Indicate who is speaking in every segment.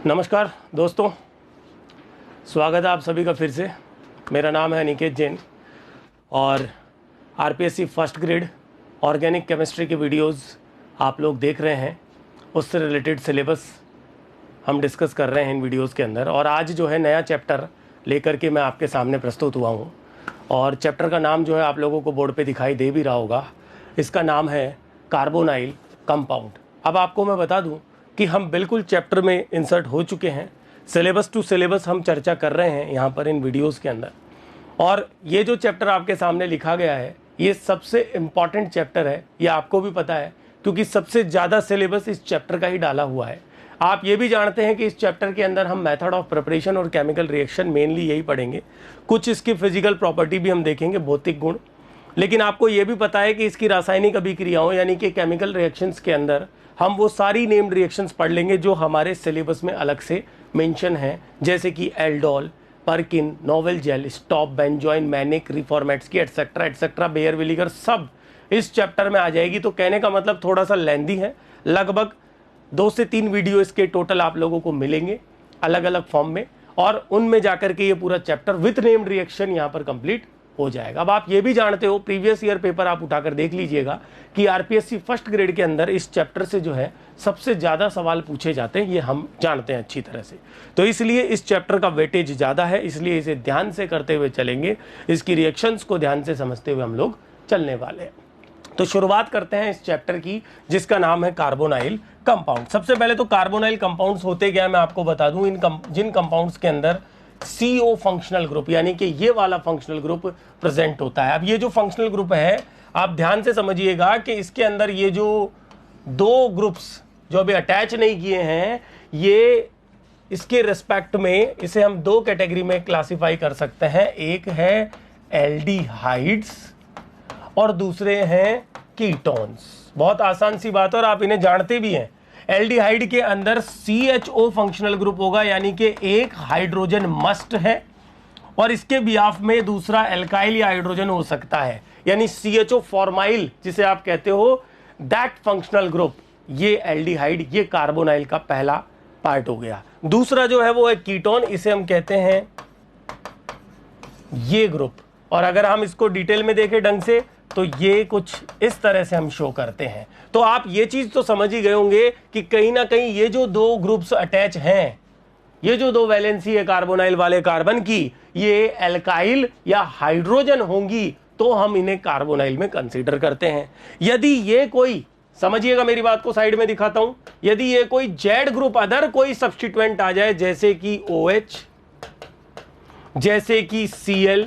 Speaker 1: नमस्कार दोस्तों, स्वागत है आप सभी का फिर से। मेरा नाम है निकेत जैन और RPSC first grade organic chemistry के वीडियोस आप लोग देख रहे हैं। उससे रिलेटेड सिलेबस हम डिस्कस कर रहे हैं इन वीडियोस के अंदर। और आज जो है नया चैप्टर लेकर के मैं आपके सामने प्रस्तुत हुआ हूँ और चैप्टर का नाम जो है आप लोगों को बोर्ड पे दिखाई दे भी रहा होगा। इसका नाम है कार्बोनाइल कंपाउंड। अब आपको मैं बता दूं कि हम बिल्कुल चैप्टर में इंसर्ट हो चुके हैं। सिलेबस टू सिलेबस हम चर्चा कर रहे हैं यहाँ पर इन वीडियोस के अंदर। और ये जो चैप्टर आपके सामने लिखा गया है ये सबसे इम्पॉर्टेंट चैप्टर है, ये आपको भी पता है क्योंकि सबसे ज़्यादा सिलेबस इस चैप्टर का ही डाला हुआ है। आप ये भी जानते हैं कि इस चैप्टर के अंदर हम मेथड ऑफ प्रिपरेशन और केमिकल रिएक्शन मेनली यही पढ़ेंगे। कुछ इसकी फिजिकल प्रॉपर्टी भी हम देखेंगे, भौतिक गुण। लेकिन आपको ये भी पता है कि इसकी रासायनिक अभिक्रियाओं यानी कि केमिकल रिएक्शंस के अंदर हम वो सारी नेम्ड रिएक्शंस पढ़ लेंगे जो हमारे सिलेबस में अलग से मेंशन है, जैसे कि aldol, Perkin, Knoevenagel, Stobbe, benzoin, Mannich, Reformatsky की एटसेट्रा एटसेट्रा, बेयर विलीगर, सब इस चैप्टर में आ जाएगी। तो कहने का मतलब थोड़ा सा लेंदी है, लगभग 2 से 3 वीडियो इसके टोटल आप लोगों को मिलेंगे अलग अलग फॉर्म में, और उनमें जाकर के ये पूरा चैप्टर विथ नेम्ड रिएक्शन यहाँ पर कंप्लीट हो जाएगा। अब आप ये भी जानते हो, प्रीवियस ईयर पेपर आप उठाकर देख लीजिएगा कि आरपीएससी फर्स्ट ग्रेड के अंदर इस चैप्टर से जो है सबसे ज़्यादा सवाल पूछे जाते हैं, ये हम जानते हैं अच्छी तरह से। तो इसलिए इस चैप्टर का वेटेज ज़्यादा है, इसलिए इसे ध्यान से करते हुए चलेंगे, इसकी रिएक्शंस को ध्यान से समझते हुए हम लोग चलने वाले हैं। तो शुरुआत करते हैं इस चैप्टर की जिसका नाम है कार्बोनाइल कंपाउंड। सबसे पहले तो कार्बोनाइल कंपाउंड्स होते क्या है मैं आपको बता दूं। जिन कंपाउंड्स के अंदर CO फंक्शनल ग्रुप यानी कि ये वाला फंक्शनल ग्रुप प्रेजेंट होता है। अब ये जो फंक्शनल ग्रुप है आप ध्यान से समझिएगा कि इसके अंदर ये जो 2 ग्रुप्स जो अभी अटैच नहीं किए हैं, ये इसके रिस्पेक्ट में इसे हम 2 कैटेगरी में क्लासिफाई कर सकते हैं। एक है एल्डिहाइड्स और दूसरे हैं कीटोन्स। बहुत आसान सी बात है और आप इन्हें जानते भी हैं। एल्डिहाइड के अंदर CHO फंक्शनल ग्रुप होगा यानी कि एक हाइड्रोजन मस्ट है और इसके बिहाफ में दूसरा एल्काइल या हाइड्रोजन हो सकता है, यानी CHO फॉर्माइल जिसे आप कहते हो, दैट फंक्शनल ग्रुप, ये एल्डिहाइड, ये कार्बोनाइल का पहला पार्ट हो गया। दूसरा जो है वो है कीटोन, इसे हम कहते हैं ये ग्रुप। और अगर हम इसको डिटेल में देखें ढंग से तो ये कुछ इस तरह से हम शो करते हैं। तो आप ये चीज तो समझ ही गए होंगे कि कहीं ना कहीं ये जो 2 ग्रुप्स अटैच हैं, ये जो 2 वैलेंसी है कार्बोनाइल वाले कार्बन की, ये एल्काइल या हाइड्रोजन होंगी तो हम इन्हें कार्बोनाइल में कंसीडर करते हैं। यदि ये कोई, समझिएगा मेरी बात को, साइड में दिखाता हूं, यदि ये कोई जेड ग्रुप अदर कोई सब्स्टिट्यूएंट आ जाए जैसे कि OH, जैसे कि Cl,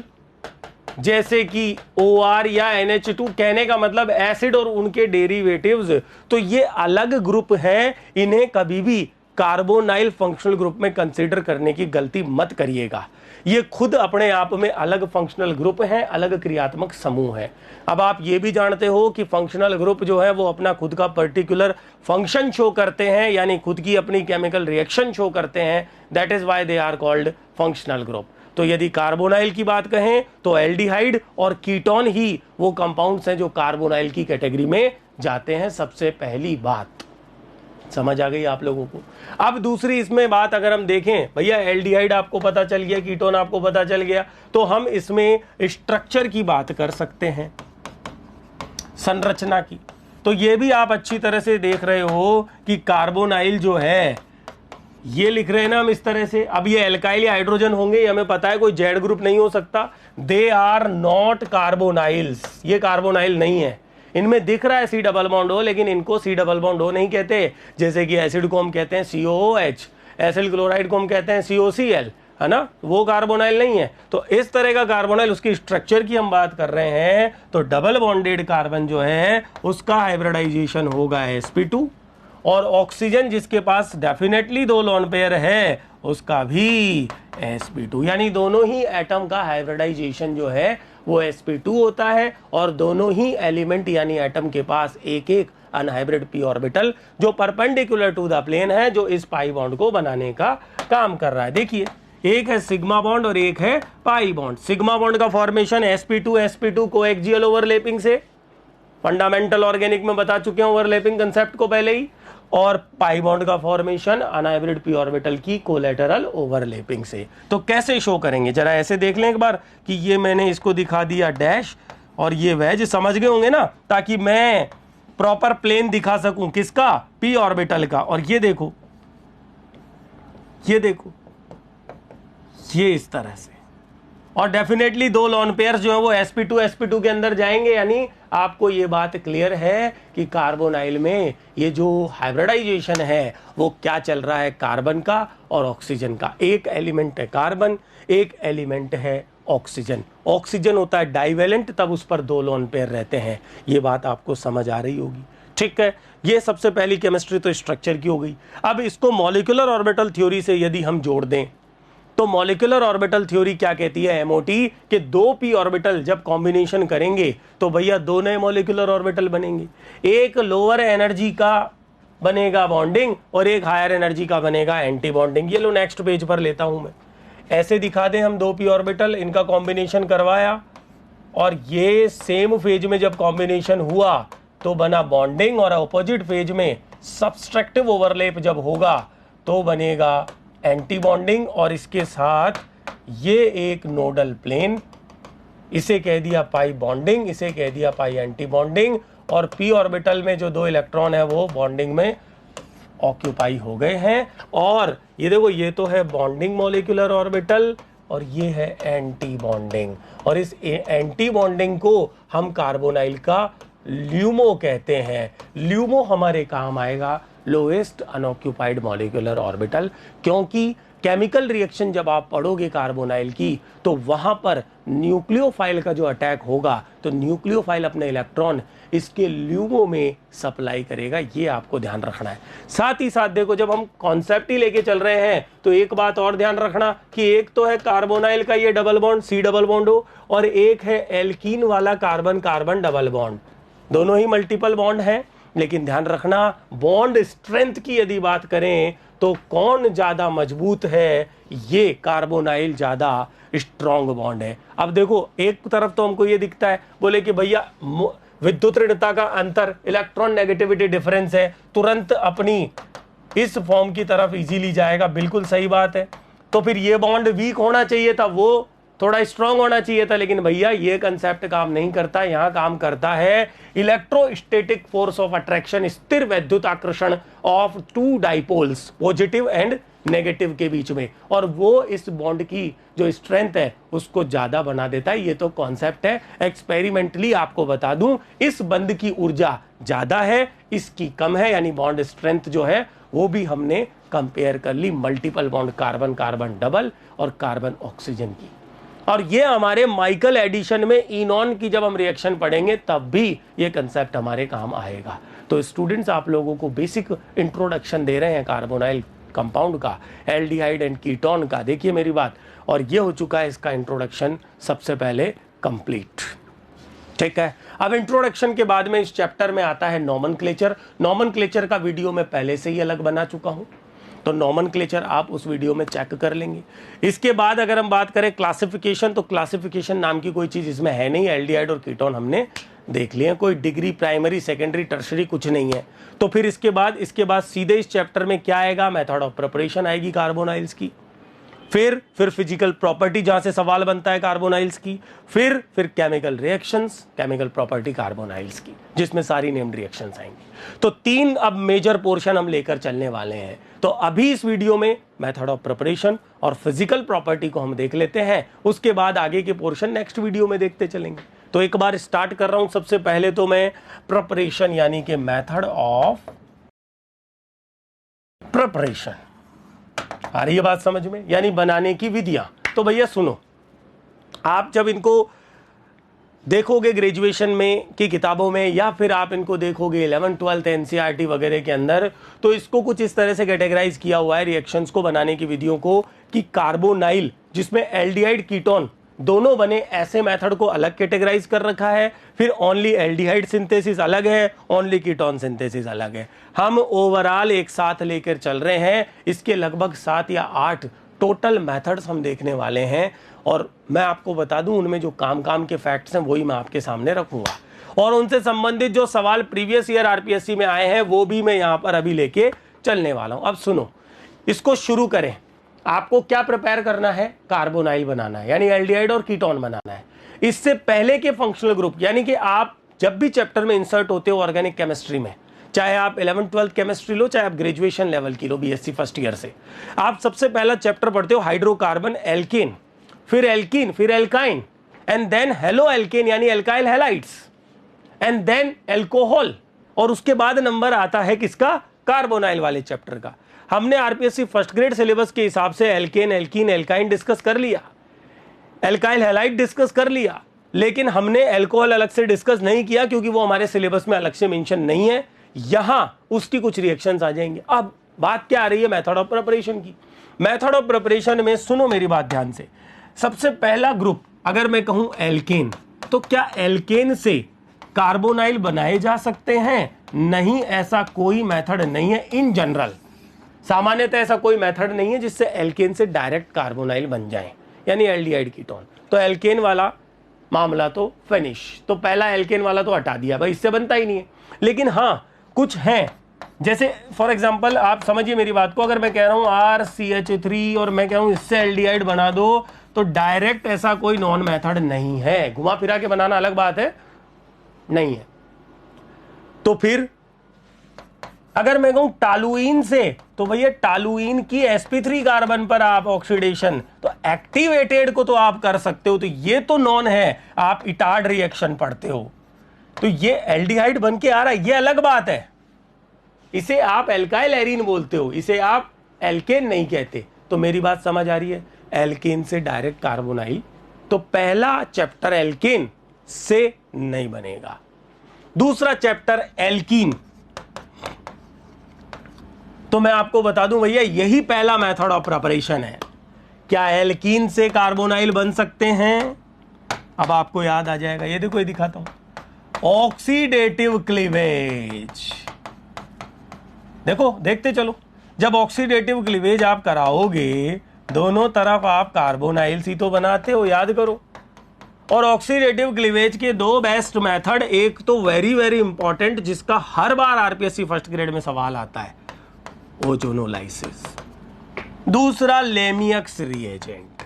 Speaker 1: जैसे कि OR या NH2, कहने का मतलब एसिड और उनके डेरिवेटिव्स, तो ये अलग ग्रुप हैं, इन्हें कभी भी कार्बोनाइल फंक्शनल ग्रुप में कंसीडर करने की गलती मत करिएगा। ये खुद अपने आप में अलग फंक्शनल ग्रुप हैं, अलग क्रियात्मक समूह है। अब आप ये भी जानते हो कि फंक्शनल ग्रुप जो है वो अपना खुद का पर्टिकुलर फंक्शन शो करते हैं, यानी खुद की अपनी केमिकल रिएक्शन शो करते हैं। That is why they are called functional group. तो यदि कार्बोनाइल की बात कहें तो एल्डिहाइड और कीटोन ही वो कंपाउंड्स हैं जो कार्बोनाइल की कैटेगरी में जाते हैं। सबसे पहली बात समझ आ गई आप लोगों को। अब दूसरी इसमें बात अगर हम देखें, भैया एल्डिहाइड आपको पता चल गया, कीटोन आपको पता चल गया, तो हम इसमें स्ट्रक्चर की बात कर सकते हैं, संरचना की। तो ये भी आप अच्छी तरह से देख रहे हो कि कार्बोनाइल जो है ये लिख रहे हैं ना हम इस तरह से। अब ये एल्काइल या हाइड्रोजन होंगे, ये हमें पता है, कोई जेड ग्रुप नहीं हो सकता। दे आर नॉट कार्बोनाइल्स, ये कार्बोनाइल नहीं है। इनमें दिख रहा है C डबल बॉन्ड O, लेकिन इनको C डबल बॉन्ड O नहीं कहते। जैसे कि एसिड को हम कहते हैं COOH, एसिल क्लोराइड को हम कहते हैं COCl, है ना, वो कार्बोनाइल नहीं है। तो इस तरह का कार्बोनाइल, उसकी स्ट्रक्चर की हम बात कर रहे हैं, तो डबल बॉन्डेड कार्बन जो है उसका हाइब्रिडाइजेशन होगा sp2, और ऑक्सीजन जिसके पास डेफिनेटली 2 लोन पेयर है उसका भी sp2, यानी दोनों ही एटम का हाइब्रिडाइजेशन जो है वो sp2 होता है। और दोनों ही एलिमेंट यानी एटम के पास एक एक अनहाइब्रिड p ऑर्बिटल जो परपेंडिकुलर टू द प्लेन है, जो इस पाई बॉन्ड को बनाने का काम कर रहा है। देखिए, एक है सिग्मा बॉन्ड और एक है पाई बॉन्ड। सिग्मा बॉन्ड का फॉर्मेशन sp2 कोएक्सियल ओवरलैपिंग से, फंडामेंटल ऑर्गेनिक में बता चुके हैं ओवरलैपिंग कंसेप्ट को पहले ही, और पाई बॉन्ड का फॉर्मेशन अनहाइब्रिड पी ऑर्बिटल की कोलैटरल ओवरलैपिंग से। तो कैसे शो करेंगे, जरा ऐसे देख लें एक बार कि ये मैंने इसको दिखा दिया डैश और ये वेज, समझ गए होंगे ना, ताकि मैं प्रॉपर प्लेन दिखा सकूं किसका, पी ऑर्बिटल का। और ये देखो, ये देखो, ये इस तरह से। और डेफिनेटली दो लोन पेयर्स जो है वो sp2 के अंदर जाएंगे, यानी आपको ये बात क्लियर है कि कार्बोनाइल में ये जो हाइब्रिडाइजेशन है वो क्या चल रहा है, कार्बन का और ऑक्सीजन का। एक एलिमेंट है कार्बन, एक एलिमेंट है ऑक्सीजन। ऑक्सीजन होता है डाइवेलेंट, तब उस पर दो लोन पेयर रहते हैं। ये बात आपको समझ आ रही होगी, ठीक है। ये सबसे पहली केमिस्ट्री तो स्ट्रक्चर की हो गई। अब इसको मॉलिक्यूलर ऑर्बिटल थ्योरी से यदि हम जोड़ दें तो मॉलिक्यूलर ऑर्बिटल थ्योरी क्या कहती है, एमओटी, कि दो पी ऑर्बिटल जब कॉम्बिनेशन करेंगे तो भैया दो नए मॉलिक्यूलर ऑर्बिटल बनेंगे। एक लोअर एनर्जी का बनेगा बॉन्डिंग और एक हायर एनर्जी का बनेगा एंटी बॉन्डिंग। ये लो नेक्स्ट पेज पर लेता हूं मैं, ऐसे दिखा दें हम दो पी ऑर्बिटल, इनका कॉम्बिनेशन करवाया और ये सेम फेज में जब कॉम्बिनेशन हुआ तो बना बॉन्डिंग, और अपोजिट फेज में सब्सट्रैक्टिव ओवरलैप जब होगा तो बनेगा एंटी बॉन्डिंग। और इसके साथ ये एक नोडल प्लेन, इसे कह दिया पाई बॉन्डिंग, इसे कह दिया पाई एंटी बॉन्डिंग। और पी ऑर्बिटल में जो दो इलेक्ट्रॉन है वो बॉन्डिंग में ऑक्यूपाई हो गए हैं। और ये देखो, ये तो है बॉन्डिंग मॉलिक्यूलर ऑर्बिटल और ये है एंटी बॉन्डिंग। और इस एंटी बॉन्डिंग को हम कार्बोनाइल का ल्यूमो कहते हैं। ल्यूमो हमारे काम आएगा लोएस्ट अनऑक्यूपाइड मॉलिक्यूलर ऑर्बिटल, क्योंकि केमिकल रिएक्शन जब आप पढ़ोगे कार्बोनाइल की तो वहां पर न्यूक्लियोफाइल का जो अटैक होगा तो न्यूक्लियोफाइल अपने इलेक्ट्रॉन इसके ल्यूमो में सप्लाई करेगा, ये आपको ध्यान रखना है। साथ ही साथ देखो, जब हम कॉन्सेप्ट ही लेके चल रहे हैं तो एक बात और ध्यान रखना कि एक तो है कार्बोनाइल का ये double bond, C double bond हो, और एक है एल्कीन वाला कार्बन कार्बन डबल बॉन्ड। दोनों ही मल्टीपल बॉन्ड है, लेकिन ध्यान रखना बॉन्ड स्ट्रेंथ की यदि बात करें तो कौन ज्यादा मजबूत है, ये कार्बोनाइल ज्यादा स्ट्रॉन्ग बॉन्ड है। अब देखो, एक तरफ तो हमको ये दिखता है, बोले कि भैया विद्युत ऋणता का अंतर, इलेक्ट्रॉन नेगेटिविटी डिफरेंस है, तुरंत अपनी इस फॉर्म की तरफ इजीली जाएगा, बिल्कुल सही बात है। तो फिर ये बॉन्ड वीक होना चाहिए था, वो थोड़ा स्ट्रांग होना चाहिए था, लेकिन भैया ये कंसेप्ट काम नहीं करता। यहां काम करता है इलेक्ट्रोस्टैटिक फोर्स ऑफ अट्रैक्शन, स्थिर वैद्युत आकर्षण of two dipoles, positive and negative के बीच में, और वो इस बॉन्ड की जो स्ट्रेंथ है उसको ज्यादा बना देता है। ये तो कॉन्सेप्ट है, एक्सपेरिमेंटली आपको बता दूं, इस बंध की ऊर्जा ज्यादा है, इसकी कम है, यानी बॉन्ड स्ट्रेंथ जो है वो भी हमने कंपेयर कर ली multiple bond carbon carbon double और कार्बन ऑक्सीजन की। और ये हमारे माइकल एडिशन में इनॉन की जब हम रिएक्शन पढ़ेंगे तब भी ये कंसेप्ट हमारे काम आएगा। तो स्टूडेंट्स, आप लोगों को बेसिक इंट्रोडक्शन दे रहे हैं कार्बोनाइल कंपाउंड का, एल्डिहाइड एंड कीटोन का, देखिए मेरी बात, और ये हो चुका है इसका इंट्रोडक्शन सबसे पहले कंप्लीट, ठीक है। अब इंट्रोडक्शन के बाद में इस चैप्टर में आता है नॉमेनक्लेचर। नॉमेनक्लेचर का वीडियो मैं पहले से ही अलग बना चुका हूं, तो नॉमेनक्लेचर आप उस वीडियो में चेक कर लेंगे। इसके बाद अगर हम बात करें क्लासिफिकेशन, तो क्लासिफिकेशन नाम की कोई चीज इसमें है नहीं, एल्डिहाइड और कीटोन हमने देख लिए हैं, कोई डिग्री प्राइमरी सेकेंडरी टर्शरी कुछ नहीं है। तो फिर इसके बाद सीधे इस चैप्टर में क्या आएगा, मेथड ऑफ प्रिपरेशन आएगी कार्बोनाइल्स की, फिर फिजिकल प्रॉपर्टी जहां से सवाल बनता है कार्बोनाइल्स की, फिर chemical reactions, chemical property carbonyls की, जिसमें सारी नेम्ड रिएक्शंस आएंगी। तो 3 अब मेजर पोर्शन हम लेकर चलने वाले हैं। तो अभी इस वीडियो में मेथड ऑफ प्रिपरेशन और फिजिकल प्रॉपर्टी को हम देख लेते हैं, उसके बाद आगे के पोर्शन नेक्स्ट वीडियो में देखते चलेंगे। तो एक बार स्टार्ट कर रहा हूं, सबसे पहले तो मैं प्रिपरेशन यानी कि मेथड ऑफ प्रिपरेशन, आ रही है बात समझ में, यानी बनाने की विधियां। तो भैया सुनो, आप जब इनको देखोगे ग्रेजुएशन में की किताबों में, या फिर आप इनको देखोगे 11th 12th एनसीईआरटी वगैरह के अंदर, तो इसको कुछ इस तरह से कैटेगराइज किया हुआ है रिएक्शंस को बनाने की विधियों को, कि कार्बोनाइल जिसमें एल्डिहाइड कीटोन दोनों बने, ऐसे मेथड को अलग कैटेगराइज कर रखा है। फिर ओनली एल्डिहाइड सिंथेसिस अलग है, ओनली कीटोन सिंथेसिस अलग है। हम ओवरऑल एक साथ लेकर चल रहे हैं, इसके लगभग 7 या 8 टोटल मेथड्स हम देखने वाले हैं, और मैं आपको बता दूं उनमें जो काम के फैक्ट्स हैं वही मैं आपके सामने रखूंगा। और उनसे संबंधित जो सवाल प्रीवियस ईयर आरपीएससी में आए हैं वो भी मैं यहां पर अभी लेके चलने वाला हूं। अब सुनो, इसको शुरू करें। आपको क्या प्रिपेयर करना है? कार्बोनाइल बनाना है, यानी एल्डिहाइड और कीटोन बनाना है। इससे पहले के फंक्शनल ग्रुप, यानी कि आप जब भी चैप्टर में इंसर्ट होते हो ऑर्गेनिक केमिस्ट्री में, चाहे आप 11th-12th केमिस्ट्री लो, चाहे आप ग्रेजुएशन लेवल की लो बीएससी फर्स्ट ईयर से, आप सबसे पहला चैप्टर पढ़ते हो हाइड्रोकार्बन एल्केन, फिर एल्कीन, फिर alkyne, and then halo alkane यानी alkyl halides, and then alcohol, और उसके बाद नंबर आता है किसका? कार्बोनाइल वाले चैप्टर का। हमने आरपीएससी फर्स्ट ग्रेड सिलेबस के हिसाब से एल्केन, एल्कीन, एल्काइन डिस्कस कर लिया, एल्काइल हैलाइड डिस्कस कर लिया, लेकिन हमने एल्कोहल अलग से डिस्कस नहीं किया क्योंकि वो हमारे सिलेबस में अलग से मेंशन नहीं है। यहां उसकी कुछ रिएक्शंस आ जाएंगे। अब बात क्या आ रही है? मेथड ऑफ प्रिपरेशन की। मेथड ऑफ प्रिपरेशन में सुनो मेरी बात ध्यान से। सबसे पहला ग्रुप अगर मैं कहूं एल्केन, तो क्या एल्केन से कार्बोनाइल बनाए जा सकते हैं? नहीं, ऐसा कोई मेथड नहीं है। इन जनरल सामान्यतः ऐसा कोई मेथड नहीं है जिससे एल्केन से डायरेक्ट कार्बोनाइल बन जाए, यानी एल्डिहाइड कीटोन। तो एल्केन वाला मामला तो फिनिश। तो पहला एल्केन वाला तो हटा दिया भाई, इससे बनता ही नहीं है। लेकिन हाँ कुछ हैं, जैसे फॉर एग्जांपल आप समझिए मेरी बात को, अगर मैं कह रहा हूं RCH3 और मैं कह रहा हूं इससे एल्डिहाइड बना दो, तो डायरेक्ट ऐसा कोई नॉन मेथड नहीं है। घुमा फिरा के बनाना अलग बात है, नहीं है। तो फिर अगर मैं कहूं टालुइन से, तो भैया टालुइन की sp3 कार्बन पर आप ऑक्सीडेशन, तो एक्टिवेटेड को तो आप कर सकते हो, तो ये तो नॉन है। आप इटार्ड रिएक्शन पढ़ते हो, तो ये एल्डिहाइड बन के आ रहा है, ये अलग बात है। इसे आप एल्काइल एरीन बोलते हो, इसे आप एल्केन नहीं कहते। तो मेरी बात समझ आ रही है? एल्केन से डायरेक्ट कार्बोनाइल, तो पहला चैप्टर एल्केन से नहीं बनेगा। दूसरा चैप्टर एल्कीन, तो मैं आपको बता दूं भैया यही पहला मेथड ऑफ प्रिपरेशन है। क्या एल्कीन से कार्बोनाइल बन सकते हैं? अब आपको याद आ जाएगा, ये देखो, ये दिखाता हूं, ऑक्सीडेटिव क्लीवेज। देखो, देखते चलो, जब ऑक्सीडेटिव क्लीवेज आप कराओगे, दोनों तरफ आप कार्बोनाइल ही तो बनाते हो, याद करो। और ऑक्सीडेटिव क्लीवेज के दो बेस्ट मेथड, एक तो वेरी वेरी इंपॉर्टेंट जिसका हर बार आरपीएससी फर्स्ट ग्रेड में सवाल आता है, ओजोनोलाइसिस। दूसरा लेमियक्स रिएजेंट।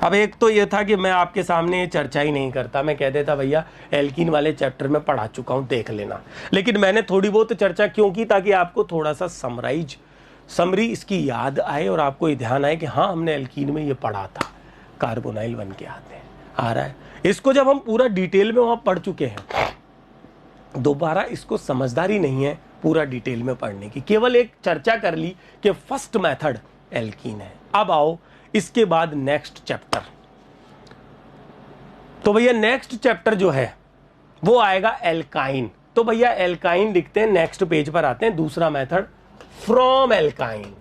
Speaker 1: अब एक तो ये था कि मैं आपके सामने ये चर्चा ही नहीं करता, मैं कह देता भैया एल्कीन वाले चैप्टर में पढ़ा चुका हूं, देख लेना। लेकिन मैंने थोड़ी बहुत चर्चा क्यों की? ताकि आपको थोड़ा सा समरी इसकी याद आए और आपको ये ध्यान आए कि हाँ हमने एल्कीन में ये पढ़ा था, कार्बोनाइल बन के आते हैं, आ रहा है। इसको जब हम पूरा डिटेल में वहां पढ़ चुके हैं, दोबारा इसको समझदारी नहीं है पूरा डिटेल में पढ़ने की, केवल एक चर्चा कर ली कि फर्स्ट मेथड एल्कीन है। अब आओ इसके बाद नेक्स्ट चैप्टर। तो भैया नेक्स्ट चैप्टर जो है वो आएगा एल्काइन। तो भैया एल्काइन लिखते हैं, नेक्स्ट पेज पर आते हैं, दूसरा method from alkyne.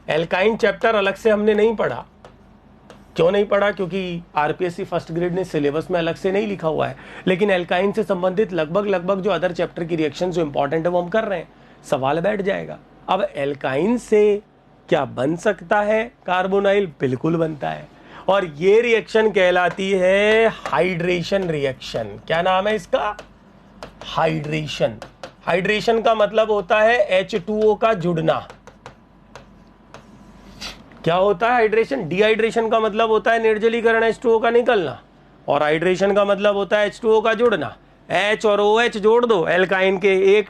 Speaker 1: Alkyne chapter अलग से हमने नहीं पढ़ा। क्यों नहीं पढ़ा? क्योंकि आरपीएससी फर्स्ट ग्रेड ने सिलेबस में अलग से नहीं लिखा हुआ है। लेकिन एल्काइन से संबंधित लगभग जो अदर चैप्टर की रिएक्शन जो इंपॉर्टेंट है वो हम कर रहे हैं, सवाल बैठ जाएगा। अब एल्काइन से क्या बन सकता है कार्बोनाइल? बिल्कुल बनता है, और ये रिएक्शन कहलाती है हाइड्रेशन रिएक्शन। क्या नाम है इसका? हाइड्रेशन। हाइड्रेशन का मतलब होता है H2O का जुड़ना। क्या होता है हाइड्रेशन? डिहाइड्रेशन का मतलब होता है निर्जलीकरण, H2O का निकलना, और हाइड्रेशन का मतलब होता है H2O का जुड़ना। H और OH जोड़ दो एल्काइन के एक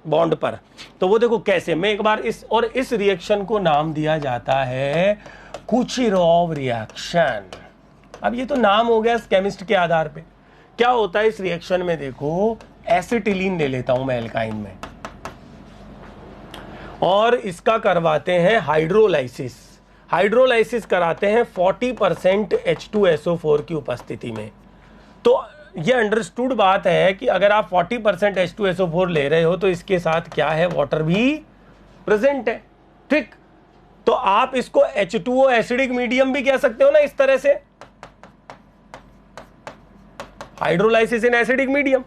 Speaker 1: बॉन्ड पर, तो वो देखो कैसे। मैं एक बार इस रिएक्शन को नाम दिया जाता है कुचिरोव रिएक्शन। अब ये तो नाम हो गया केमिस्ट के आधार पे। क्या होता है इस रिएक्शन में? देखो, एसिटिलीन ले लेता हूं मैं एल्काइन में, और इसका करवाते हैं हाइड्रोलाइसिस। हाइड्रोलाइसिस कराते हैं 40% H2SO4 की उपस्थिति में। तो ये अंडरस्टूड बात है कि अगर आप 40% H2SO4 ले रहे हो तो इसके साथ क्या है? वाटर भी प्रेजेंट है, ठीक। तो आप इसको H2O एसिडिक मीडियम भी कह सकते हो ना, इस तरह से, हाइड्रोलाइसिस इन एसिडिक मीडियम।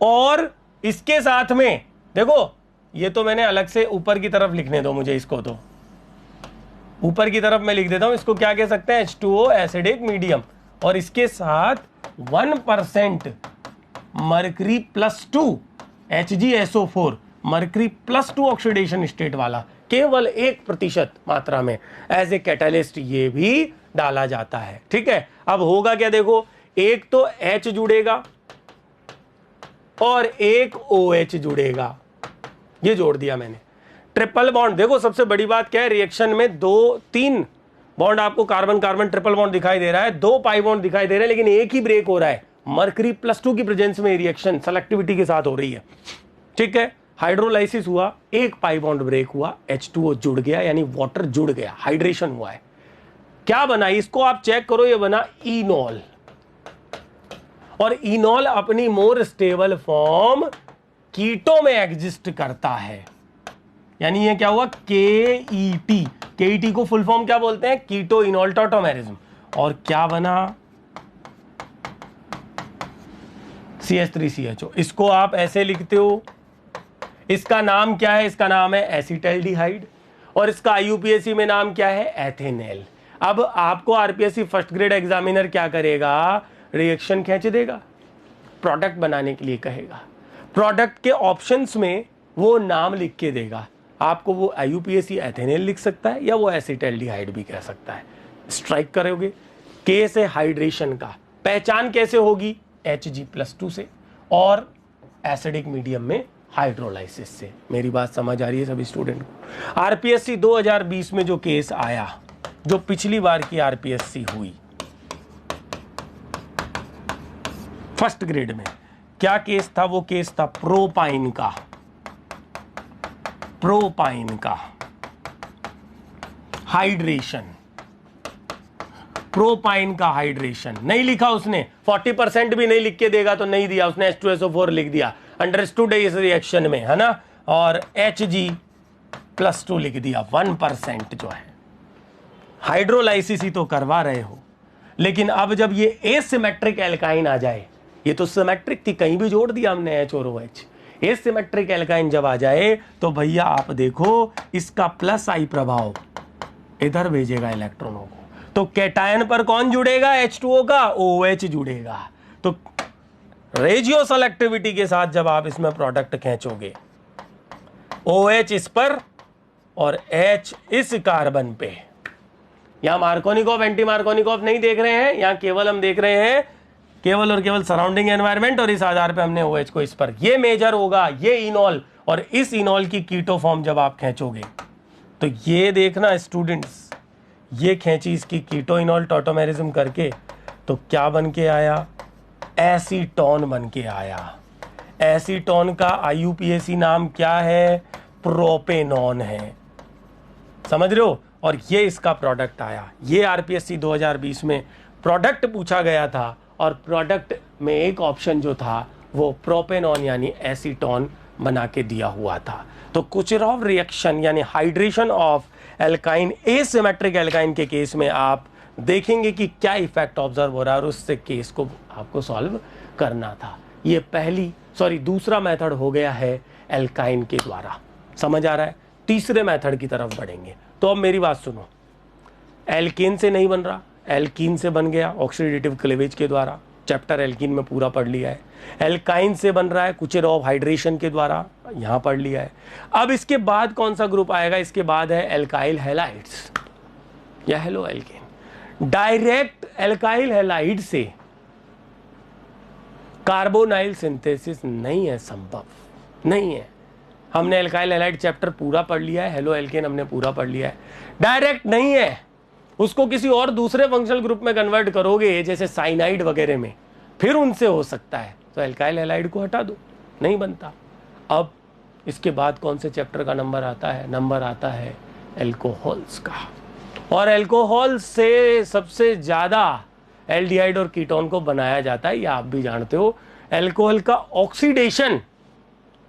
Speaker 1: और इसके साथ में देखो, ये तो मैंने अलग से ऊपर की तरफ लिखने दो मुझे, इसको तो ऊपर की तरफ मैं लिख देता हूं। इसको क्या कह सकते हैं? H2O एसिडिक मीडियम, और इसके साथ 1% mercury +2 HgSO4 mercury +2 oxidation state वाला केवल 1% मात्रा में एज ए कैटालिस्ट ये भी डाला जाता है। ठीक है, अब होगा क्या, देखो एक तो H जुड़ेगा और एक OH जुड़ेगा, ये जोड़ दिया मैंने। ट्रिपल बॉन्ड, देखो सबसे बड़ी बात क्या है, रिएक्शन में 2-3 बॉन्ड आपको कार्बन कार्बन ट्रिपल बॉन्ड दिखाई दे रहा है, 2 पाई बॉन्ड दिखाई दे रहे हैं, लेकिन एक ही ब्रेक हो रहा है। मर्करी +2 की प्रेजेंस में रिएक्शन सेलेक्टिविटी के साथ हो रही है। ठीक है, हाइड्रोलाइसिस हुआ, एक पाई बॉन्ड ब्रेक हुआ, H2O जुड़ गया, यानी वाटर जुड़ गया, हाइड्रेशन हुआ है। क्या बना, इसको आप चेक करो, ये बना इनॉल। और इनॉल अपनी मोर स्टेबल फॉर्म कीटो में एग्जिस्ट करता है, यानी ये क्या हुआ, KET। KET को फुल फॉर्म क्या बोलते हैं, कीटो इनॉल टॉटोमेरिज्म। और क्या बना, CH3CHO। इसको आप ऐसे लिखते हो, इसका नाम क्या है, इसका नाम है एसिटल्डिहाइड, और इसका IUPAC में नाम क्या है, एथेनेल। अब आपको RPSC फर्स्ट ग्रेड एग्जामिनर क्या करेगा, रिएक्शन खींच देगा, प्रोडक्ट बनाने के लिए कहेगा, प्रोडक्ट के ऑप्शंस में वो नाम लिख के देगा आपको, वो IUPAC एथेनेल लिख सकता है या वो एसिटल्डिहाइड भी कह सकता है। स्ट्राइक करोगे, K से हाइड्रेशन का पहचान कैसे होगी, Hg+2 से, और एसिडिक मीडियम में हाइड्रोलाइसिस से। मेरी बात समझ आ रही है सभी स्टूडेंट को। RPSC 2020 में जो केस आया, जो पिछली बार की RPSC हुई फर्स्ट ग्रेड में, क्या केस था, वो केस था प्रोपाइन का हाइड्रेशन। प्रोपाइन का हाइड्रेशन नहीं लिखा उसने, 40% भी नहीं लिख के देगा तो नहीं दिया उसने, H2SO4 लिख दिया, अंडरस्टूड है इस रिएक्शन में, है ना, और Hg+2 लिख दिया, 1% जो है। हाइड्रोलाइसिस ही तो करवा रहे हो, लेकिन अब जब ये एसिमेट्रिक एल्काइन आ जाए, ये तो सिमेट्रिक थी, कहीं भी जोड़ दिया हमने H और OH, एसिमेट्रिक एल्काइन जब आ जाए तो भैया आप देखो इसका +I प्रभाव इधर भेजेगा इलेक्ट्रॉनों को, तो कैटायन पर कौन जुड़ेगा, H2O का OH जुड़ेगा। तो रेजियो सेलेक्टिविटी के साथ जब आप इसमें प्रोडक्ट खींचोगे, OH इस पर और H इस कार्बन पे, यहां मार्कोनिकॉफ एंटी मार्कोनिकॉफ नहीं देख रहे हैं, यहां केवल हम देख रहे हैं केवल और केवल सराउंडिंग एनवायरनमेंट, और इस आधार पे हमने OH को इस पर, ये मेजर होगा, ये इनॉल, और इस इनॉल की कीटो फॉर्म जब आप खींचोगे तो ये देखना स्टूडेंट्स, ये खींची इसकी कीटो इनॉल टॉटोमेरिज्म करके, तो क्या बन के आया, एसीटोन बन के आया। एसीटोन का IUPAC नाम क्या है, प्रोपेनॉन है, समझ रहे हो, और ये इसका प्रोडक्ट आया। ये RPSC 2020 में प्रोडक्ट पूछा गया था, और प्रोडक्ट में एक ऑप्शन जो था वो प्रोपेनॉन यानी एसीटोन बना के दिया हुआ था। तो कुचेरोव रिएक्शन यानी hydration of alkyne, asymmetric alkyne के केस में आप देखेंगे कि क्या इफेक्ट ऑब्जर्व हो रहा है, और उससे केस को आपको सॉल्व करना था। ये दूसरा मेथड हो गया है एल्काइन के द्वारा, समझ आ रहा है। तीसरे मेथड की तरफ बढ़ेंगे। तो अब मेरी बात सुनो, एल्केन से नहीं बन रहा, एल्कीन से बन गया ऑक्सीडेटिव क्लीवेज के द्वारा, चैप्टर एल्कीन में पूरा पढ़ लिया है। एल्काइन से बन रहा है कुचेरोव हाइड्रेशन के द्वारा, यहां पढ़ लिया है। अब इसके बाद कौन सा ग्रुप आएगा, इसके बाद है एल्काइल हैलाइड्स या halo alkane. Direct alkyl halide से कार्बोनाइल सिंथेसिस नहीं है, संभव नहीं है। हमने एल्काइल हैलाइड चैप्टर पूरा पढ़ लिया है, हेलो एल्केन हमने पूरा पढ़ लिया है, डायरेक्ट नहीं है। उसको किसी और दूसरे फंक्शनल ग्रुप में कन्वर्ट करोगे जैसे साइनाइड वगैरह में, फिर उनसे हो सकता है। तो एल्काइल हैलाइड को हटा दो, नहीं बनता। अब इसके बाद कौन से चैप्टर का नंबर आता है, नंबर आता है एल्कोहल्स का। और एल्कोहल से सबसे ज़्यादा एल्डिहाइड और कीटोन को बनाया जाता है, ये आप भी जानते हो। एल्कोहल का ऑक्सीडेशन,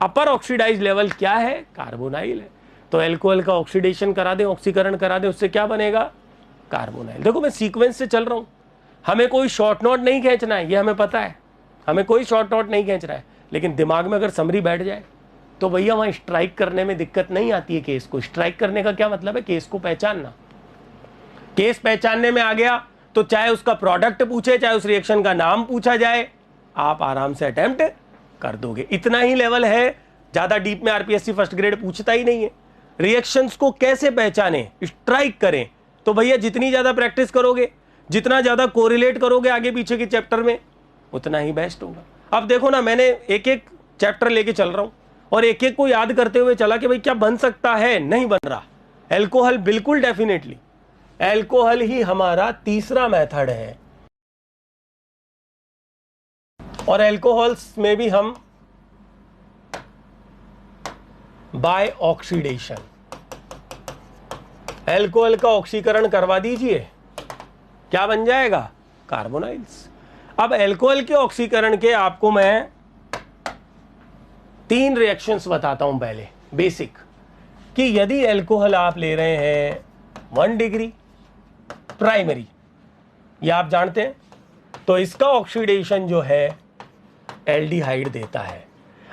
Speaker 1: अपर ऑक्सीडाइज लेवल क्या है, कार्बोनाइल है। तो एल्कोहल का ऑक्सीडेशन करा दें, ऑक्सीकरण करा दें, उससे क्या बनेगा, कार्बोनाइल। देखो मैं सीक्वेंस से चल रहा हूं, हमें कोई शॉर्ट नोट नहीं खींचना है, ये हमें पता है, हमें कोई शॉर्ट नोट नहीं खींच रहा है। लेकिन दिमाग में अगर समरी बैठ जाए तो भैया वहां स्ट्राइक करने में दिक्कत नहीं आती है। केस को स्ट्राइक करने का क्या मतलब है, केस को पहचानना। केस पहचानने में आ गया तो चाहे उसका प्रोडक्ट पूछे, चाहे उस रिएक्शन का नाम पूछा जाए, आप आराम से अटेम्प्ट कर दोगे। इतना ही लेवल है, ज्यादा डीप में आरपीएससी फर्स्ट ग्रेड पूछता ही नहीं है। रिएक्शंस को कैसे पहचाने, स्ट्राइक करें, तो भैया जितनी ज्यादा प्रैक्टिस करोगे, जितना ज्यादा कोरिलेट करोगे आगे पीछे के चैप्टर में, उतना ही बेस्ट होगा। अब देखो ना, मैंने एक एक चैप्टर लेके चल रहा हूं और एक एक को याद करते हुए चला कि भाई क्या बन सकता है, नहीं बन रहा। एल्कोहल बिल्कुल डेफिनेटली, एल्कोहल ही हमारा तीसरा मेथड है, और एल्कोहल्स में भी हम बाय ऑक्सीडेशन, एल्कोहल का ऑक्सीकरण करवा दीजिए, क्या बन जाएगा, कार्बोनाइल्स। अब एल्कोहल के ऑक्सीकरण के आपको मैं 3 रिएक्शंस बताता हूं पहले बेसिक, कि यदि एल्कोहल आप ले रहे हैं 1 डिग्री प्राइमरी, ये आप जानते हैं, तो इसका ऑक्सीडेशन जो है एल्डिहाइड देता है।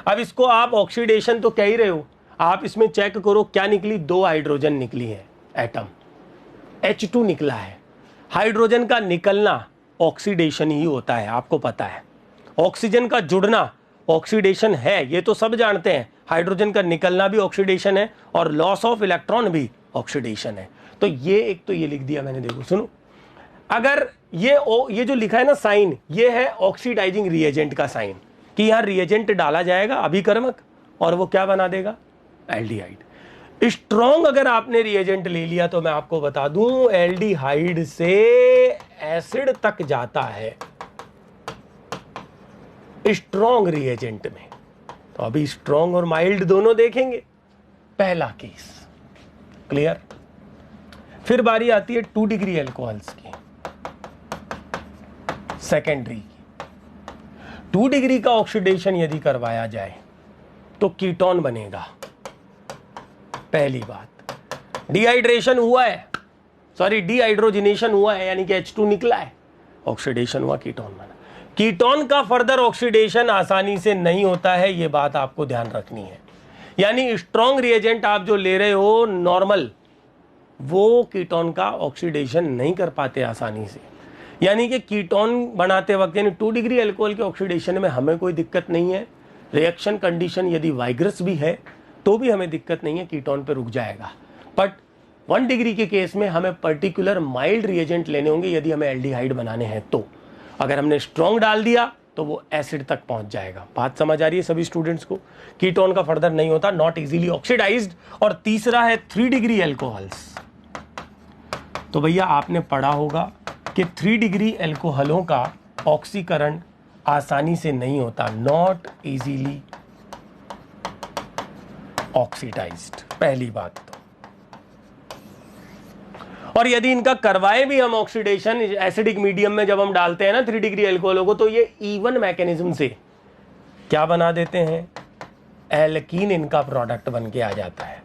Speaker 1: अब इसको आप ऑक्सीडेशन तो कह ही रहे हो, आप इसमें चेक करो क्या निकली, 2 हाइड्रोजन निकली है, एटम H2 निकला है। हाइड्रोजन का निकलना ऑक्सीडेशन ही होता है, आपको पता है। ऑक्सीजन का जुड़ना ऑक्सीडेशन है, ये तो सब जानते हैं। हाइड्रोजन का निकलना भी ऑक्सीडेशन है और लॉस ऑफ इलेक्ट्रॉन भी ऑक्सीडेशन है। तो ये एक तो ये लिख दिया मैंने, देखो सुनो, अगर ये जो लिखा है ना साइन, ये है ऑक्सीडाइजिंग रिएजेंट का साइन, कि यहां रिएजेंट डाला जाएगा अभिकर्मक और वो क्या बना देगा, एल्डिहाइड। स्ट्रॉन्ग अगर आपने रिएजेंट ले लिया तो मैं आपको बता दूं एल्डिहाइड से एसिड तक जाता है स्ट्रॉन्ग रिएजेंट में। तो अभी स्ट्रॉन्ग और माइल्ड दोनों देखेंगे, पहला केस क्लियर। फिर बारी आती है 2 डिग्री एल्कोहल्स की, सेकेंडरी की। 2 डिग्री का ऑक्सीडेशन यदि करवाया जाए तो कीटोन बनेगा, पहली बात। डिहाइड्रेशन हुआ है, सॉरी डिहाइड्रोजिनेशन हुआ है, यानी कि H2 निकला है, ऑक्सीडेशन हुआ, कीटोन बना। कीटोन का फर्दर ऑक्सीडेशन आसानी से नहीं होता है, यह बात आपको ध्यान रखनी है। यानी स्ट्रॉन्ग रिएजेंट आप जो ले रहे हो नॉर्मल, वो कीटोन का ऑक्सीडेशन नहीं कर पाते आसानी से। यानी कि कीटोन बनाते वक्त, यानी 2 डिग्री अल्कोहल के ऑक्सीडेशन में हमें कोई दिक्कत नहीं है। रिएक्शन कंडीशन यदि वाइग्रस भी है तो भी हमें दिक्कत नहीं है, कीटोन पे रुक जाएगा। बट 1 डिग्री के केस में हमें पर्टिकुलर माइल्ड रिएजेंट लेने होंगे यदि हमें एल्डिहाइड बनाने हैं। तो अगर हमने स्ट्रॉन्ग डाल दिया तो वो एसिड तक पहुंच जाएगा। बात समझ आ रही है सभी स्टूडेंट्स को? कीटोन का फर्दर नहीं होता, नॉट इजीली ऑक्सीडाइज्ड। और तीसरा है 3 डिग्री एल्कोहल्स। तो भैया आपने पढ़ा होगा कि 3 डिग्री एल्कोहलों का ऑक्सीकरण आसानी से नहीं होता, नॉट इजीली ऑक्सीडाइज्ड, पहली बात तो। और यदि इनका करवाए भी हम ऑक्सीडेशन एसिडिक मीडियम में जब हम डालते हैं ना 3 डिग्री एल्कोहलों को, तो ये इवन मैकेनिज्म से क्या बना देते हैं, एल्कीन इनका प्रोडक्ट बन के आ जाता है।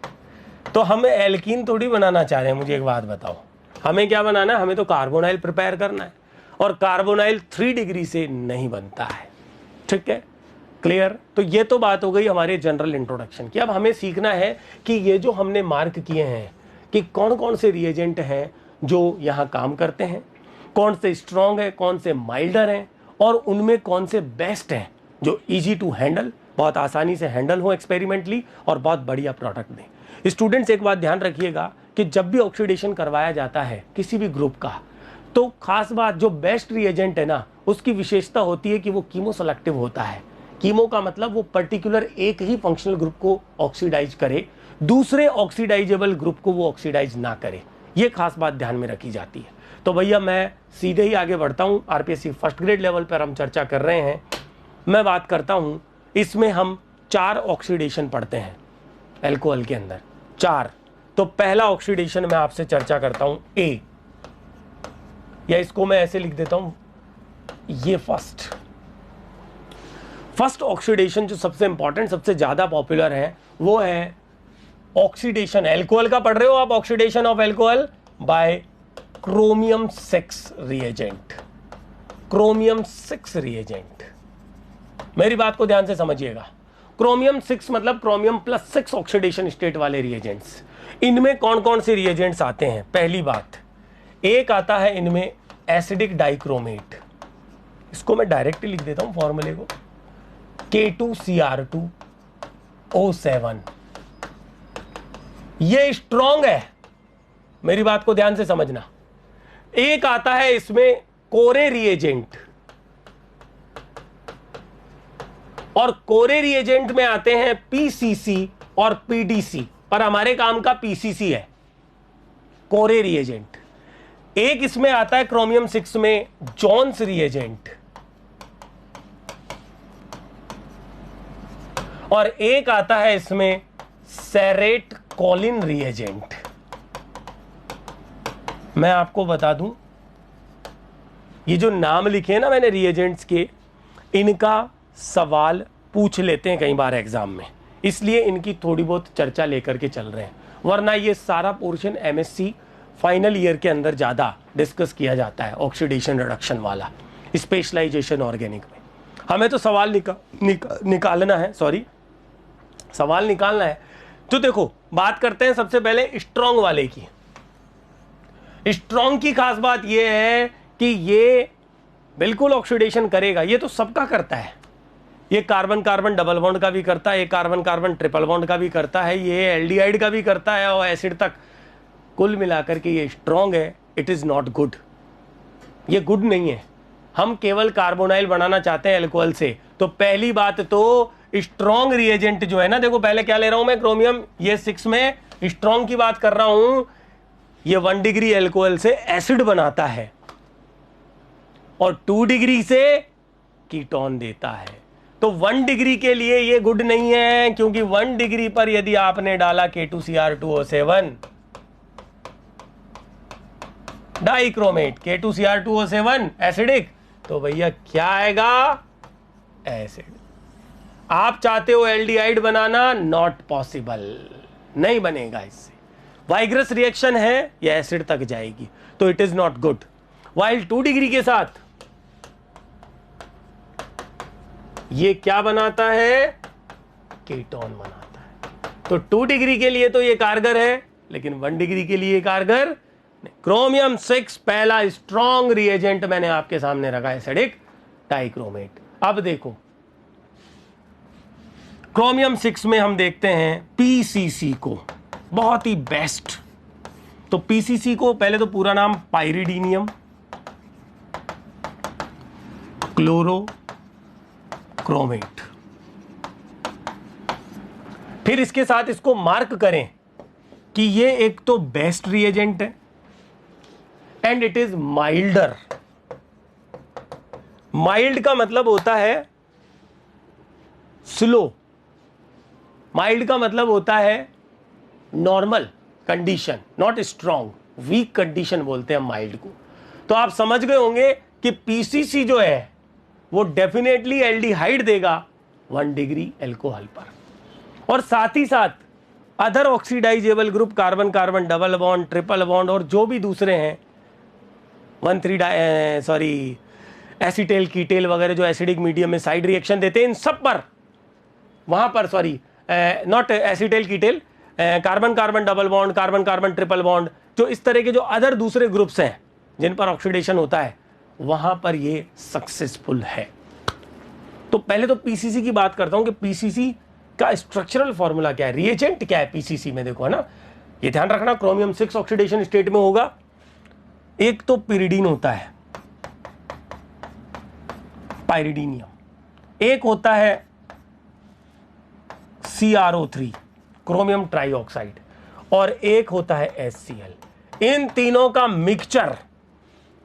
Speaker 1: तो हम एल्कीन थोड़ी बनाना चाह रहे हैं, मुझे एक बात बताओ, हमें क्या बनाना है, हमें तो कार्बोनाइल प्रिपेयर करना है, और कार्बोनाइल 3 डिग्री से नहीं बनता है। ठीक है, क्लियर? तो ये तो बात हो गई हमारे जनरल इंट्रोडक्शन की। अब हमें सीखना है कि ये जो हमने मार्क किए हैं कि कौन कौन से रिएजेंट हैं जो यहाँ काम करते हैं, कौन से स्ट्रॉन्ग है, कौन से माइल्डर हैं, और उनमें कौन से बेस्ट हैं जो इजी टू हैंडल, बहुत आसानी से हैंडल हो एक्सपेरिमेंटली, और बहुत बढ़िया प्रोडक्ट दें। स्टूडेंट्स एक बात ध्यान रखिएगा कि जब भी ऑक्सीडेशन करवाया जाता है किसी भी ग्रुप का, तो खास बात जो बेस्ट रिएजेंट है ना, उसकी विशेषता होती है कि वो कीमो सेलेक्टिव होता है। कीमो का मतलब वो पर्टिकुलर एक ही फंक्शनल ग्रुप को ऑक्सीडाइज करे, दूसरे ऑक्सीडाइजेबल ग्रुप को वो ऑक्सीडाइज ना करे। ये खास बात ध्यान में रखी जाती है। तो भैया मैं सीधे ही आगे बढ़ता हूँ। आरपीएससी फर्स्ट ग्रेड लेवल पर हम चर्चा कर रहे हैं। मैं बात करता हूँ, इसमें हम 4 ऑक्सीडेशन पढ़ते हैं एल्कोहल के अंदर, 4। तो पहला ऑक्सीडेशन मैं आपसे चर्चा करता हूँ ए, या इसको मैं ऐसे लिख देता हूँ, ये फर्स्ट ऑक्सीडेशन जो सबसे इंपॉर्टेंट, सबसे ज्यादा पॉपुलर है, वो है ऑक्सीडेशन एल्कोहल का। पढ़ रहे हो आप, oxidation of alcohol by chromium 6 reagent. Chromium 6 reagent, मेरी बात को ध्यान से समझिएगा। क्रोमियम 6 मतलब क्रोमियम +6 ऑक्सीडेशन स्टेट वाले रिएजेंट्स। इनमें कौन कौन से रिएजेंट्स आते हैं? पहली बात, एक आता है इनमें एसिडिक डाइक्रोमेट, इसको मैं डायरेक्ट लिख देता हूं फॉर्मूले को, K2Cr2O7। ये स्ट्रॉन्ग है, मेरी बात को ध्यान से समझना। एक आता है इसमें कोरे रिएजेंट, और कोरे रिएजेंट में आते हैं पीसीसी और पीडीसी, पर हमारे काम का पीसीसी है कोरे रिएजेंट। एक इसमें आता है क्रोमियम 6 में जॉन्स रिएजेंट, और एक आता है इसमें सेरेट कॉलिन रिएजेंट। मैं आपको बता दूं, ये जो नाम लिखे हैं ना मैंने रिएजेंट्स के, इनका सवाल पूछ लेते हैं कई बार एग्जाम में, इसलिए इनकी थोड़ी बहुत चर्चा लेकर के चल रहे हैं, वरना ये सारा पोर्शन एमएससी फाइनल ईयर के अंदर ज़्यादा डिस्कस किया जाता है, ऑक्सीडेशन रिडक्शन वाला, स्पेशलाइजेशन ऑर्गेनिक में। हमें तो सवाल निकालना है, सवाल निकालना है। तो देखो, बात करते हैं सबसे पहले स्ट्रॉन्ग वाले की। स्ट्रॉन्ग की खास बात यह है कि ये बिल्कुल ऑक्सीडेशन करेगा, ये तो सबका करता है, ये कार्बन कार्बन डबल बॉन्ड का भी करता है, ये कार्बन कार्बन ट्रिपल बॉन्ड का भी करता है, ये एल्डिहाइड का भी करता है, और एसिड तक। कुल मिलाकर के ये स्ट्रॉन्ग है, इट इज नॉट गुड, ये गुड नहीं है। हम केवल कार्बोनाइल बनाना चाहते हैं अल्कोहल से। तो पहली बात तो स्ट्रॉन्ग रिएजेंट जो है ना, देखो पहले क्या ले रहा हूं मैं, क्रोमियम, ये 6 में स्ट्रॉन्ग की बात कर रहा हूं, ये 1 डिग्री अल्कोहल से एसिड बनाता है और 2 डिग्री से कीटोन देता है। तो 1 डिग्री के लिए ये गुड नहीं है, क्योंकि 1 डिग्री पर यदि आपने डाला K2Cr2O7 डाइक्रोमेट, K2Cr2O7 एसिडिक, तो भैया क्या आएगा, एसिड। आप चाहते हो एल्डिहाइड बनाना, नॉट पॉसिबल, नहीं बनेगा इससे। वाइग्रस रिएक्शन है, यह एसिड तक जाएगी, तो it is not good. While 2 degree के साथ ये क्या बनाता है, कीटोन बनाता है। तो 2 डिग्री के लिए तो ये कारगर है, लेकिन 1 डिग्री के लिए कारगर नहीं। क्रोमियम 6 पहला स्ट्रॉन्ग रिएजेंट मैंने आपके सामने रखा है, एसिडिक डाइक्रोमेट। अब देखो क्रोमियम 6 में हम देखते हैं पीसीसी को, बहुत ही बेस्ट। तो पीसीसी को पहले तो पूरा नाम पाइरिडीनियम क्लोरोक्रोमेट, फिर इसके साथ इसको मार्क करें कि ये एक तो बेस्ट रिएजेंट है and it is milder. Mild का मतलब होता है स्लो, माइल्ड का मतलब होता है normal condition, not strong, weak condition बोलते हैं माइल्ड को। तो आप समझ गए होंगे कि पीसीसी जो है वो डेफिनेटली एल्डिहाइड देगा 1 डिग्री अल्कोहल पर, और साथ ही साथ other oxidisable group, carbon carbon double bond, triple bond, और जो भी दूसरे हैं 1,3 एसिटेल कीटेल वगैरह जो एसिडिक मीडियम में साइड रिएक्शन देते हैं, इन सब पर वहां पर not acetal ketal, carbon carbon double bond, carbon carbon triple bond, जो इस तरह के जो अदर दूसरे ग्रुप्स हैं जिन पर ऑक्सीडेशन होता है, वहां पर ये सक्सेसफुल है। तो पहले तो पीसीसी की बात करता हूं कि पीसीसी का स्ट्रक्चरल फॉर्मूला क्या है, रिएजेंट क्या है पीसीसी में, देखो है ना, ये ध्यान रखना। क्रोमियम 6 ऑक्सीडेशन स्टेट में होगा, एक तो पिरिडीन होता है, पाइरिडीनियम, एक होता है CrO3 क्रोमियम ट्राइऑक्साइड, और एक होता है HCl। इन तीनों का मिक्सचर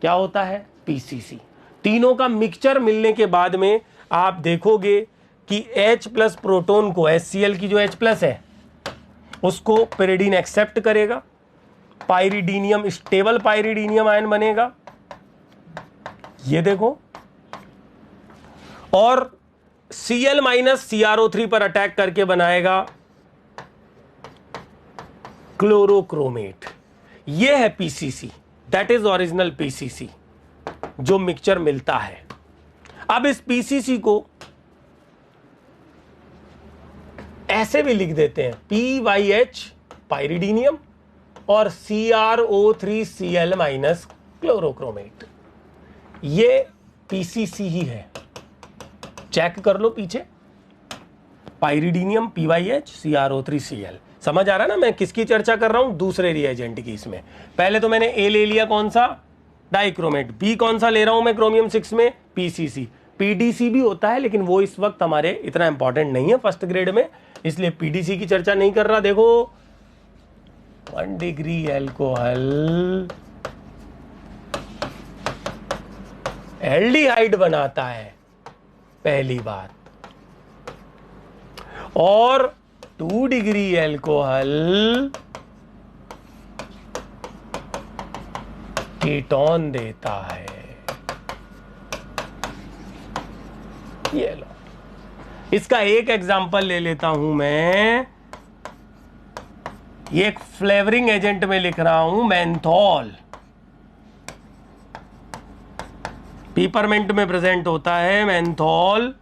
Speaker 1: क्या होता है, पीसीसी। तीनों का मिक्सचर मिलने के बाद में आप देखोगे कि H प्लस प्रोटोन को, HCl की जो H प्लस है उसको पिरिडीन एक्सेप्ट करेगा, पाइरिडीनियम स्टेबल पाइरिडीनियम आयन बनेगा, ये देखो, और Cl माइनस CrO3 पर अटैक करके बनाएगा क्लोरोक्रोमेट। ये है PCC, that is original PCC जो मिक्सचर मिलता है। अब इस पीसीसी को ऐसे भी लिख देते हैं, PYH पाइरिडीनियम और CrO3Cl माइनस क्लोरोक्रोमेट। ये पीसीसी ही है, चेक कर लो पीछे, पाइरिडीनियम PyH CrO3Cl। समझ आ रहा है ना मैं किसकी चर्चा कर रहा हूं? दूसरे रिएजेंट की। इसमें पहले तो मैंने ए ले लिया, कौन सा? डाइक्रोमेट। बी कौन सा ले रहा हूं मैं क्रोमियम 6 में? PCC। PDC भी होता है लेकिन वो इस वक्त हमारे इतना इंपॉर्टेंट नहीं है फर्स्ट ग्रेड में, इसलिए PDC की चर्चा नहीं कर रहा। देखो 1 डिग्री एल्कोहल एल्डिहाइड बनाता है पहली बात, और 2 डिग्री एल्कोहल कीटोन देता है। ये लो, इसका एक एग्जांपल ले लेता हूं मैं। ये एक फ्लेवरिंग एजेंट में लिख रहा हूं, मेंथॉल। पीपरमेंट में प्रेजेंट होता है मेंथॉल,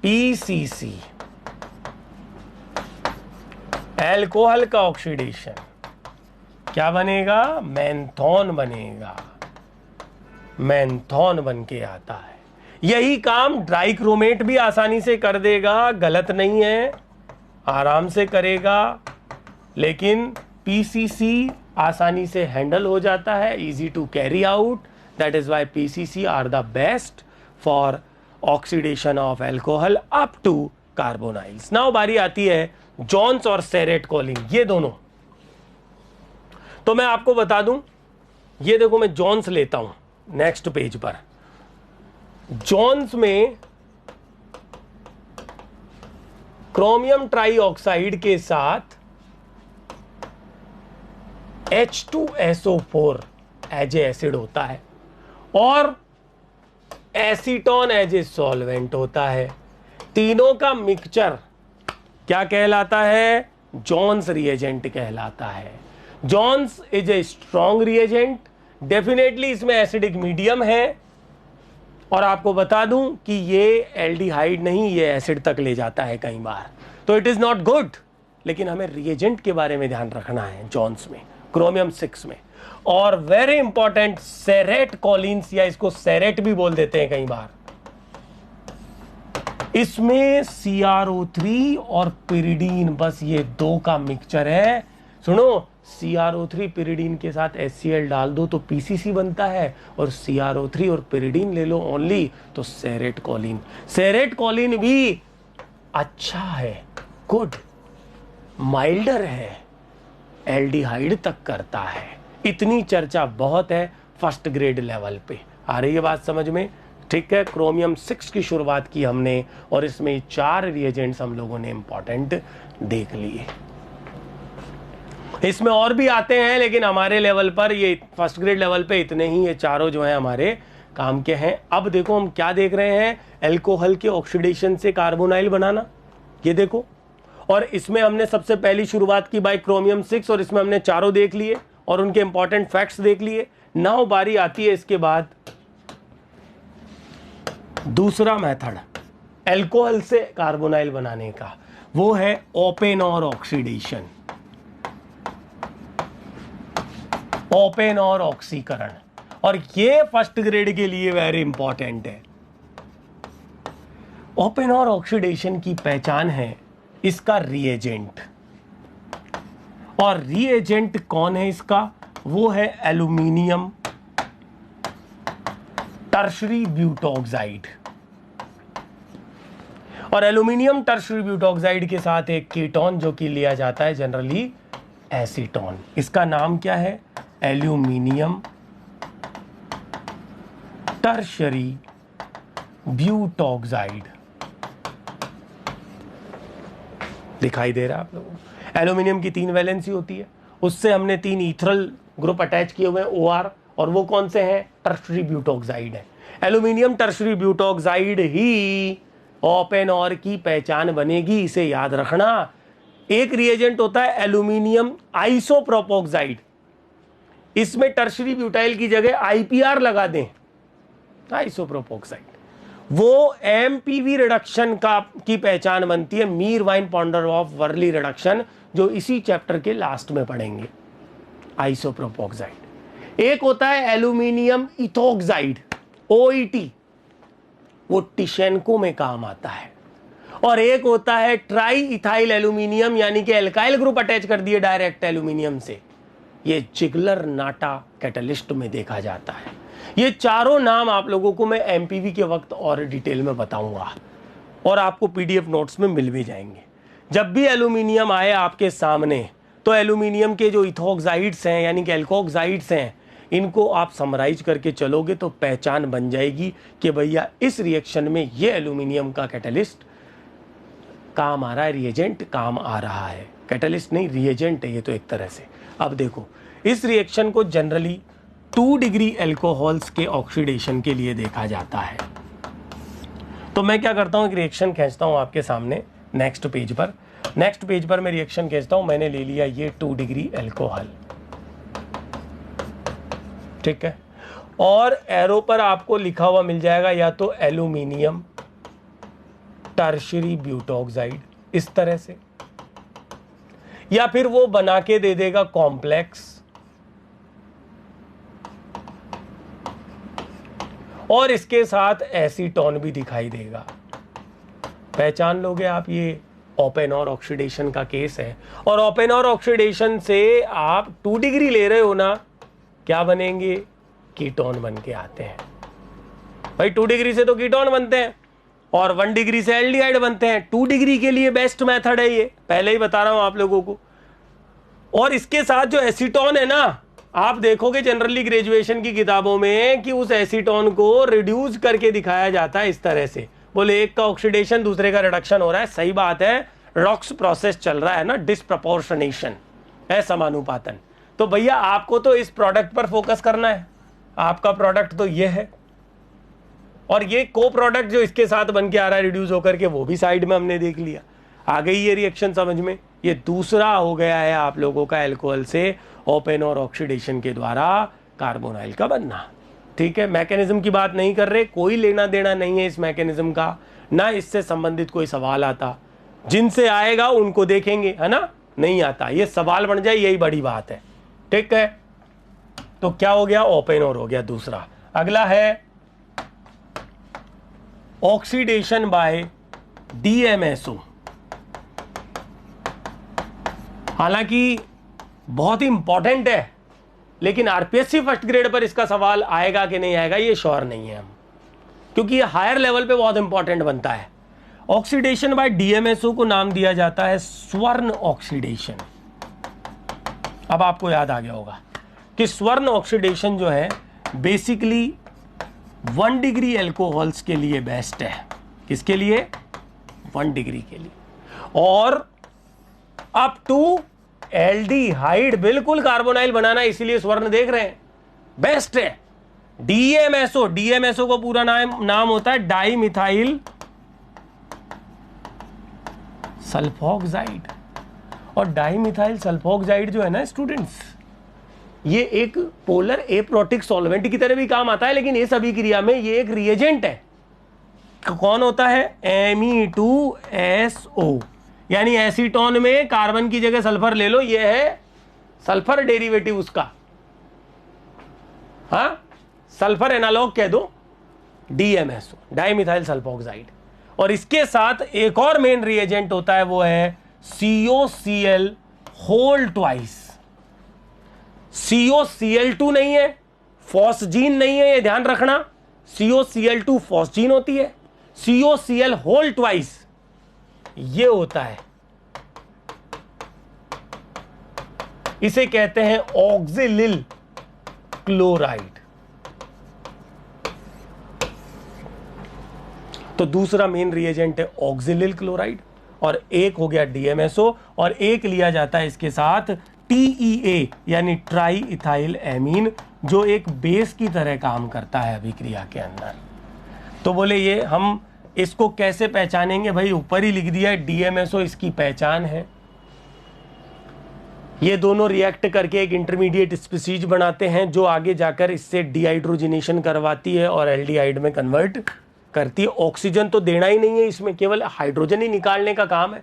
Speaker 1: PCC। एल्कोहल का ऑक्सीडेशन क्या बनेगा? मेंथॉन बनेगा, मेंथॉन बन के आता है। यही काम ड्राइक्रोमेट भी आसानी से कर देगा, गलत नहीं है, आराम से करेगा, लेकिन PCC आसानी से हैंडल हो जाता है, easy to carry out. That is why PCC are the best for oxidation of alcohol up to carbonyls. Now बारी आती है जॉन्स और सेरेट कॉलिंग, ये दोनों। तो मैं आपको बता दूं, ये देखो मैं जॉन्स लेता हूं नेक्स्ट पेज पर। जॉन्स में क्रोमियम ट्राईऑक्साइड के साथ H2SO4 एज ए एसिड होता है और एसीटोन एज ए सॉल्वेंट होता है। तीनों का मिक्सचर क्या कहलाता है? जॉन्स रिएजेंट कहलाता है। Jones is a strong reagent, definitely इसमें एसिडिक मीडियम है, और आपको बता दूं कि ये एल्डिहाइड नहीं, ये एसिड तक ले जाता है कई बार, तो इट इज नॉट गुड। लेकिन हमें रिएजेंट के बारे में ध्यान रखना है जॉन्स में, क्रोमियम 6 में। और वेरी इंपॉर्टेंट सेरेट कॉलिन्स, या इसको सेरेट भी बोल देते हैं कई बार, इसमें CrO3 और पिरिडीन, बस ये दो का मिक्सचर है। सुनो, CrO3 पिरिडीन के साथ HCl डाल दो तो PCC बनता है, और CrO3 और पिरिडीन ले लो ओनली तो सेरेट कॉलिन। सेरेट कॉलिन भी अच्छा है, गुड, माइल्डर है, एल्डिहाइड तक करता है। इतनी चर्चा बहुत है फर्स्ट ग्रेड लेवल पे। आ रही है बात समझ में? ठीक है, क्रोमियम 6 की शुरुआत की हमने, और इसमें 4 रिएजेंट्स हम लोगों ने इंपॉर्टेंट देख लिए। इसमें और भी आते हैं, लेकिन हमारे लेवल पर, ये फर्स्ट ग्रेड लेवल पे इतने ही, ये चारों जो हैं हमारे काम के हैं। अब देखो हम क्या देख रहे हैं, एल्कोहल के ऑक्सीडेशन से कार्बोनाइल बनाना, ये देखो। और इसमें हमने सबसे पहली शुरुआत की बाय क्रोमियम 6, और इसमें हमने चारों देख लिए और उनके इंपॉर्टेंट फैक्ट्स देख लिए। नाउ बारी आती है इसके बाद दूसरा मेथड एल्कोहल से कार्बोनाइल बनाने का, वो है ओपन और ऑक्सीडेशन, ओपन और ऑक्सीकरण। और ये फर्स्ट ग्रेड के लिए वेरी इंपॉर्टेंट है। ओपन और ऑक्सीडेशन की पहचान है इसका रिएजेंट, और रिएजेंट कौन है इसका? वो है एल्यूमिनियम टर्शरी ब्यूटॉक्साइड। और एल्यूमिनियम टर्शरी ब्यूटॉक्साइड के साथ एक कीटोन जो कि लिया जाता है जनरली एसीटोन। इसका नाम क्या है? Aluminium tertiary butoxide. दिखाई दे रहा है आप लोगों को? एल्यूमिनियम की 3 वैलेंसी होती है, उससे हमने 3 ईथरल ग्रुप अटैच किए हुए हैं, OR, और वो कौन से हैं? टर्शरी ब्यूटॉक्साइड है। एल्यूमिनियम टर्शरी ब्यूटॉक्साइड ही ओपन और की पहचान बनेगी, इसे याद रखना। एक रिएजेंट होता है एल्यूमिनियम आइसोप्रोपोक्साइड, इसमें टर्शरी ब्यूटाइल की जगह IPR लगा दें, आइसोप्रोपोक्साइड, वो MPV रिडक्शन की पहचान बनती है, Meerwein Ponndorf Verley reduction, जो इसी चैप्टर के लास्ट में पढ़ेंगे, आइसोप्रोपोक्साइड। एक होता है एल्यूमिनियम इथोक्साइड OET, वो टिशेनको में काम आता है। और एक होता है ट्राई इथाइल एल्यूमिनियम, यानी कि एल्काइल ग्रुप अटैच कर दिए डायरेक्ट एल्यूमिनियम से, ये जिगलर नाटा कैटलिस्ट में देखा जाता है। ये चारों नाम आप लोगों को मैं MPV के वक्त और डिटेल में बताऊंगा और आपको PDF नोट्स में मिल भी जाएंगे। जब भी एल्यूमिनियम आए आपके सामने तो एल्यूमिनियम के जो इथोक्साइड्स हैं यानी कि एल्कोक्साइड्स हैं, इनको आप समराइज करके चलोगे तो पहचान बन जाएगी कि भैया इस रिएक्शन में ये एल्यूमिनियम का कैटलिस्ट काम आ रहा है, रिएजेंट काम आ रहा है। कैटलिस्ट नहीं, रिएजेंट है ये तो एक तरह से। अब देखो, इस रिएक्शन को जनरली 2 डिग्री अल्कोहल्स के ऑक्सीडेशन के लिए देखा जाता है। तो मैं क्या करता हूँ, एक रिएक्शन खींचता हूँ आपके सामने नेक्स्ट पेज पर मैं रिएक्शन खींचता हूँ। मैंने ले लिया ये 2 डिग्री अल्कोहल, ठीक है, और एरो पर आपको लिखा हुआ मिल जाएगा या तो एल्यूमिनियम टर्शियरी ब्यूटोक्साइड इस तरह से, या फिर वो बना के दे देगा कॉम्प्लेक्स, और इसके साथ एसीटोन भी दिखाई देगा। पहचान लोगे आप, ये ओपन और ऑक्सीडेशन का केस है। और ओपन और ऑक्सीडेशन से आप 2 डिग्री ले रहे हो ना, क्या बनेंगे, कीटोन बन के आते हैं। भाई 2 डिग्री से तो कीटोन बनते हैं और 1 डिग्री से एल्डिहाइड बनते हैं। 2 डिग्री के लिए बेस्ट मेथड है ये, पहले ही बता रहा हूं आप लोगों को। और इसके साथ जो एसीटोन है ना, आप देखोगे जनरली ग्रेजुएशन की किताबों में कि उस एसीटोन को रिड्यूस करके दिखाया जाता है इस तरह से। बोले एक का ऑक्सीडेशन दूसरे का रिडक्शन हो रहा है, सही बात है, रॉक्स प्रोसेस चल रहा है ना, डिस्प्रपोर्शनेशन है, समानुपातन। तो भैया आपको तो इस प्रोडक्ट पर फोकस करना है, आपका प्रोडक्ट तो ये है, और ये को प्रोडक्ट जो इसके साथ बन के आ रहा है रिड्यूस होकर के, वो भी साइड में हमने देख लिया। आ गई ये रिएक्शन समझ में। ये दूसरा हो गया है आप लोगों का अल्कोहल से ओपन और ऑक्सीडेशन के द्वारा कार्बोनाइल का बनना, ठीक है। मैकेनिज्म की बात नहीं कर रहे, कोई लेना देना नहीं है इस मैकेनिज्म का, ना इससे संबंधित कोई सवाल आता। जिनसे आएगा उनको देखेंगे, है ना, नहीं आता ये सवाल बन जाए, यही बड़ी बात है, ठीक है। तो क्या हो गया, ओपन और हो गया दूसरा। अगला है ऑक्सीडेशन बाय DMSO। हालांकि बहुत ही इंपॉर्टेंट है, लेकिन RPSC फर्स्ट ग्रेड पर इसका सवाल आएगा कि नहीं आएगा ये श्योर नहीं है हम, क्योंकि ये हायर लेवल पे बहुत इंपॉर्टेंट बनता है। ऑक्सीडेशन बाय DMSO को नाम दिया जाता है स्वर्ण ऑक्सीडेशन। अब आपको याद आ गया होगा कि स्वर्ण ऑक्सीडेशन जो है बेसिकली 1 डिग्री अल्कोहल्स के लिए बेस्ट है। किसके लिए, 1 डिग्री के लिए, और अप टू एल्डिहाइड, बिल्कुल कार्बोनाइल बनाना, इसीलिए स्वर्ण देख रहे हैं, बेस्ट है। DMSO को पूरा नाम होता है डाई मिथाइल सल्फोक्साइड। और डाई मिथाइल सल्फोक्साइड जो है ना स्टूडेंट्स, ये एक पोलर एप्रोटिक सॉल्वेंट की तरह भी काम आता है, लेकिन इस अभिक्रिया में ये एक रिएजेंट है। कौन होता है, Me2SO, यानी एसीटोन में कार्बन की जगह सल्फर ले लो, ये है सल्फर डेरिवेटिव उसका, हाँ, सल्फर एनालॉग कह दो DMSO, डाइमिथाइल सल्फोक्साइड। और इसके साथ एक और मेन रिएजेंट होता है, वो है COCl होल ट्वाइस। COCl2 नहीं है, फॉस्जीन नहीं है, ये ध्यान रखना। COCl2 फॉस्जीन होती है, COCl होल ट्वाइस ये होता है, इसे कहते हैं ऑक्सिलिल क्लोराइड। तो दूसरा मेन रिएजेंट है ऑक्सिलिल क्लोराइड, और एक हो गया DMSO, और एक लिया जाता है इसके साथ TEA यानी ट्राई इथाइल एमीन, जो एक बेस की तरह काम करता है अभिक्रिया के अंदर। तो बोले ये हम इसको कैसे पहचानेंगे, भाई ऊपर ही लिख दिया है DMSO इसकी पहचान है। ये दोनों रिएक्ट करके एक इंटरमीडिएट स्पीसीज बनाते हैं, जो आगे जाकर इससे डिहाइड्रोजनेशन करवाती है और एल्डिहाइड में कन्वर्ट करती है। ऑक्सीजन तो देना ही नहीं है इसमें, केवल हाइड्रोजन ही निकालने का काम है।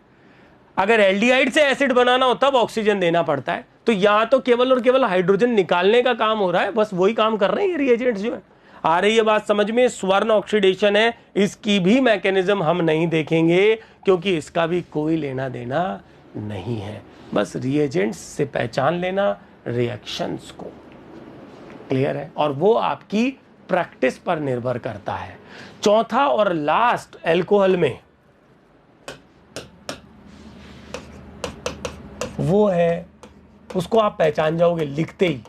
Speaker 1: अगर एल्डिहाइड से एसिड बनाना हो तब ऑक्सीजन देना पड़ता है। तो यहां तो केवल और केवल हाइड्रोजन निकालने का काम हो रहा है, बस वही काम कर रहे हैं ये रिएजेंट्स जो है। आ रही है बात समझ में? स्वर्ण ऑक्सीडेशन है, इसकी भी मैकेनिज्म हम नहीं देखेंगे क्योंकि इसका भी कोई लेना देना नहीं है, बस रिएजेंट्स से पहचान लेना रिएक्शंस को। क्लियर है? और वो आपकी प्रैक्टिस पर निर्भर करता है। चौथा और लास्ट अल्कोहल में वो है, उसको आप पहचान जाओगे लिखते ही,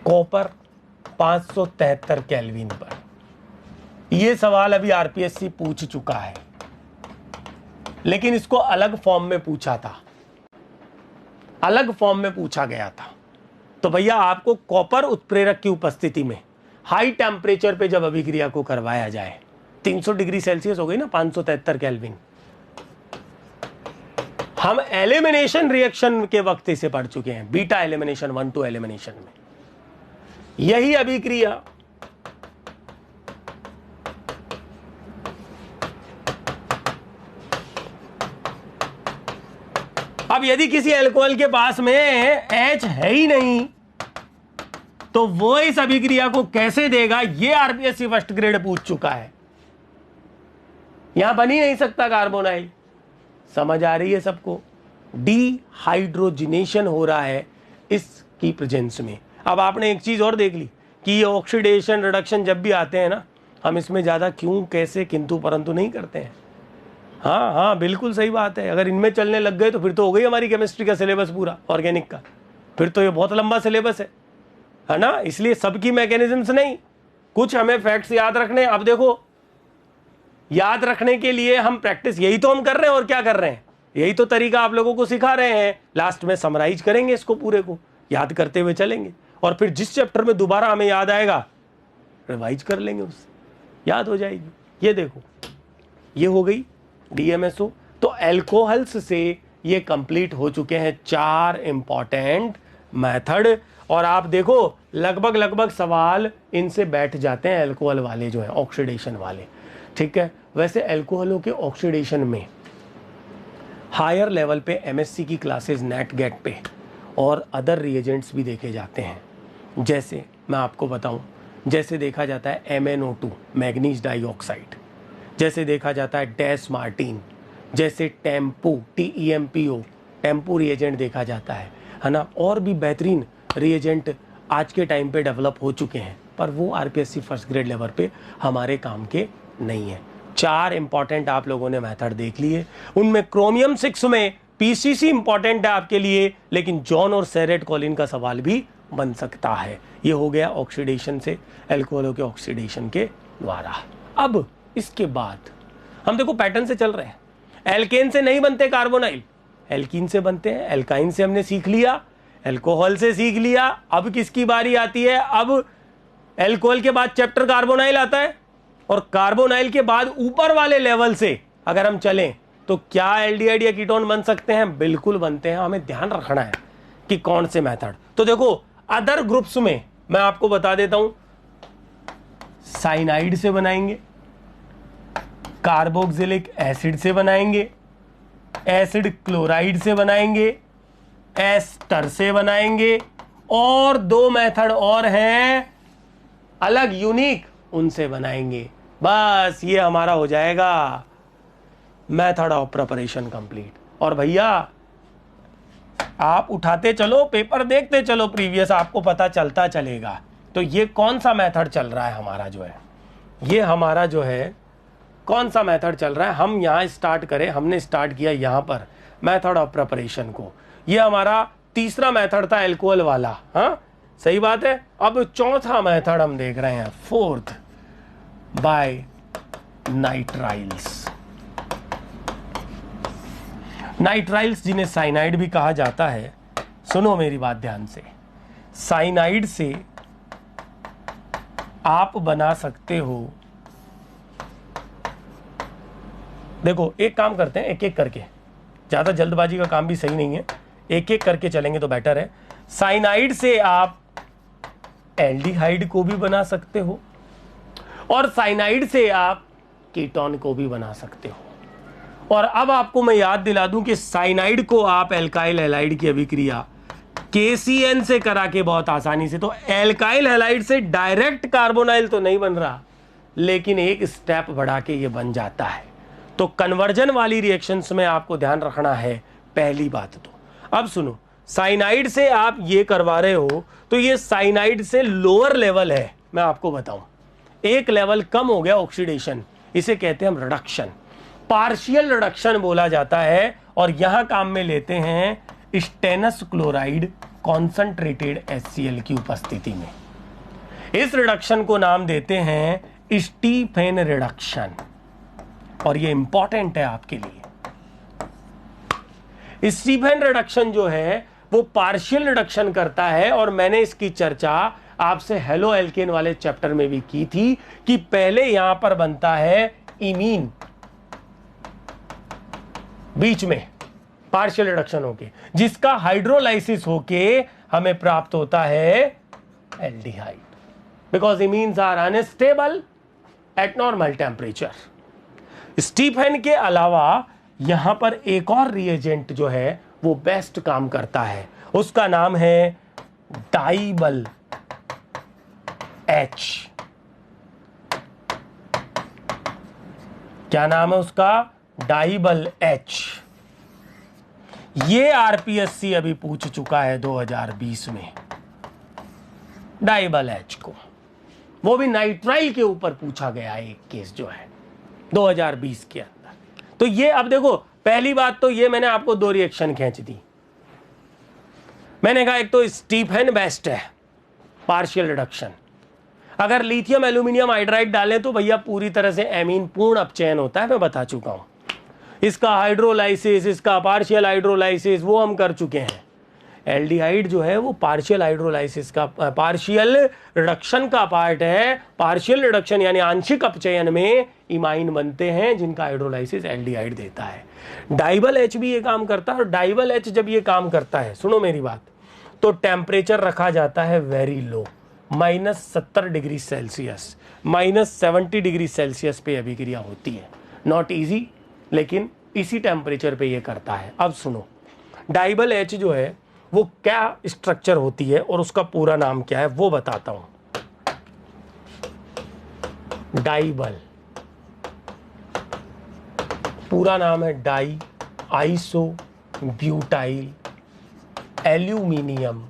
Speaker 1: कॉपर 573 केल्विन पर। यह सवाल अभी आरपीएससी पूछ चुका है, लेकिन इसको अलग फॉर्म में पूछा था, अलग फॉर्म में पूछा गया था। तो भैया आपको कॉपर उत्प्रेरक की उपस्थिति में हाई टेम्परेचर पे जब अभिक्रिया को करवाया जाए, 300 डिग्री सेल्सियस हो गई ना, 573 केल्विन। हम एलिमिनेशन रिएक्शन के वक्त इसे पढ़ चुके हैं, बीटा एलिमिनेशन, 1,2 एलिमिनेशन में यही अभिक्रिया अब यदि किसी अल्कोहल के पास में H है ही नहीं तो वो इस अभिक्रिया को कैसे देगा, ये आरपीएससी फर्स्ट ग्रेड पूछ चुका है। यहां बन ही नहीं सकता कार्बोनाइल। समझ आ रही है सबको? डिहाइड्रोजिनेशन हो रहा है इसकी प्रेजेंस में। अब आपने एक चीज और देख ली कि ये ऑक्सीडेशन रिडक्शन जब भी आते हैं ना, हम इसमें ज्यादा क्यों कैसे किंतु परंतु नहीं करते हैं। हाँ हाँ बिल्कुल सही बात है, अगर इनमें चलने लग गए तो फिर तो हो गई हमारी केमिस्ट्री का सिलेबस पूरा, ऑर्गेनिक का, फिर तो ये बहुत लंबा सिलेबस है ना। इसलिए सबकी मैकेनिज्म्स नहीं, कुछ हमें फैक्ट्स याद रखने। अब देखो, याद रखने के लिए हम प्रैक्टिस यही तो हम कर रहे हैं, और क्या कर रहे हैं, यही तो तरीका आप लोगों को सिखा रहे हैं। लास्ट में समराइज करेंगे, इसको पूरे को याद करते हुए चलेंगे, और फिर जिस चैप्टर में दोबारा हमें याद आएगा रिवाइज कर लेंगे, उससे याद हो जाएगी। ये देखो, ये हो गई डीएमएसओ। तो अल्कोहल्स से ये कंप्लीट हो चुके हैं 4 इंपॉर्टेंट मेथड। और आप देखो लगभग सवाल इनसे बैठ जाते हैं, अल्कोहल वाले जो है, ऑक्सीडेशन वाले। ठीक है, वैसे अल्कोहलों के ऑक्सीडेशन में हायर लेवल पे एमएससी की क्लासेस नेट गेट पे और अदर रिएजेंट्स भी देखे जाते हैं। जैसे मैं आपको बताऊं, जैसे देखा जाता है MnO2 मैग्नीज डाइऑक्साइड, जैसे देखा जाता है डैश मार्टिन, जैसे टेम्पो TEMPO टेम्पो रिएजेंट देखा जाता है ना। और भी बेहतरीन रिएजेंट आज के टाइम पे डेवलप हो चुके हैं, पर वो आरपीएससी फर्स्ट ग्रेड लेवल पे हमारे काम के नहीं है। 4 इंपॉर्टेंट आप लोगों ने मेथड देख लिए, उनमें क्रोमियम 6 में पीसीसी इंपॉर्टेंट है आपके लिए, लेकिन जॉन और सेरेट कॉलिन का सवाल भी बन सकता है। ये हो गया ऑक्सीडेशन से, अल्कोहलों के ऑक्सीडेशन के द्वारा। अब इसके बाद हम देखो पैटर्न से चल रहे हैं। एल्केन से नहीं बनते कार्बोनाइल, एल्कीन से बनते हैं। एल्काइन से हमने सीख लिया, अल्कोहल से सीख लिया। अब किसकी बारी आती है? अब अल्कोहल के बाद चैप्टर कार्बोनाइल आता है, और कार्बोनाइल के बाद ऊपर वाले लेवल से अगर हम चलें तो क्या एल्डिहाइड या कीटोन बन सकते हैं? बिल्कुल बनते हैं। हमें ध्यान रखना है कि कौन से मेथड। तो देखो अदर ग्रुप्स में मैं आपको बता देता हूं, साइनाइड से बनाएंगे, कार्बोक्सिलिक एसिड से बनाएंगे, एसिड क्लोराइड से बनाएंगे, एस्टर से बनाएंगे, और 2 मेथड और हैं अलग यूनिक, उनसे बनाएंगे। बस ये हमारा हो जाएगा मेथड ऑफ प्रिपरेशन कंप्लीट। और भैया आप उठाते चलो, पेपर देखते चलो प्रीवियस, आपको पता चलता चलेगा। तो ये कौन सा मेथड चल रहा है हमारा जो है, ये हमारा जो है कौन सा मेथड चल रहा है। हम यहाँ स्टार्ट करें, हमने स्टार्ट किया यहाँ पर मेथड ऑफ प्रिपरेशन को। ये हमारा तीसरा मेथड था अल्कोहल वाला, हाँ सही बात है। अब चौथा मेथड हम देख रहे हैं, 4th बाय नाइट्राइल्स। नाइट्राइल्स जिन्हें साइनाइड भी कहा जाता है, सुनो मेरी बात ध्यान से। साइनाइड से आप बना सकते हो, देखो एक काम करते हैं, एक एक करके, ज्यादा जल्दबाजी का काम भी सही नहीं है, एक एक करके चलेंगे तो बेटर है। साइनाइड से आप एल्डिहाइड को भी बना सकते हो, और साइनाइड से आप कीटोन को भी बना सकते हो। और अब आपको मैं याद दिला दूं कि साइनाइड को आप एल्काइल हैलाइड की अभिक्रिया KCN से करा के बहुत आसानी से, तो एल्काइल हैलाइड से डायरेक्ट कार्बोनाइल तो नहीं बन रहा, लेकिन एक स्टेप बढ़ा के ये बन जाता है। तो कन्वर्जन वाली रिएक्शंस में आपको ध्यान रखना है पहली बात। तो अब सुनो, साइनाइड से आप ये करवा रहे हो तो ये साइनाइड से लोअर लेवल है। मैं आपको बताऊं, एक लेवल कम हो गया ऑक्सीडेशन, इसे कहते हैं हम रिडक्शन, पार्शियल रिडक्शन बोला जाता है। और यहां काम में लेते हैं स्टेनस क्लोराइड कॉन्संट्रेटेड HCl की उपस्थिति में। इस रिडक्शन को नाम देते हैं स्टीफेन रिडक्शन, और ये इंपॉर्टेंट है आपके लिए। स्टीफेन रिडक्शन जो है वो पार्शियल रिडक्शन करता है, और मैंने इसकी चर्चा आपसे हेलो एल्केन वाले चैप्टर में भी की थी कि पहले यहां पर बनता है इमीन, बीच में पार्शियल रिडक्शन होके, जिसका हाइड्रोलाइसिस होके हमें प्राप्त होता है aldehyde, because imines are unstable at normal temperature. Stephen के अलावा यहां पर एक और रिएजेंट जो है वो बेस्ट काम करता है, उसका नाम है डाइबल H। क्या नाम है उसका? डाइबल H। ये RPSC अभी पूछ चुका है 2020 में डाइबल H को, वो भी नाइट्राइल के ऊपर पूछा गया एक केस जो है 2020 के अंदर। तो ये अब देखो, पहली बात तो ये मैंने आपको दो रिएक्शन खींच दी। मैंने कहा एक तो स्टीफेन बेस्ट है पार्शियल रिडक्शन, अगर लिथियम एल्यूमिनियम हाइड्राइड डालें तो भैया पूरी तरह से एमीन पूर्ण अपचयन होता है, मैं बता चुका हूं। इसका हाइड्रोलाइसिस, इसका पार्शियल हाइड्रोलाइसिस वो हम कर चुके हैं। एल्डिहाइड जो है वो पार्शियल हाइड्रोलाइसिस का, पार्शियल रिडक्शन का पार्ट है। पार्शियल रिडक्शन यानी आंशिक अपचयन में इमाइन बनते हैं जिनका हाइड्रोलाइसिस एल्डिहाइड देता है। डाइबल H भी ये काम करता है, और डाइबल H जब ये काम करता है, सुनो मेरी बात, तो टेम्परेचर रखा जाता है very low, -70 degree Celsius, -70 degree Celsius पे अभिक्रिया होती है। नॉट इजी, लेकिन इसी टेम्परेचर पे ये करता है। अब सुनो, डाइबल H जो है वो क्या स्ट्रक्चर होती है और उसका पूरा नाम क्या है वो बताता हूं। डाइबल पूरा नाम है diisobutyl aluminium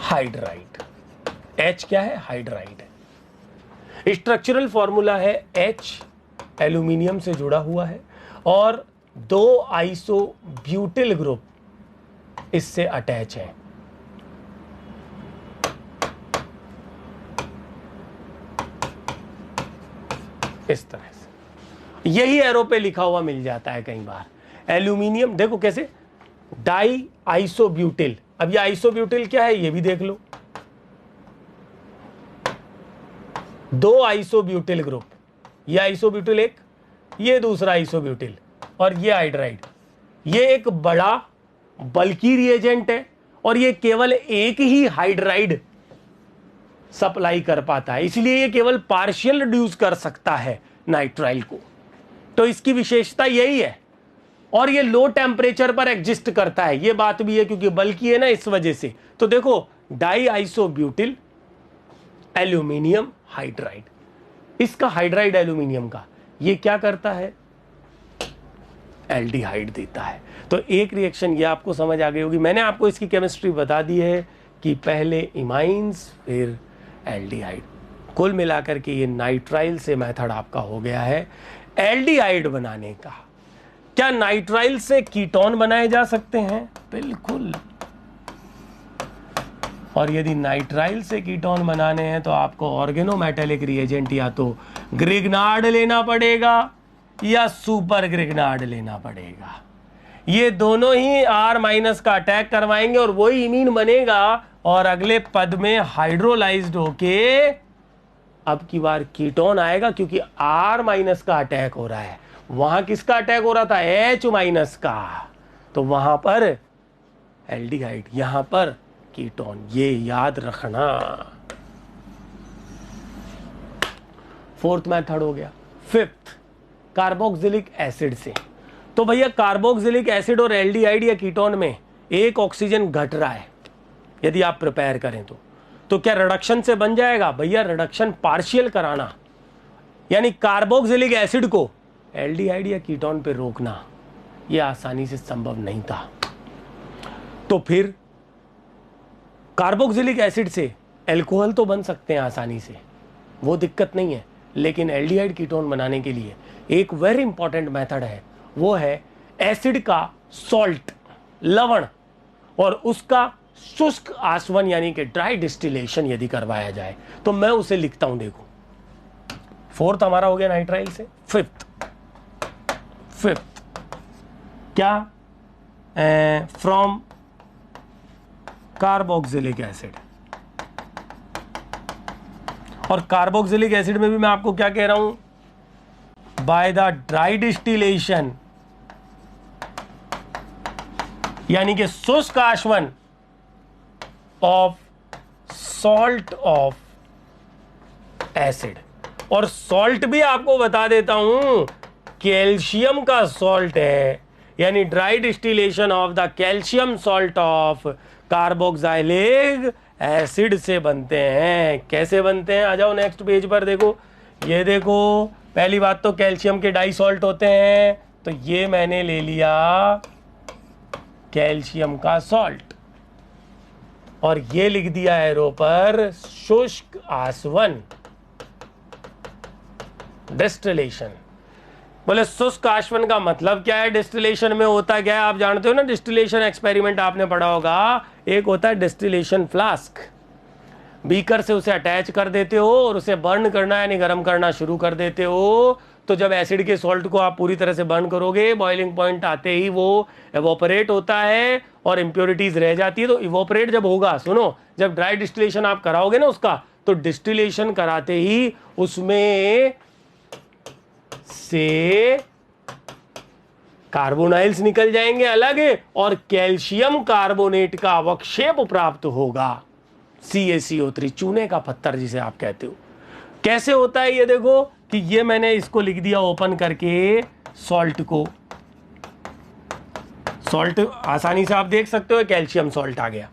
Speaker 1: hydride. H क्या है? हाइड्राइड है। स्ट्रक्चरल फॉर्मूला है H एल्यूमिनियम से जुड़ा हुआ है, और 2 आइसो ब्यूटिल ग्रुप इससे अटैच है। इस तरह से यही एरो पे लिखा हुआ मिल जाता है कई बार। एल्यूमिनियम देखो कैसे, डाई आइसोब्यूटिल। अब ये आइसोब्यूटिल क्या है ये भी देख लो, 2 आइसोब्यूटिल ग्रुप, ये आइसोब्यूटिल एक, ये दूसरा आइसोब्यूटिल, और ये हाइड्राइड। ये एक बड़ा बल्कि रिएजेंट है, और ये केवल एक ही हाइड्राइड सप्लाई कर पाता है, इसलिए ये केवल पार्शियल रिड्यूस कर सकता है नाइट्राइल को। तो इसकी विशेषता यही है, और ये लो टेम्परेचर पर एग्जिस्ट करता है, ये बात भी है क्योंकि बल्कि है ना, इस वजह से। तो देखो, डाई आइसोब्यूटिल एल्यूमिनियम हाइड्राइड, इसका हाइड्राइड एल्यूमिनियम का ये क्या करता है? एल्डिहाइड देता है। तो एक रिएक्शन ये आपको समझ आ गई होगी। मैंने आपको इसकी केमिस्ट्री बता दी है कि पहले इमाइंस फिर एल्डिहाइड। कुल मिलाकर के ये नाइट्राइल से मेथड आपका हो गया है एल्डिहाइड बनाने का। क्या नाइट्राइल से कीटोन बनाए जा सकते हैं? बिल्कुल। और यदि नाइट्राइल से कीटोन बनाने हैं तो आपको ऑर्गेनोमेटेलिक रिएजेंट या तो ग्रिग्नार्ड लेना पड़ेगा या सुपर ग्रिग्नार्ड लेना पड़ेगा। ये दोनों ही R- का अटैक करवाएंगे और वही इमीन बनेगा, और अगले पद में हाइड्रोलाइज्ड होके अब की बार कीटोन आएगा, क्योंकि R- का अटैक हो रहा है। वहां किसका अटैक हो रहा था? H- का। तो वहां पर एल्डिहाइड, यहां पर कीटोन, ये याद रखना। फोर्थ मेथड हो गया। फिफ्थ, कार्बोक्सिलिक एसिड से। तो भैया कार्बोक्सिलिक एसिड और एल्डिहाइड या कीटोन में एक ऑक्सीजन घट रहा है यदि आप प्रिपेयर करें तो क्या रिडक्शन से बन जाएगा? भैया रिडक्शन पार्शियल कराना, यानी कार्बोक्सिलिक एसिड को एल्डिहाइड या कीटोन पे रोकना, यह आसानी से संभव नहीं था। तो फिर कार्बोक्सिलिक एसिड से अल्कोहल तो बन सकते हैं आसानी से, वो दिक्कत नहीं है, लेकिन एल्डिहाइड कीटोन बनाने के लिए एक वेरी इंपॉर्टेंट मेथड है, वो है एसिड का सॉल्ट, लवण, और उसका शुष्क आसवन यानी कि ड्राई डिस्टिलेशन यदि करवाया जाए तो मैं उसे लिखता हूं। देखो, फोर्थ हमारा हो गया नाइट्राइल से। फिफ्थ क्या? From carboxylic acid. और कार्बोक्सिलिक एसिड में भी मैं आपको क्या कह रहा हूं? बाय द ड्राई डिस्टिलेशन, यानी कि शुष्क आसवन ऑफ सॉल्ट ऑफ एसिड। और सॉल्ट भी आपको बता देता हूं, कैल्शियम का सॉल्ट है, यानी dry distillation of the calcium salt of carboxylic acid से बनते हैं। कैसे बनते हैं? आ जाओ नेक्स्ट पेज पर। देखो, ये देखो, पहली बात तो कैल्शियम के डाई सॉल्ट होते हैं, तो ये मैंने ले लिया कैल्शियम का सॉल्ट, और ये लिख दिया एरो पर शुष्क आसवन, डिस्टिलेशन। बोले शुष्क आसवन का मतलब क्या है? डिस्टिलेशन में होता क्या है आप जानते हो ना, डिस्टिलेशन एक्सपेरिमेंट आपने पढ़ा होगा। एक होता है डिस्टिलेशन फ्लास्क, बीकर से उसे अटैच कर देते हो और उसे बर्न करना यानी गर्म करना शुरू कर देते हो। तो जब एसिड के सॉल्ट को आप पूरी तरह से बर्न करोगे, बॉइलिंग पॉइंट आते ही वो एवोपरेट होता है और इंप्योरिटीज रह जाती है। तो इवोपरेट जब होगा, सुनो, जब ड्राई डिस्टिलेशन आप कराओगे ना उसका, तो डिस्टिलेशन कराते ही उसमें से कार्बोनाइल्स निकल जाएंगे अलग, और कैल्शियम कार्बोनेट का अवक्षेप प्राप्त होगा, CaCO3, चूने का पत्थर जिसे आप कहते हो। कैसे होता है ये देखो, कि ये मैंने इसको लिख दिया ओपन करके सॉल्ट को, सॉल्ट आसानी से आप देख सकते हो, कैल्शियम सॉल्ट आ गया।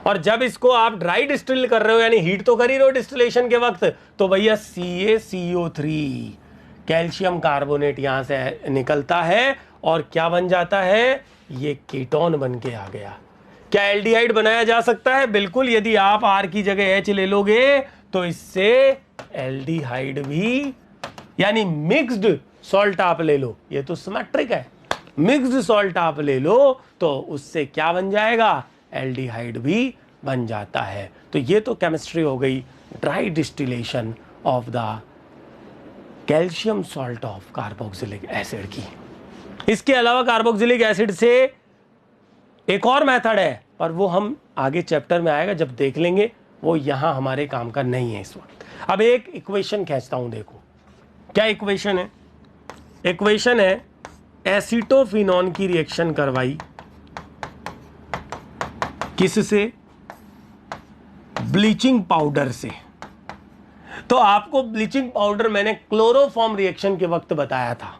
Speaker 1: और जब इसको आप ड्राई डिस्टिल कर रहे हो, यानी हीट तो कर ही रहे हो डिस्टिलेशन के वक्त, तो भैया CaCO3 कैल्शियम कार्बोनेट यहां से निकलता है और क्या बन जाता है? ये कीटोन बन के आ गया। क्या एल्डिहाइड बनाया जा सकता है? बिल्कुल। यदि आप R की जगह H ले लोगे तो इससे एल्डिहाइड भी, यानी मिक्स्ड सॉल्ट आप ले लो, ये तो सिमेट्रिक है, मिक्स्ड सॉल्ट आप ले लो तो उससे क्या बन जाएगा? एल्डिहाइड भी बन जाता है। तो ये तो केमिस्ट्री हो गई dry distillation of the calcium salt of carboxylic acid की। इसके अलावा कार्बोक्सिलिक एसिड से एक और मेथड है, पर वो हम आगे चैप्टर में आएगा जब देख लेंगे, वो यहां हमारे काम का नहीं है इस वक्त। अब एक इक्वेशन खींचता हूं, देखो क्या इक्वेशन है। इक्वेशन है एसीटोफिनॉन की रिएक्शन करवाई किससे? ब्लीचिंग पाउडर से। तो आपको ब्लीचिंग पाउडर मैंने क्लोरोफॉर्म रिएक्शन के वक्त बताया था।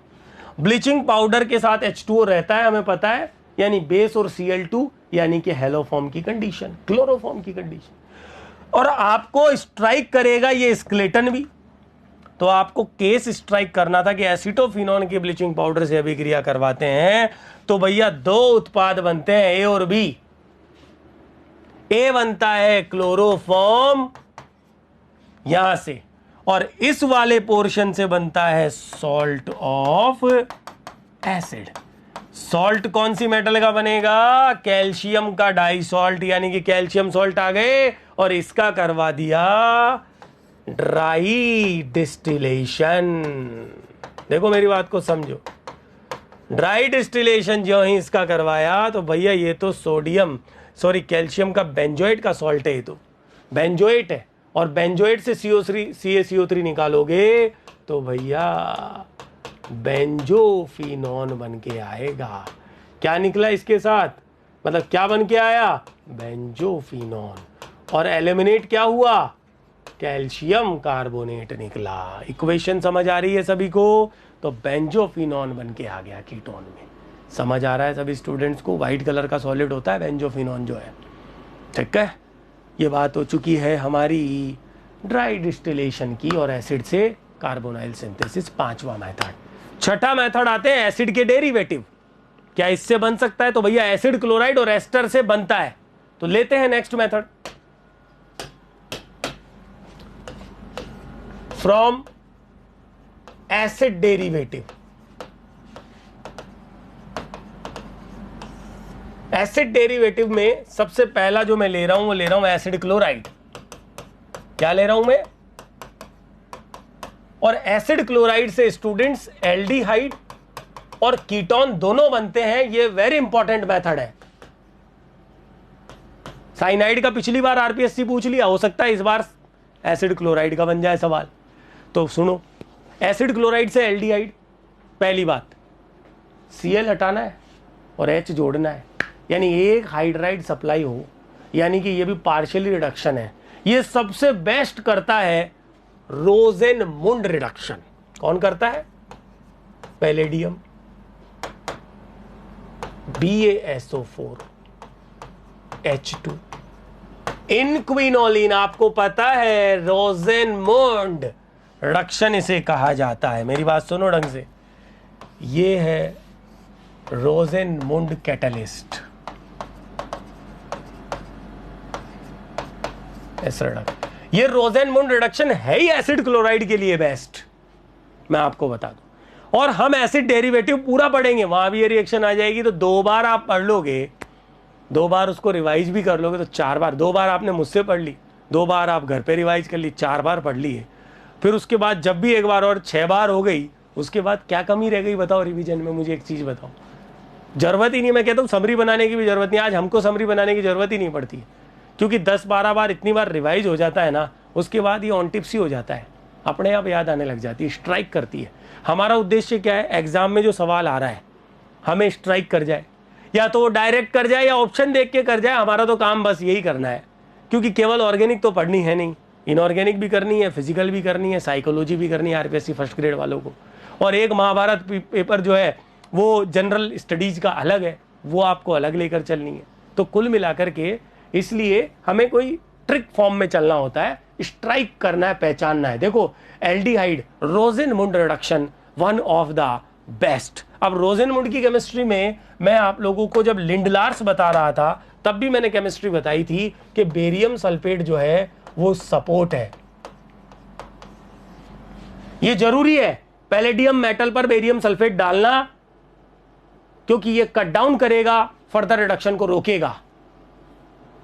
Speaker 1: ब्लीचिंग पाउडर के साथ H2O रहता है, हमें पता है, यानी बेस और Cl2, यानी कि हेलोफॉर्म की कंडीशन, क्लोरोफॉर्म की कंडीशन। और आपको स्ट्राइक करेगा ये स्केलेटन भी, तो आपको केस स्ट्राइक करना था कि एसीटोफिनॉन की ब्लीचिंग पाउडर से अभिक्रिया करवाते हैं तो भैया दो उत्पाद बनते हैं, ए और बी। ए बनता है क्लोरोफॉर्म यहां से, और इस वाले पोर्शन से बनता है सॉल्ट ऑफ एसिड। सॉल्ट कौन सी मेटल का बनेगा? कैल्शियम का डाई सॉल्ट, यानी कि कैल्शियम सॉल्ट आ गए, और इसका करवा दिया ड्राई डिस्टिलेशन। देखो मेरी बात को समझो, ड्राई डिस्टिलेशन जो ही इसका करवाया तो भैया ये तो कैल्शियम का बेंजोएट का सॉल्ट है, ये तो बेंजोएट है, और बेंजोएट से CaCO3 निकालोगे तो भैया बेंजोफिनॉन बन के आएगा। क्या निकला इसके साथ? मतलब क्या बन के आया? बेंजोफिनॉन। और एलिमिनेट क्या हुआ? कैल्शियम कार्बोनेट निकला। इक्वेशन समझ आ रही है सभी को? तो बेंजोफिनॉन बन के आ गया कीटोन में। समझ आ रहा है सभी स्टूडेंट्स को? व्हाइट कलर का सॉलिड होता है बेंजोफिनॉन जो है, ठीक है। ये बात हो चुकी है हमारी ड्राई डिस्टिलेशन की और एसिड से कार्बोनाइल सिंथेसिस, पांचवा मेथड। छठा मेथड आते हैं एसिड के डेरिवेटिव। क्या इससे बन सकता है? तो भैया एसिड क्लोराइड और एस्टर से बनता है। तो लेते हैं next method, from acid derivative. Acid derivative में सबसे पहला जो मैं ले रहा हूं वो ले रहा हूं एसिड क्लोराइड। क्या ले रहा हूं मैं? और एसिड क्लोराइड से स्टूडेंट्स एल्डिहाइड और कीटोन दोनों बनते हैं। ये वेरी इंपॉर्टेंट मेथड है। साइनाइड का पिछली बार आरपीएससी पूछ लिया, हो सकता है इस बार एसिड क्लोराइड का बन जाए सवाल। तो सुनो, एसिड क्लोराइड से एल्डिहाइड, पहली बात Cl हटाना है और H जोड़ना है, यानी एक हाइड्राइड सप्लाई हो, यानी कि ये भी पार्शियली रिडक्शन है। ये सबसे बेस्ट करता है रोजेनमुंड रिडक्शन। कौन करता है? Palladium, BaSO4 H2, इनक्विनोलिन। आपको पता है रोजेनमुंड रिडक्शन इसे कहा जाता है। मेरी बात सुनो ढंग से, ये है रोजेनमुंड कैटलिस्ट। ये रोजेनमुंड रिडक्शन है ही एसिड क्लोराइड के लिए बेस्ट, मैं आपको बता दूं। और हम एसिड डेरिवेटिव पूरा पढ़ेंगे, वहां भी ये रिएक्शन आ जाएगी। तो 2 बार आप पढ़ लोगे, 2 बार उसको रिवाइज भी कर लोगे तो 4 बार। 2 बार आपने मुझसे पढ़ ली, 2 बार आप घर पे रिवाइज कर ली, 4 बार पढ़ लिए। फिर उसके बाद जब भी एक बार और 6 बार हो गई, उसके बाद क्या कमी रह गई बताओ रिवीजन में? मुझे एक चीज बताओ। जरूरत ही नहीं, मैं कहता हूँ समरी बनाने की भी जरूरत नहीं। आज हमको समरी बनाने की जरूरत ही नहीं पड़ती, क्योंकि 10-12 बार इतनी बार रिवाइज हो जाता है ना, उसके बाद ये ऑन टिप्स ही हो जाता है, अपने आप याद आने लग जाती है, स्ट्राइक करती है। हमारा उद्देश्य क्या है? एग्जाम में जो सवाल आ रहा है हमें स्ट्राइक कर जाए, या तो वो डायरेक्ट कर जाए या ऑप्शन देख के कर जाए। हमारा तो काम बस यही करना है, क्योंकि केवल ऑर्गेनिक तो पढ़नी है नहीं, इनऑर्गेनिक भी करनी है, फिजिकल भी करनी है, साइकोलॉजी भी करनी है आरपीएससी फर्स्ट ग्रेड वालों को। और एक महाभारत पेपर जो है वो जनरल स्टडीज का अलग है, वो आपको अलग लेकर चलनी है। तो कुल मिलाकर के इसलिए हमें कोई ट्रिक फॉर्म में चलना होता है, स्ट्राइक करना है, पहचानना है। देखो aldehyde Rosenmund reduction one of the best. अब रोजेनमुंड की केमिस्ट्री में मैं आप लोगों को जब लिंडलार्स बता रहा था तब भी मैंने केमिस्ट्री बताई थी कि बेरियम सल्फेट जो है वो सपोर्ट है। ये जरूरी है पैलेडियम मेटल पर बेरियम सल्फेट डालना, क्योंकि ये कट डाउन करेगा, फर्दर रिडक्शन को रोकेगा,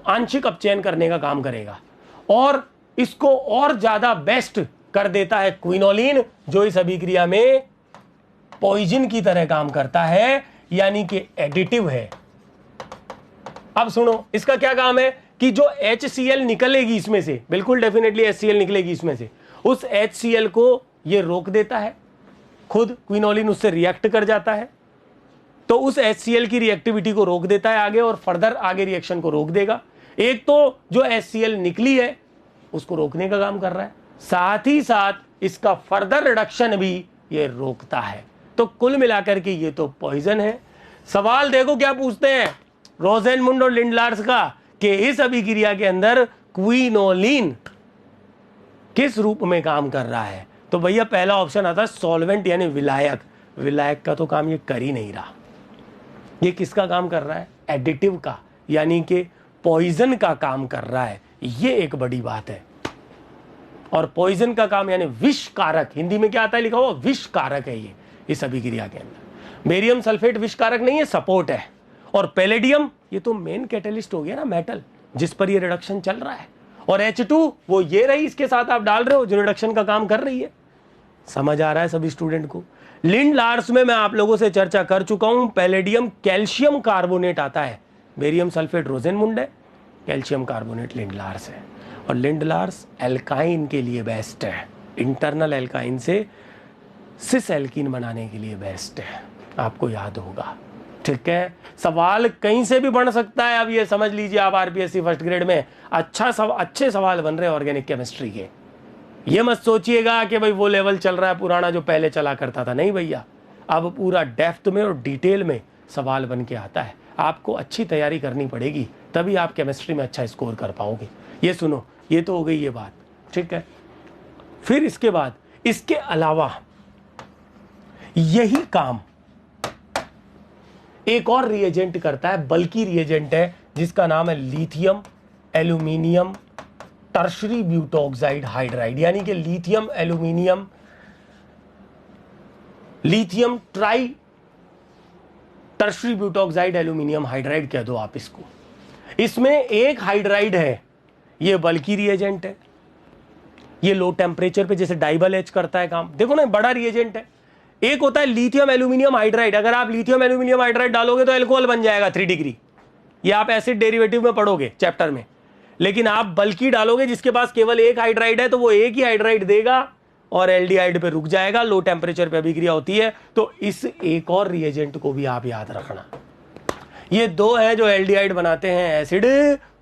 Speaker 1: आंशिक अपचयन करने का काम करेगा। और इसको और ज्यादा बेस्ट कर देता है क्विनोलिन, जो इस अभिक्रिया में पॉइजन की तरह काम करता है, यानी कि एडिटिव है। अब सुनो, इसका क्या काम है कि जो HCl निकलेगी इसमें से, बिल्कुल डेफिनेटली HCl निकलेगी इसमें से, उस HCl को ये रोक देता है। खुद क्विनोलिन उससे रिएक्ट कर जाता है, तो उस HCl की रिएक्टिविटी को रोक देता है आगे, और फर्दर आगे रिएक्शन को रोक देगा। एक तो जो HCl निकली है उसको रोकने का काम कर रहा है, साथ ही साथ इसका फर्दर रिडक्शन भी ये रोकता है। तो कुल मिलाकर के ये तो पॉइजन है। सवाल देखो क्या पूछते हैं रोजेनमुंड और लिंडलार्स का, कि इस अभिक्रिया के अंदर क्विनोलिन किस रूप में काम कर रहा है। तो भैया पहला ऑप्शन आता है सॉल्वेंट, यानी विलायक। विलायक का तो काम ये कर ही नहीं रहा, ये किसका काम कर रहा है? एडिटिव का, यानी कि पॉइजन का काम कर रहा है। ये एक बड़ी बात है। और पॉइजन का काम यानी विष कारक, हिंदी में क्या आता है लिखा हुआ? विष कारक है ये इस अभिक्रिया के अंदर। बेरियम सल्फेट विष कारक नहीं है, सपोर्ट है। और पैलेडियम ये तो मेन कैटलिस्ट हो गया ना, मेटल जिस पर ये रिडक्शन चल रहा है। और H2 वो ये रही इसके साथ आप डाल रहे हो जो रिडक्शन का काम कर रही है। समझ आ रहा है सभी स्टूडेंट को? लिंडलार्स में मैं आप लोगों से चर्चा कर चुका हूं। पैलेडियम कैल्शियम कार्बोनेट आता है, बेरियम सल्फेट रोजेनमुंड है, कैल्शियम कार्बोनेट लिंडलार्स है। और लिंडलार्स एल्काइन के लिए बेस्ट है, इंटरनल एल्काइन से सिस एल्कीन बनाने के लिए बेस्ट है, आपको याद होगा। ठीक है, सवाल कहीं से भी बन सकता है। अब ये समझ लीजिए आप आरपीएससी फर्स्ट ग्रेड में अच्छे सवाल बन रहे हैं ऑर्गेनिक केमिस्ट्री के। ये मत सोचिएगा कि भाई वो लेवल चल रहा है पुराना जो पहले चला करता था, नहीं भैया, अब पूरा डेप्थ में और डिटेल में सवाल बन के आता है। आपको अच्छी तैयारी करनी पड़ेगी, तभी आप केमिस्ट्री में अच्छा स्कोर कर पाओगे। ये सुनो, ये तो हो गई ये बात, ठीक है। फिर इसके बाद इसके अलावा यही काम एक और रिएजेंट करता है, बल्कि रिएजेंट है, जिसका नाम है lithium aluminium tertiary butoxide hydride, यानी कि lithium aluminium, lithium try tertiary butoxide aluminium hydride कह दो आप इसको। इसमें एक हाइड्राइड है, ये बल्कि रिएजेंट है, ये लो टेम्परेचर पे जैसे डाइबल एच करता है काम, देखो ना बड़ा रिएजेंट है। एक होता है लिथियम एल्यूमिनियम हाइड्राइड, अगर आप लिथियम एल्यूमिनियम हाइड्राइड डालोगे तो अल्कोहल बन जाएगा 3 डिग्री, ये आप एसिड डेरिवेटिव में पढ़ोगे चैप्टर में। लेकिन आप बल्कि डालोगे जिसके पास केवल एक हाइड्राइड है, तो वो एक ही हाइड्राइड देगा और एल्डिहाइड पे रुक जाएगा, लो टेम्परेचर पे अभिक्रिया होती है। तो इस एक और रिएजेंट को भी आप याद रखना। ये दो हैं जो एल्डिहाइड बनाते हैं एसिड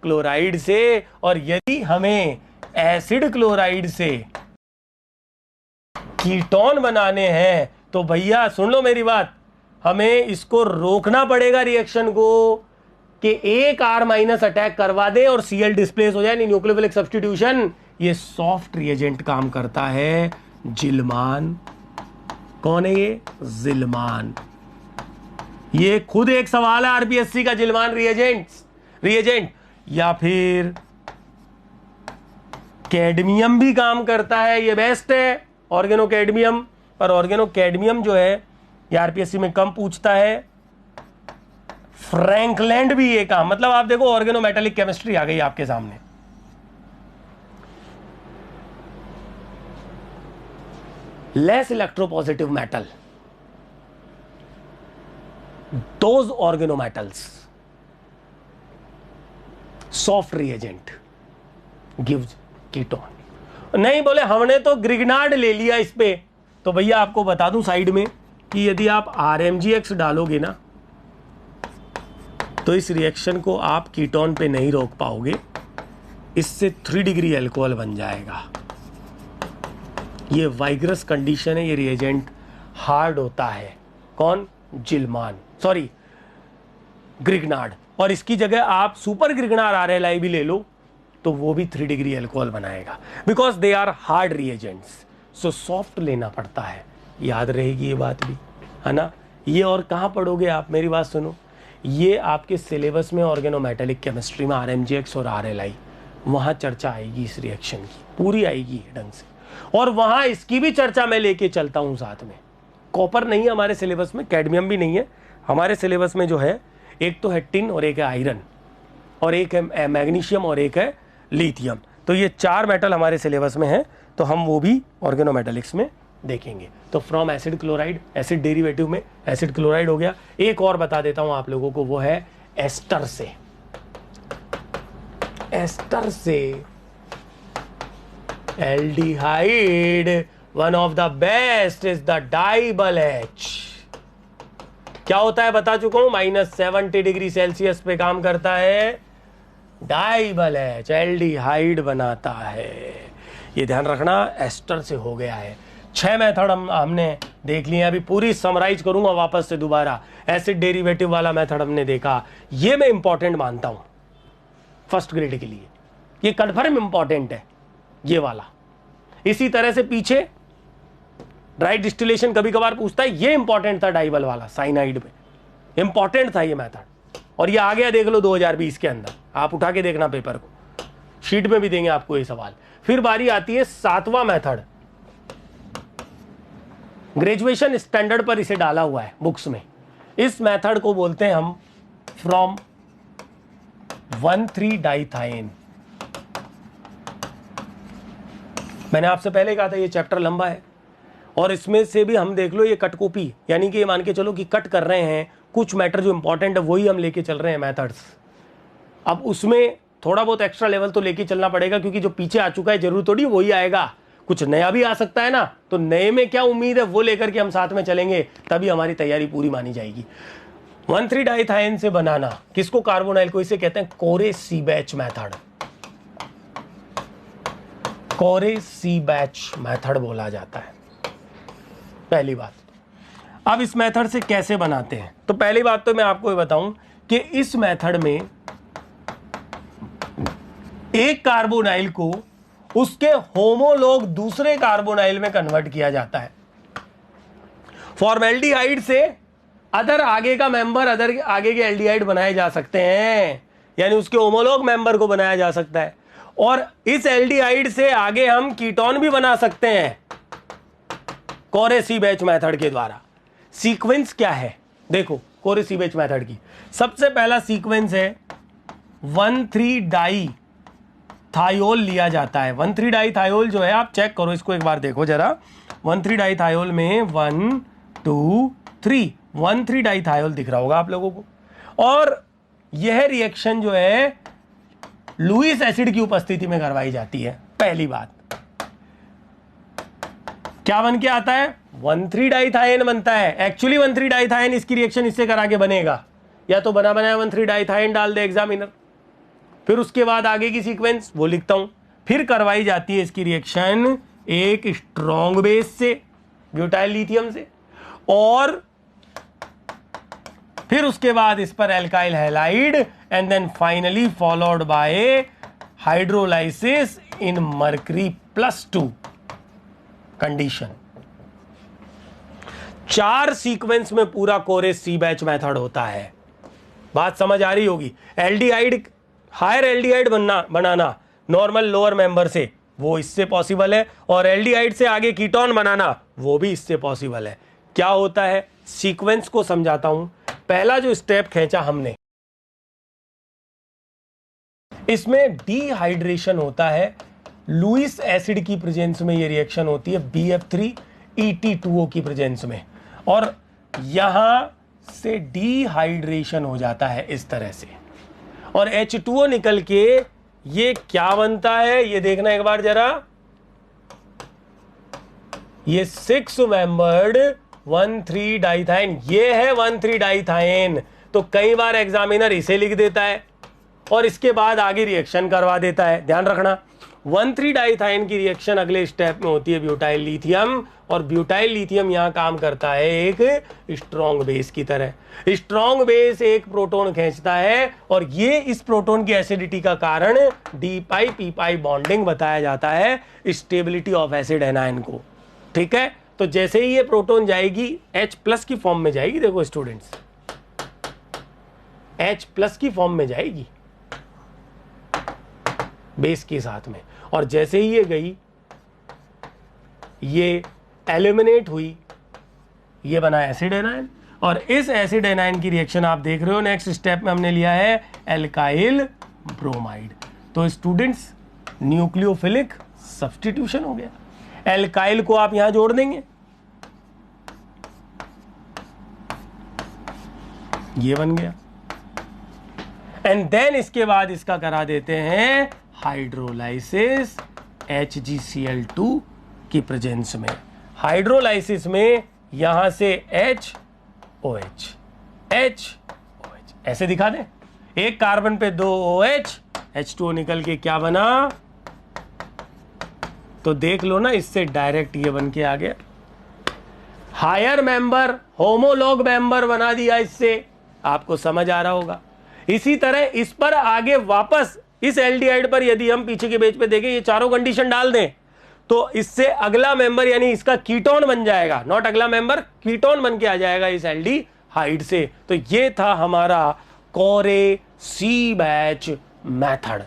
Speaker 1: क्लोराइड से, और यदि हमें एसिड क्लोराइड से कीटोन बनाने हैं तो भैया सुन लो मेरी बात, हमें इसको रोकना पड़ेगा रिएक्शन को कि एक R माइनस अटैक करवा दे और Cl डिस्प्लेस हो जाए, न्यूक्लियोफिलिक सब्स्टिट्यूशन। ये सॉफ्ट रिएजेंट काम करता है, जिलमान। कौन है ये? जिलमान। ये खुद एक सवाल है आरपीएससी का, जिलमान रिएजेंट। या फिर कैडमियम भी काम करता है, ये बेस्ट है, ऑर्गेनो कैडमियम। पर ऑर्गेनो कैडमियम जो है ये आरपीएससी में कम पूछता है। फ्रैंकलैंड भी ये काम, मतलब आप देखो ऑर्गेनो मेटालिक केमिस्ट्री आ गई आपके सामने। Less electropositive metal, those organometals, soft reagent gives ketone. नहीं बोले हमने तो ग्रिग्नार्ड ले लिया इस पे, तो भैया आपको बता दूं साइड में कि यदि आप RMgX डालोगे ना तो इस रिएक्शन को आप कीटोन पे नहीं रोक पाओगे, इससे 3 डिग्री अल्कोहल बन जाएगा। ये वाइग्रस कंडीशन है, ये रिएजेंट हार्ड होता है। कौन? जिलमान, सॉरी ग्रिग्नार्ड। और इसकी जगह आप सुपर ग्रिग्नार्ड RLI भी ले लो तो वो भी 3 डिग्री अल्कोहल बनाएगा, because they are hard reagents. So soft लेना पड़ता है, याद रहेगी ये बात भी, है ना। ये और कहाँ पढ़ोगे आप, मेरी बात सुनो, ये आपके सिलेबस में ऑर्गेनोमेटेलिक केमिस्ट्री में RMgX और RLI, वहाँ चर्चा आएगी इस रिएक्शन की, पूरी आएगी ढंग से। और वहाँ इसकी भी चर्चा मैं लेके चलता हूँ साथ में। कॉपर नहीं है हमारे सिलेबस में, कैडमियम भी नहीं है हमारे सिलेबस में। जो है एक तो है टिन और एक है आयरन और एक है मैग्नीशियम और एक है लिथियम। तो ये 4 मेटल हमारे सिलेबस में है, तो हम वो भी ऑर्गेनोमेटेलिक्स में देखेंगे। तो from acid chloride, acid derivative में एसिड क्लोराइड हो गया। एक और बता देता हूं आप लोगों को, वो है एस्टर से। एस्टर से aldehyde, one of the best is the DIBAL H. क्या होता है बता चुका हूं, -70 डिग्री सेल्सियस पे काम करता है, डाइबल एच एल्डिहाइड बनाता है। ये ध्यान रखना, एस्टर से हो गया है। 6 मेथड हमने देख लिए, अभी पूरी समराइज करूंगा वापस से दोबारा। एसिड डेरिवेटिव वाला मेथड हमने देखा, ये मैं इंपॉर्टेंट मानता हूं फर्स्ट ग्रेड के लिए, ये कन्फर्म इंपॉर्टेंट है ये वाला। इसी तरह से पीछे ड्राई डिस्टिलेशन कभी कभार पूछता है, ये इंपॉर्टेंट था डाइबल वाला, साइनाइड पे इंपॉर्टेंट था ये मेथड। और ये आ गया देख लो 2020 के अंदर, आप उठा के देखना पेपर को, शीट में भी देंगे आपको ये सवाल। फिर बारी आती है 7वां मेथड, ग्रेजुएशन स्टैंडर्ड पर इसे डाला हुआ है बुक्स में। इस मेथड को बोलते हैं हम फ्रॉम 1,3-डाइथाइन। मैंने आपसे पहले कहा था ये चैप्टर लंबा है, और इसमें से भी हम देख लो ये कट कॉपी, यानी कि ये मान के चलो कि कट कर रहे हैं, कुछ मैटर जो इंपॉर्टेंट है वही हम लेके चल रहे हैं मेथड्स। अब उसमें थोड़ा बहुत एक्स्ट्रा लेवल तो लेके चलना पड़ेगा, क्योंकि जो पीछे आ चुका है जरूर थोड़ी वही आएगा, कुछ नया भी आ सकता है ना। तो नए में क्या उम्मीद है वो लेकर के हम साथ में चलेंगे, तभी हमारी तैयारी पूरी मानी जाएगी। 1,3-डाइथाइन से बनाना किसको, कार्बोनाइल को, इसे कहते हैं कोरे सीबैच मेथड। कोरे सी बैच मेथड बोला जाता है। पहली बात। अब इस मेथड से कैसे बनाते हैं, तो पहली बात तो मैं आपको ये बताऊं कि इस मेथड में एक कार्बोनाइल को उसके होमोलोग दूसरे कार्बोनाइल में कन्वर्ट किया जाता है। फॉर्मेल्डिहाइड से अदर आगे का मेंबर, अदर आगे के एल्डिहाइड बनाए जा सकते हैं, यानी उसके होमोलोग मेंबर को बनाया जा सकता है। और इस एल्डिहाइड से आगे हम कीटोन भी बना सकते हैं कोरे सी बैच मेथड के द्वारा। सीक्वेंस क्या है देखो कोरे सी बैच मेथड की। सबसे पहला सीक्वेंस है 1,3 डाई थायोल लिया जाता है। 1,3 डाई थायोल जो है, आप चेक करो इसको एक बार देखो जरा। 1,3 डाई थायोल में 1 2 3 1,3 डाई थायोल दिख रहा होगा आप लोगों को। और यह रिएक्शन जो है लुईस एसिड की उपस्थिति में करवाई जाती है। पहली बात क्या बन के आता है, 1,3 डाइथाइन बनता है। एक्चुअली 1,3 डाइथाइन इसकी रिएक्शन इससे करा के बनेगा, या तो बना बनाया 1,3 डाइथाइन डाल दे एग्जामिनर। फिर उसके बाद आगे की सीक्वेंस वो लिखता हूं। फिर करवाई जाती है इसकी रिएक्शन एक स्ट्रॉन्ग बेस से, ब्यूटाइल लिथियम से, और फिर उसके बाद इस पर alkyl halide, and then finally followed by hydrolysis in mercury +2 condition. 4 sequence में पूरा कोरे सी बैच मेथड होता है। बात समझ आ रही होगी। एल्डिहाइड, हायर एल्डिहाइड बनाना नॉर्मल लोअर मेंबर से, वो इससे पॉसिबल है, और एल्डिहाइड से आगे कीटोन बनाना वो भी इससे पॉसिबल है। क्या होता है, सीक्वेंस को समझाता हूं। पहला जो स्टेप खींचा हमने, इसमें डिहाइड्रेशन होता है। लुईस एसिड की प्रेजेंस में ये रिएक्शन होती है BF3 ET2O की प्रेजेंस में, और यहां से डिहाइड्रेशन हो जाता है इस तरह से, और H2O निकल के ये क्या बनता है ये देखना एक बार जरा। ये 6 मेंबर्ड 1,3 डाइथाइन, ये है 1,3 डाइथाइन। तो कई बार एग्जामिनर इसे लिख देता है और इसके बाद आगे रिएक्शन करवा देता है। ध्यान रखना, 1,3 डाइथाइन की रिएक्शन अगले स्टेप में होती है ब्यूटाइल लिथियम, और ब्यूटाइल लिथियम यहां काम करता है एक स्ट्रॉन्ग बेस की तरह। स्ट्रॉन्ग बेस एक प्रोटॉन खींचता है, और ये इस प्रोटॉन की एसिडिटी का कारण D-P बॉन्डिंग बताया जाता है स्टेबिलिटी ऑफ एसिड एनायन को। ठीक है, तो जैसे ही ये प्रोटॉन जाएगी H+ की फॉर्म में जाएगी, देखो स्टूडेंट्स H+ की फॉर्म में जाएगी बेस के साथ में, और जैसे ही ये गई ये एलिमिनेट हुई, ये बना एसिड एनायन, और इस एसिड एनायन की रिएक्शन आप देख रहे हो नेक्स्ट स्टेप में हमने लिया है एल्काइल ब्रोमाइड। तो स्टूडेंट्स न्यूक्लियोफिलिक सब्स्टिट्यूशन हो गया। एल्काइल को आप यहां जोड़ देंगे, ये बन गया, एंड देन इसके बाद इसका करा देते हैं हाइड्रोलाइसिस HgCl2 की प्रेजेंस में। हाइड्रोलाइसिस में यहां से HOH ऐसे दिखा दें, एक कार्बन पे 2 OH, H2O निकल के क्या बना, तो देख लो ना, इससे डायरेक्ट ये बन के आ गया। हायर मेंबर होमोलॉग मेंबर बना दिया इससे, आपको समझ आ रहा होगा। इसी तरह इस पर आगे वापस इस एल्डिहाइड पर यदि हम पीछे के पेज पे देखें, ये चारों कंडीशन डाल दें, तो इससे अगला मेंबर यानी इसका कीटोन बन जाएगा, नॉट अगला मेंबर, कीटोन बन के आ जाएगा इस एल्डिहाइड से। तो ये था हमारा कोरे सी बैच मेथड।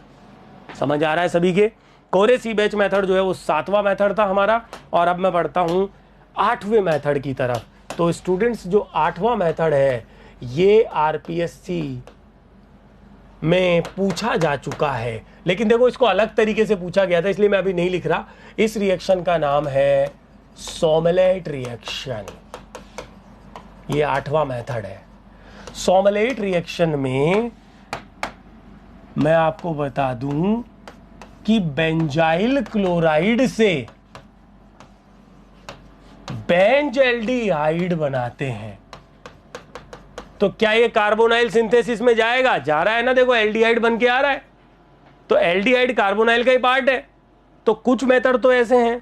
Speaker 1: समझ आ रहा है सभी के? कोरे सी बैच मेथड जो है वो 7वां मेथड था हमारा, और अब मैं बढ़ता हूं 8वें मेथड की तरफ। तो स्टूडेंट्स जो 8वां मेथड है ये RPSC में पूछा जा चुका है, लेकिन देखो इसको अलग तरीके से पूछा गया था, इसलिए मैं अभी नहीं लिख रहा। इस रिएक्शन का नाम है सोमलेट रिएक्शन। ये 8वां मेथड है। सोमलेट रिएक्शन में मैं आपको बता दूं कि बेंजाइल क्लोराइड से बेंज एल्डिहाइड बनाते हैं। तो क्या ये कार्बोनाइल सिंथेसिस में जाएगा? जा रहा है ना, देखो एल्डिहाइड बन के आ रहा है। तो एल्डिहाइड कार्बोनाइल का ही पार्ट है, तो कुछ मेथड तो ऐसे हैं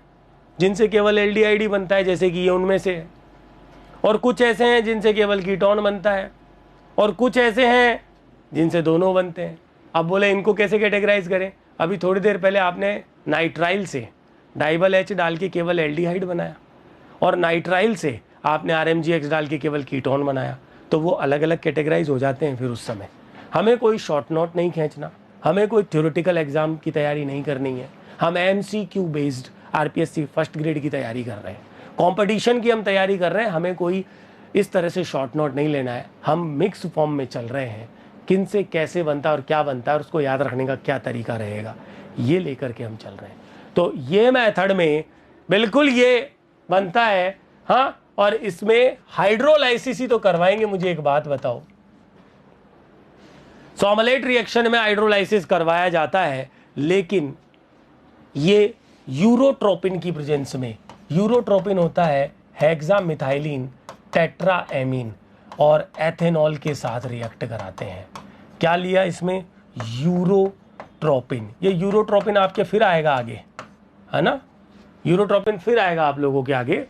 Speaker 1: जिनसे केवल एल्डिहाइड बनता है, जैसे कि ये उनमें से है, और कुछ ऐसे हैं जिनसे केवल कीटोन बनता है, और कुछ ऐसे हैं जिनसे दोनों बनते हैं। अब बोले इनको कैसे कैटेगराइज करें? अभी थोड़ी देर पहले आपने नाइट्राइल से डाइबल एच डाल के केवल एल्डिहाइड बनाया, और नाइट्राइल से आपने RMgX डाल के केवल कीटोन बनाया, तो वो अलग अलग कैटेगराइज हो जाते हैं। फिर उस समय हमें कोई शॉर्ट नोट नहीं खींचना, हमें कोई थ्योरेटिकल एग्जाम की तैयारी नहीं करनी है, हम MCQ based RPSC first grade की तैयारी कर रहे हैं, कंपटीशन की हम तैयारी कर रहे हैं। हमें कोई इस तरह से शॉर्ट नोट नहीं लेना है, हम मिक्स फॉर्म में चल रहे हैं, किन से कैसे बनता है और क्या बनता है और उसको याद रखने का क्या तरीका रहेगा, ये लेकर के हम चल रहे हैं। तो ये मेथड में बिल्कुल ये बनता है, हाँ, और इसमें हाइड्रोलाइसिस ही तो करवाएंगे। मुझे एक बात बताओ, सोमलेट रिएक्शन में हाइड्रोलाइसिस करवाया जाता है, लेकिन ये यूरोट्रोपिन की प्रेजेंस में, यूरोट्रोपिन होता है हेक्सामिथाइलिन टेट्राएमीन और एथेनॉल के साथ रिएक्ट कराते हैं। क्या लिया इसमें? यूरोट्रोपिन। ये यूरोट्रोपिन आपके फिर आएगा आगे, है ना, यूरोट्रोपिन फिर आएगा आप लोगों के आगे।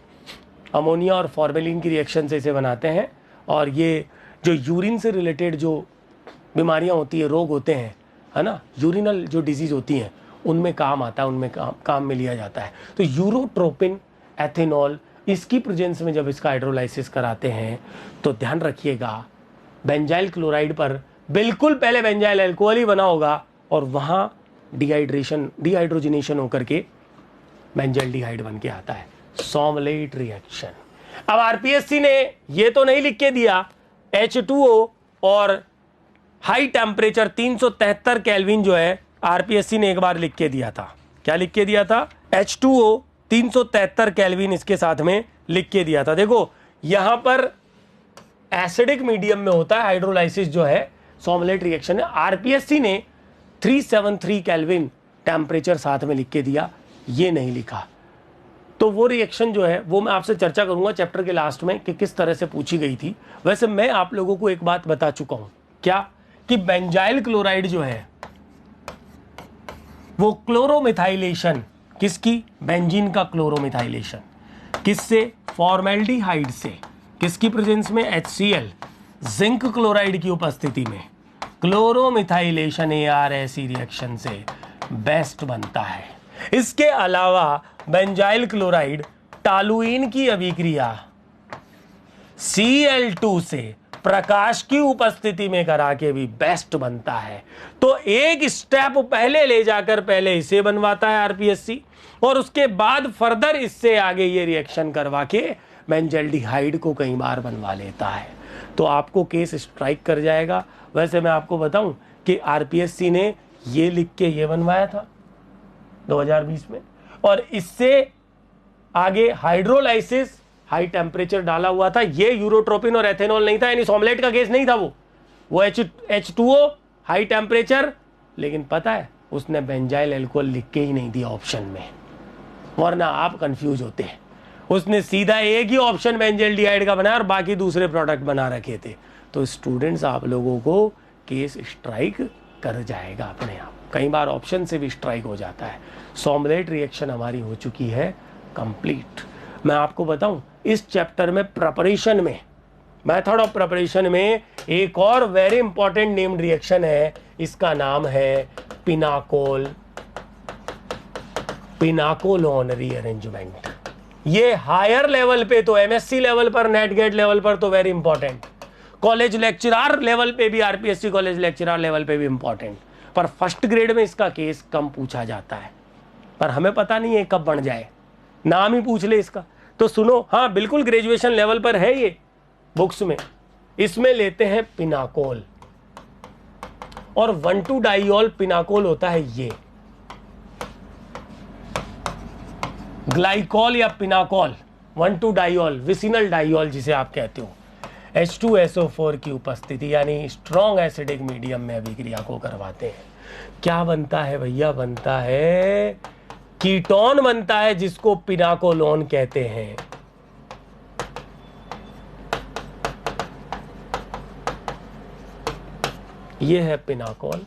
Speaker 1: अमोनिया और फॉर्मेलिन की रिएक्शन से इसे बनाते हैं, और ये जो यूरिन से रिलेटेड जो बीमारियां होती है, रोग होते हैं, है ना, यूरिनल जो डिजीज होती हैं, उनमें काम आता है, उनमें काम में लिया जाता है। तो यूरोट्रोपिन, एथेनॉल, इसकी प्रेजेंस में जब इसका हाइड्रोलाइसिस कराते हैं तो ध्यान रखिएगा, बेंजाइल क्लोराइड पर बिल्कुल पहले बेंजाइल अल्कोहल ही बना होगा, और वहां डिहाइड्रोजनेशन होकर के बेंजाइल्डिहाइड बन के आता है, सोमलेट रिएक्शन। अब RPSC ने ये तो नहीं लिख के दिया H2O और हाई टेम्परेचर 373 केल्विन जो है, RPSC ने एक बार लिख के दिया था। क्या लिख के दिया था? H2O 373 केल्विन इसके साथ में लिख के दिया था। देखो यहां पर एसिडिक मीडियम में होता है हाइड्रोलाइसिस जो है, सोमलेट रिएक्शन है। RPSC ने 373 केल्विन टेम्परेचर साथ में लिख के दिया, ये नहीं लिखा। तो वो रिएक्शन जो है वो मैं आपसे चर्चा करूंगा चैप्टर के लास्ट में कि किस तरह से पूछी गई थी। वैसे मैं आप लोगों को एक बात बता चुका हूं, क्या कि बेंजाइल क्लोराइड जो है वो क्लोरोमिथाइलेशन, किसकी? बेंजीन का क्लोरोमिथाइलेशन, किससे? फॉर्मेल्डिहाइड से। किसकी प्रेजेंस में? HCl, जिंक क्लोराइड की उपस्थिति में क्लोरोमिथाइलेशन AR रिएक्शन से बेस्ट बनता है। इसके अलावा बेंजाइल क्लोराइड टालुइन की अभिक्रिया Cl2 से प्रकाश की उपस्थिति में करा के भी बेस्ट बनता है। तो एक स्टेप पहले ले जाकर पहले इसे बनवाता है RPSC, और उसके बाद फर्दर इससे आगे ये रिएक्शन करवा के बेंजाइल्डिहाइड को कई बार बनवा लेता है। तो आपको केस स्ट्राइक कर जाएगा। वैसे मैं आपको बताऊं कि RPSC ने ये लिख के ये बनवाया था 2020 में, और इससे आगे हाइड्रोलाइसिस हाई टेम्परेचर डाला हुआ था। ये यूरोट्रोपिन और एथेनॉल नहीं था, यानी सोमलेट का केस नहीं था, वो H2O हाई टेम्परेचर, लेकिन पता है उसने बेंजाइल अल्कोहल लिख के ही नहीं दिया ऑप्शन में, वरना आप कंफ्यूज होते हैं। उसने सीधा एक ही ऑप्शन बेंजाइल्डिहाइड का बनाया और बाकी दूसरे प्रोडक्ट बना रखे थे। तो स्टूडेंट्स आप लोगों को केस स्ट्राइक कर जाएगा अपने आप, कई बार ऑप्शन से भी स्ट्राइक हो जाता है। सोमलेट रिएक्शन हमारी हो चुकी है कंप्लीट। मैं आपको बताऊं इस चैप्टर में प्रिपरेशन में, मेथड ऑफ प्रिपरेशन में एक और वेरी इंपॉर्टेंट नेम्ड रिएक्शन है, इसका नाम है पिनाकोलोन रीअरेंजमेंट। ये हायर लेवल पे तो MSc लेवल पर, नेट गेट लेवल पर तो very important, college lecturer level पे भी, RPSC कॉलेज लेक्चरर लेवल पे भी इंपॉर्टेंट, पर फर्स्ट ग्रेड में इसका केस कम पूछा जाता है। पर हमें पता नहीं है कब बन जाए, नाम ही पूछ ले इसका। तो सुनो, हाँ बिल्कुल ग्रेजुएशन लेवल पर है ये बुक्स में। इसमें लेते हैं पिनाकोल, और 1,2-डाइऑल पिनाकोल होता है ये ग्लाइकॉल या पिनाकोल, 1,2-डाइऑल, विसिनल डाइऑल जिसे आप कहते हो, H2SO4 की उपस्थिति यानी स्ट्रॉन्ग एसिडिक मीडियम में अभिक्रिया को करवाते हैं। क्या बनता है भैया? बनता है कीटोन बनता है, जिसको पिनाकोलोन कहते हैं। ये है पिनाकोल,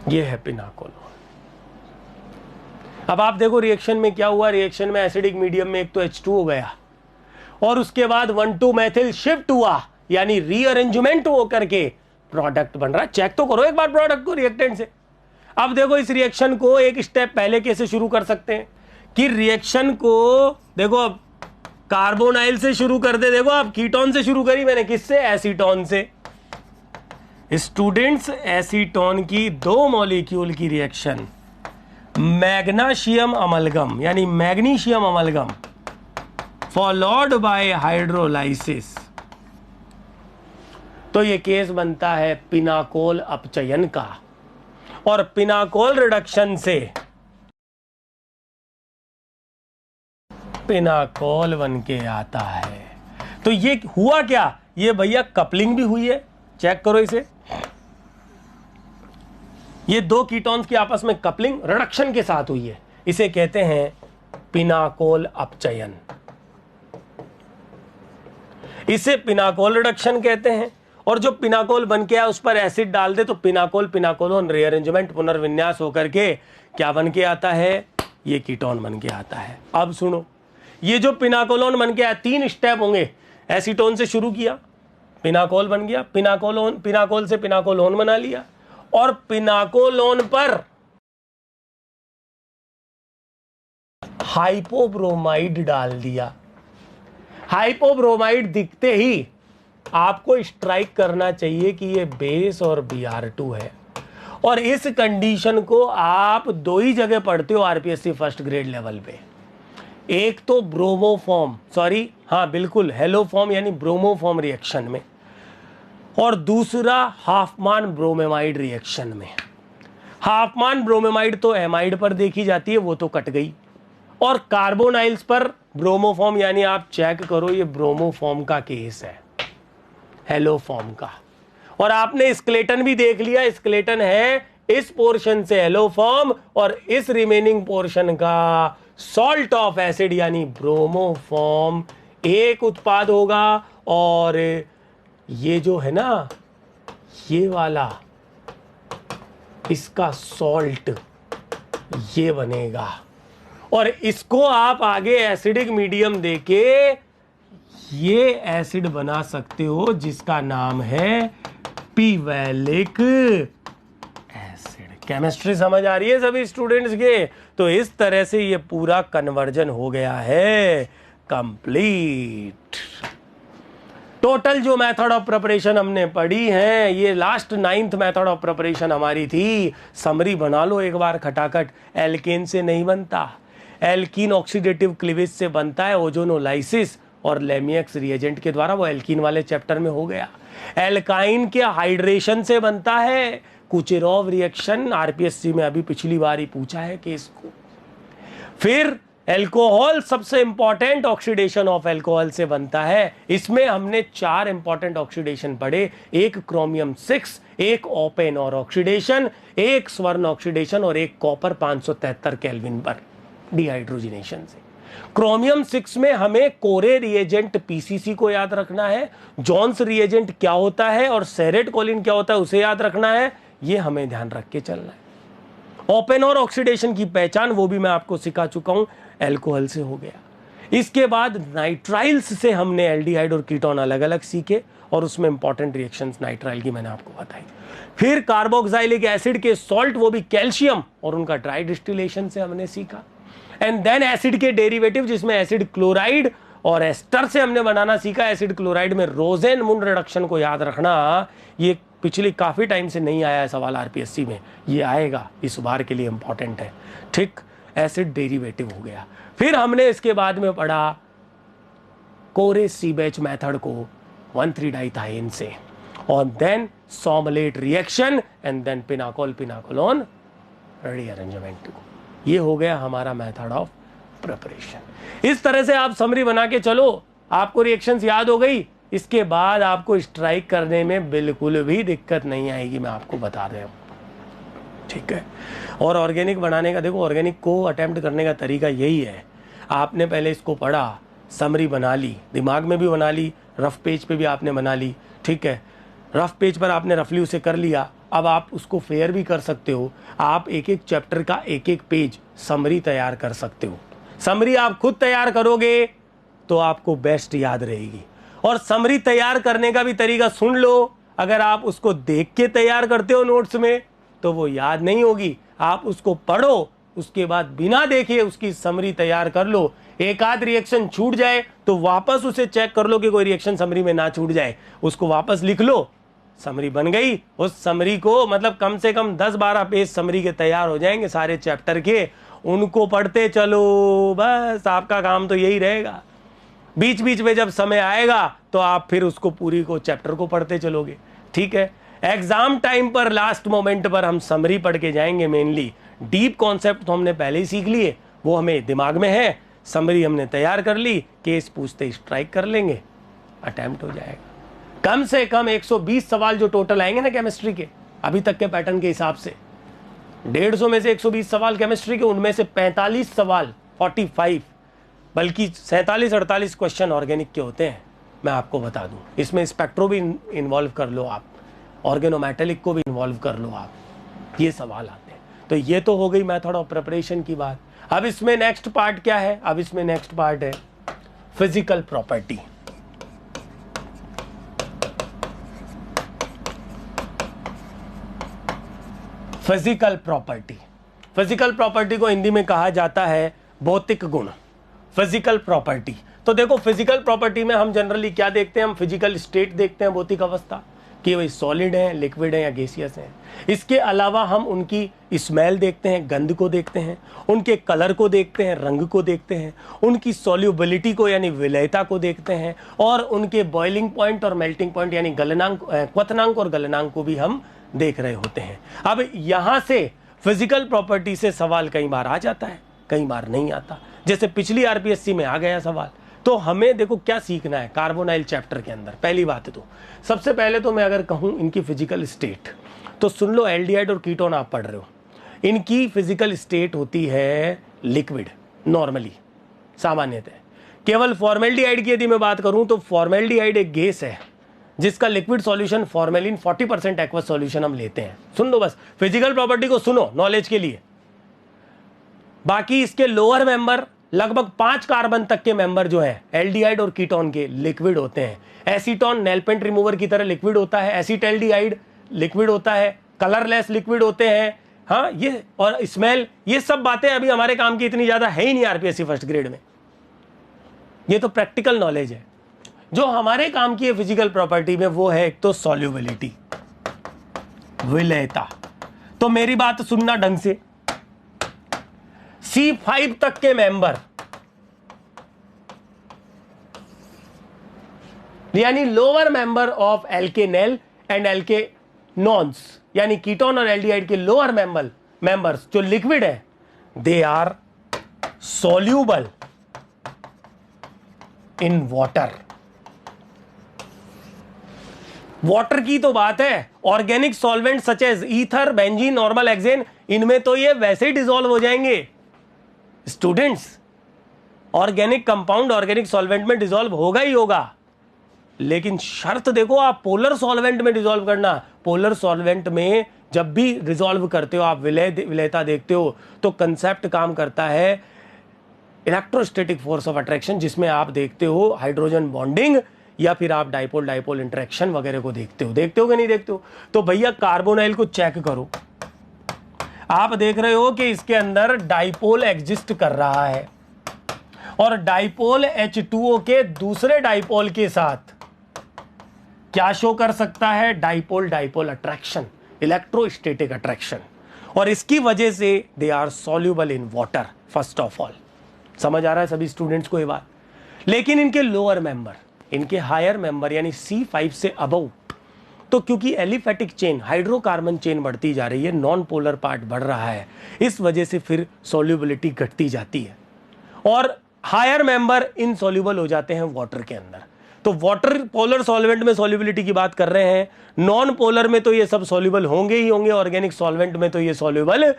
Speaker 1: ये है पिनाकोलोन। अब आप देखो रिएक्शन में क्या हुआ, रिएक्शन में एसिडिक मीडियम में एक तो H2 हो गया और उसके बाद 1,2 मेथिल शिफ्ट हुआ, यानी रीअरेंजमेंट हो करके प्रोडक्ट बन रहा है। चेक तो करो एक बार प्रोडक्ट को रिएक्टेंट से। अब देखो इस रिएक्शन को एक स्टेप पहले कैसे शुरू कर सकते हैं कि रिएक्शन को देखो अब कार्बोनाइल से शुरू कर दे। देखो अब कीटोन से शुरू करी मैंने, किससे? एसीटोन से। स्टूडेंट्स, एसीटोन की 2 मॉलिक्यूल की रिएक्शन मैग्नीशियम अमलगम यानी magnesium amalgam followed by hydrolysis, तो ये केस बनता है पिनाकोल अपचयन का। और पिनाकोल रिडक्शन से पिनाकोल बन के आता है। तो ये हुआ क्या? ये भैया कपलिंग भी हुई है, चेक करो इसे। ये 2 कीटोन्स की आपस में कपलिंग रिडक्शन के साथ हुई है, इसे कहते हैं पिनाकोल अपचयन। इसे पिनाकोल रिडक्शन कहते हैं। और जो पिनाकोल बन के आया उस पर एसिड डाल दे तो पिनाकोल पिनाकोलोन रीअरेंजमेंट पुनर्विन्यास होकर के क्या बन के आता है? ये कीटोन बन के आता है। अब सुनो, ये जो पिनाकोलोन बन के आया 3 स्टेप होंगे। एसीटोन से शुरू किया, पिनाकोल बन गया, पिनाकोलोन, पिनाकोल से पिनाकोलोन बना लिया और पिनाकोलोन पर हाइपोब्रोमाइड डाल दिया। हाइपोब्रोमाइड दिखते ही आपको स्ट्राइक करना चाहिए कि ये बेस और Br2 है। और इस कंडीशन को आप 2 ही जगह पढ़ते हो आरपीएससी फर्स्ट ग्रेड लेवल पे। एक तो ब्रोमोफॉर्म, सॉरी हाँ बिल्कुल हेलोफॉर्म यानी ब्रोमोफॉर्म रिएक्शन में, और दूसरा हाफमान ब्रोमेमाइड रिएक्शन में। हाफमान ब्रोमेमाइड तो एमाइड पर देखी जाती है, वो तो कट गई। और कार्बोनाइल्स पर ब्रोमोफॉर्म यानी आप चेक करो ये ब्रोमोफॉर्म का केस है, हेलोफॉर्म का। और आपने स्केलेटन भी देख लिया, स्केलेटन है इस पोर्शन से हेलोफॉर्म और इस रिमेनिंग पोर्शन का सॉल्ट ऑफ एसिड यानी ब्रोमोफॉर्म एक उत्पाद होगा। और ये जो है ना ये वाला, इसका सॉल्ट ये बनेगा और इसको आप आगे एसिडिक मीडियम देके ये एसिड बना सकते हो जिसका नाम है पिवैलिक एसिड। केमिस्ट्री समझ आ रही है सभी स्टूडेंट्स के? तो इस तरह से ये पूरा कन्वर्जन हो गया है कंप्लीट। टोटल जो मेथड ऑफ प्रिपरेशन हमने पढ़ी है, ये last 9th method of preparation हमारी थी। समरी बना लो एक बार खटाखट। एल्केन से नहीं बनता, एल्कीन ऑक्सीडेटिव क्लीवेज से बनता है ओजोनोलाइसिस और लेमिएक्स रिएजेंट के द्वारा, वो एल्कीन वाले चैप्टर में हो गया। एल्काइन के हाइड्रेशन से बनता है कुचेरोव रिएक्शन, आरपीएससी में अभी पिछली बार ही पूछा है केस को। फिर एल्कोहल सबसे इंपॉर्टेंट ऑक्सीडेशन ऑफ एल्कोहल से बनता है। इसमें हमने 4 इंपॉर्टेंट ऑक्सीडेशन पढ़े, एक क्रोमियम 6, एक ओपेनोर ऑक्सीडेशन, एक स्वर्ण ऑक्सीडेशन और एक कॉपर 573 केल्विन पर डिहाइड्रोजिनेशन से। क्रोमियम 6 में हमें कोरे रिएजेंट पीसीसी को याद रखना है, जॉन्स रिएजेंट क्या होता है और सेरेट कोलिन क्या होता है उसे याद रखना है, ये हमें ध्यान रख के चलना है। ओपेनोर ऑक्सीडेशन की पहचान वो भी मैं आपको सिखा चुका हूं, एल्कोहल से हो गया। इसके बाद नाइट्राइल्स से हमने एल्डिहाइड और कीटोन अलग अलग सीखे और उसमें इंपॉर्टेंट रिएक्शंस नाइट्राइल की मैंने आपको बताई। फिर कार्बोक्सिलिक एसिड के सॉल्ट, वो भी कैल्शियम, और उनका ड्राई डिस्टिलेशन से हमने सीखा। एंड देन एसिड के डेरिवेटिव जिसमें एसिड क्लोराइड और एस्टर से हमने बनाना सीखा। एसिड क्लोराइड में रोजेन मून रिडक्शन को याद रखना, ये पिछले काफी टाइम से नहीं आया है सवाल आरपीएससी में, ये आएगा, इस बार के लिए इंपॉर्टेंट है। ठीक, एसिड डेरिवेटिव हो गया। फिर हमने इसके बाद में पढ़ा कोरे सीबेच मेथड को 1,3-डाइथाइन से, और then Sommelet reaction and then pinacol pinacolone rearrangement को। ये हो गया हमारा मेथड ऑफ प्रिपरेशन। इस तरह से आप समरी बना के चलो, आपको रिएक्शंस याद हो गई। इसके बाद आपको स्ट्राइक करने में बिल्कुल भी दिक्कत नहीं आएगी, मैं आपको बता रहा हूं, ठीक है। और ऑर्गेनिक बनाने का देखो, ऑर्गेनिक को अटेम्प्ट करने का तरीका यही है, आपने पहले इसको पढ़ा, समरी बना ली, दिमाग में भी बना ली, रफ पेज पे भी आपने बना ली, ठीक है। रफ पेज पर आपने रफली उसे कर लिया, अब आप उसको फेयर भी कर सकते हो, आप एक एक चैप्टर का एक एक पेज समरी तैयार कर सकते हो। समरी आप खुद तैयार करोगे तो आपको बेस्ट याद रहेगी। और समरी तैयार करने का भी तरीका सुन लो, अगर आप उसको देख के तैयार करते हो नोट्स में तो वो याद नहीं होगी। आप उसको पढ़ो, उसके बाद बिना देखे उसकी समरी तैयार कर लो। एक आध रिएक्शन छूट जाए तो वापस उसे चेक कर लो कि कोई रिएक्शन समरी में ना छूट जाए, उसको वापस लिख लो, समरी बन गई। उस समरी को मतलब कम से कम 10-12 पेज समरी के तैयार हो जाएंगे सारे चैप्टर के, उनको पढ़ते चलो, बस आपका काम तो यही रहेगा। बीच बीच में जब समय आएगा तो आप फिर उसको पूरी को चैप्टर को पढ़ते चलोगे, ठीक है। एग्जाम टाइम पर लास्ट मोमेंट पर हम समरी पढ़ के जाएंगे। मेनली डीप कॉन्सेप्ट तो हमने पहले ही सीख लिए, वो हमें दिमाग में है। समरी हमने तैयार कर ली, केस पूछते स्ट्राइक कर लेंगे, अटेम्प्ट हो जाएगा। कम से कम 120 सवाल जो टोटल आएंगे ना केमिस्ट्री के, अभी तक के पैटर्न के हिसाब से 150 में से 120 सवाल केमिस्ट्री के, उनमें से 45 सवाल 45 बल्कि 47-48 क्वेश्चन ऑर्गेनिक के होते हैं। मैं आपको बता दूं, इसमें स्पेक्ट्रो भी इन्वॉल्व कर लो आप, ऑर्गेनोमेटेलिक को भी इन्वॉल्व कर लो आप, ये सवाल आते हैं। तो ये तो हो गई मेथड ऑफ प्रिपरेशन की बात। अब इसमें नेक्स्ट पार्ट क्या है? अब इसमें नेक्स्ट पार्ट है physical property. Physical property, physical property को हिंदी में कहा जाता है भौतिक गुण। फिजिकल प्रॉपर्टी, तो देखो फिजिकल प्रॉपर्टी में हम जनरली क्या देखते हैं? हम फिजिकल स्टेट देखते हैं, भौतिक अवस्था कि वही सॉलिड है, लिक्विड है या गैसियस है। इसके अलावा हम उनकी स्मेल देखते हैं, गंध को देखते हैं, उनके कलर को देखते हैं, रंग को देखते हैं, उनकी सॉल्युबिलिटी को यानी विलयता को देखते हैं, और उनके बॉइलिंग पॉइंट और मेल्टिंग पॉइंट यानी गलनांक, क्वथनांक और गलनांक को भी हम देख रहे होते हैं। अब यहां से फिजिकल प्रॉपर्टी से सवाल कई बार आ जाता है, कई बार नहीं आता। जैसे पिछली आरपीएससी में आ गया सवाल। तो हमें देखो क्या सीखना है कार्बोनाइल चैप्टर के अंदर। पहली बात तो सबसे पहले तो मैं अगर कहूं इनकी फिजिकल स्टेट, तो सुन लो, एल्डिहाइड और कीटोन आप पढ़ रहे हो, इनकी फिजिकल स्टेट होती है लिक्विड नॉर्मली, सामान्यतः। केवल फॉर्मेल्डिहाइड की यदि मैं बात करूं तो फॉर्मेल्डिहाइड एक गैस है जिसका liquid solution formalin 40% aqueous solution हम लेते हैं। सुन लो, बस फिजिकल प्रॉपर्टी को सुनो नॉलेज के लिए। बाकी इसके लोअर मेंबर लगभग 5 कार्बन तक के मेंबर जो है एल्डिहाइड और कीटोन के लिक्विड होते हैं। एसीटोन नेल पेंट रिमूवर की तरह लिक्विड होता है, एसीटल्डिहाइड लिक्विड होता है, कलरलेस लिक्विड होते हैं। हाँ, ये और स्मेल, ये सब बातें अभी हमारे काम की इतनी ज्यादा है ही नहीं आरपीएससी फर्स्ट ग्रेड में। ये तो प्रैक्टिकल नॉलेज है। जो हमारे काम की है फिजिकल प्रॉपर्टी में वो है एक तो सॉल्युबिलिटी, विलयता। तो मेरी बात सुनना ढंग से, C5 तक के मेंबर यानी लोअर मेंबर ऑफ एल्केनेल एंड एल्केनॉन्स यानी कीटोन और एल्डिहाइड के लोअर मेंबर्स जो लिक्विड है, they are soluble in water. Water की तो बात है, organic solvent such as ether, benzene, normal hexane, इनमें तो ये वैसे ही डिसॉल्व हो जाएंगे students. Organic compound organic solvent में डिसॉल्व होगा ही होगा, लेकिन शर्त देखो आप पोलर सॉल्वेंट में डिसॉल्व करना। पोलर सॉल्वेंट में जब भी डिसॉल्व करते हो आप, विलयता देखते हो, तो कंसेप्ट काम करता है इलेक्ट्रोस्टैटिक फोर्स ऑफ अट्रैक्शन, जिसमें आप देखते हो हाइड्रोजन बॉन्डिंग या फिर आप डाइपोल डाइपोल इंटरेक्शन वगैरह को देखते हो कि नहीं देखते हो। तो भैया कार्बोनाइल को चेक करो, आप देख रहे हो कि इसके अंदर डाइपोल एग्जिस्ट कर रहा है और डाइपोल H2O के दूसरे डाइपोल के साथ क्या शो कर सकता है? Dipole dipole attraction, electrostatic attraction, और इसकी वजह से they are soluble in water. First of all समझ आ रहा है सभी स्टूडेंट्स को ये बात। लेकिन इनके लोअर मेंबर, इनके हायर मेंबर यानी C5 से अबव, तो क्योंकि एलिफेटिक चेन, हाइड्रोकार्बन चेन बढ़ती जा रही है, नॉन पोलर पार्ट बढ़ रहा है, इस वजह से फिर सॉल्युबिलिटी घटती जाती है और हायर मेंबर इनसॉल्युबल हो जाते हैं वाटर के अंदर। तो वाटर पोलर सॉल्वेंट में सॉल्युबिलिटी की बात कर रहे हैं, नॉन पोलर में तो ये सब सॉल्युबल होंगे ही होंगे, ऑर्गेनिक सॉल्वेंट में तो ये सॉल्युबल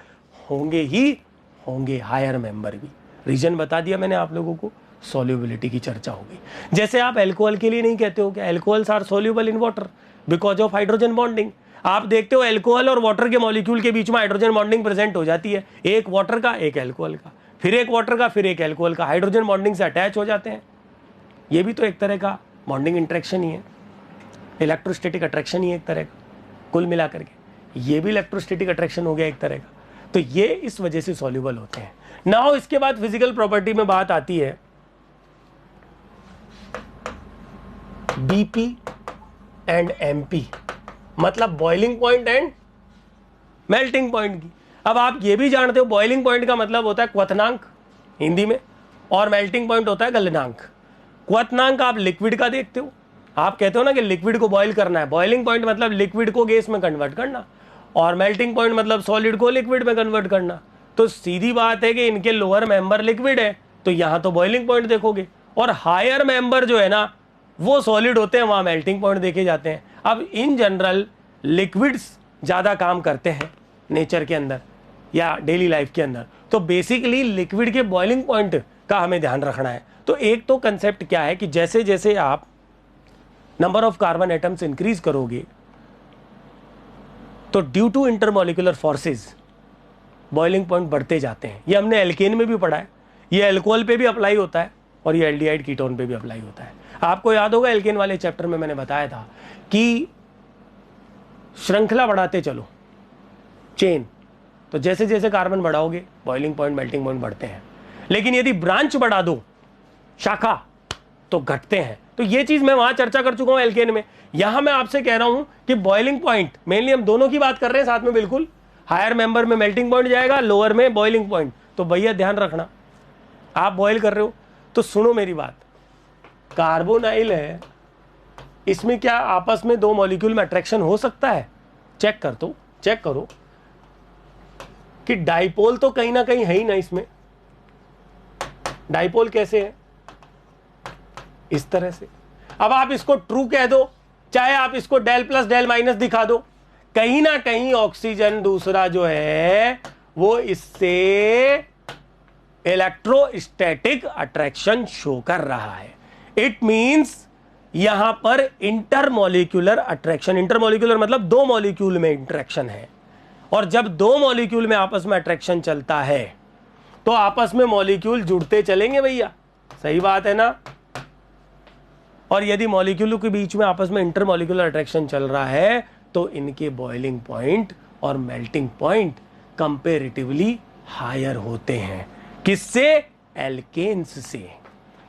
Speaker 1: होंगे ही होंगे, हायर मेंबर भी। रीजन बता दिया मैंने आप लोगों को, सॉल्युबिलिटी की चर्चा हो गई। जैसे आप एल्कोहल के लिए नहीं कहते हो कि alcohols are soluble in water because of hydrogen bonding. आप देखते हो अल्कोहल और वाटर के मॉलिक्यूल के बीच में हाइड्रोजन बॉन्डिंग प्रेजेंट हो जाती है, एक वाटर का एक अल्कोहल का, फिर एक वाटर का फिर एक अल्कोहल का, हाइड्रोजन बॉन्डिंग से अटैच हो जाते हैं। ये भी तो एक तरह का बॉन्डिंग इंटरेक्शन ही है, इलेक्ट्रोस्टैटिक अट्रैक्शन ही एक तरह का, कुल मिलाकर के ये भी इलेक्ट्रोस्टैटिक अट्रैक्शन हो गया एक तरह का। तो ये इस वजह से सॉल्युबल होते हैं। नाउ इसके बाद फिजिकल प्रॉपर्टी में बात आती है बीपी एंड एमपी, मतलब boiling point and melting point की। अब आप ये भी जानते हो बॉइलिंग पॉइंट का मतलब होता है क्वथनांक हिंदी में, और मेल्टिंग पॉइंट होता है गलनांक। क्वथनांक आप लिक्विड का देखते हो, आप कहते हो ना कि लिक्विड को बॉईल करना है, बॉइलिंग पॉइंट मतलब लिक्विड को गैस में कन्वर्ट करना, और मेल्टिंग पॉइंट मतलब सॉलिड को लिक्विड में कन्वर्ट करना। तो सीधी बात है कि इनके लोअर मेंबर लिक्विड है तो यहां तो बॉइलिंग पॉइंट देखोगे, और हायर मेंबर जो है ना वो सॉलिड होते हैं, वहां मेल्टिंग पॉइंट देखे जाते हैं। अब इन जनरल लिक्विड्स ज़्यादा काम करते हैं नेचर के अंदर या डेली लाइफ के अंदर, तो बेसिकली लिक्विड के बॉइलिंग पॉइंट का हमें ध्यान रखना है। तो एक तो कंसेप्ट क्या है कि जैसे जैसे आप number of carbon atoms increase करोगे तो due to intermolecular forces boiling point बढ़ते जाते हैं। ये हमने एल्केन में भी पढ़ा है, ये अल्कोहल पे भी अप्लाई होता है और ये एल्डिहाइड कीटोन पे भी अप्लाई होता है। आपको याद होगा एल्केन वाले चैप्टर में मैंने बताया था कि श्रृंखला बढ़ाते चलो, चेन, तो जैसे जैसे कार्बन बढ़ाओगे बॉइलिंग पॉइंट मेल्टिंग पॉइंट बढ़ते हैं, लेकिन यदि ब्रांच बढ़ा दो, शाखा, तो घटते हैं। तो ये चीज मैं वहां चर्चा कर चुका हूं एल्केन में। यहां मैं आपसे कह रहा हूं कि बॉइलिंग पॉइंट, मेनली हम दोनों की बात कर रहे हैं साथ में, बिल्कुल हायर मेंबर में मेल्टिंग पॉइंट जाएगा, लोअर में बॉइलिंग पॉइंट। तो भैया ध्यान रखना, आप बॉइल कर रहे हो तो सुनो मेरी बात, कार्बोनाइल है, इसमें क्या आपस में दो मॉलिक्यूल में अट्रैक्शन हो सकता है? चेक करो कि डाइपोल तो कहीं ना कहीं है ही ना इसमें। डाइपोल कैसे है? इस तरह से। अब आप इसको ट्रू कह दो, चाहे आप इसको डेल प्लस डेल माइनस दिखा दो, कहीं ना कहीं ऑक्सीजन दूसरा जो है वो इससे इलेक्ट्रोस्टैटिक अट्रैक्शन शो कर रहा है। इट मींस यहां पर इंटरमॉलिक्यूलर अट्रैक्शन, इंटरमॉलिक्यूलर मतलब दो मॉलिक्यूल में इंटरेक्शन है, और जब दो मॉलिक्यूल में आपस में अट्रैक्शन चलता है तो आपस में मॉलिक्यूल जुड़ते चलेंगे भैया, सही बात है ना। और यदि मॉलिक्यूल के बीच में आपस में इंटरमॉलिक्यूलर अट्रैक्शन चल रहा है तो इनके बॉइलिंग पॉइंट और मेल्टिंग पॉइंट कंपैरेटिवली हायर होते हैं। किससे? एल्केन्स से,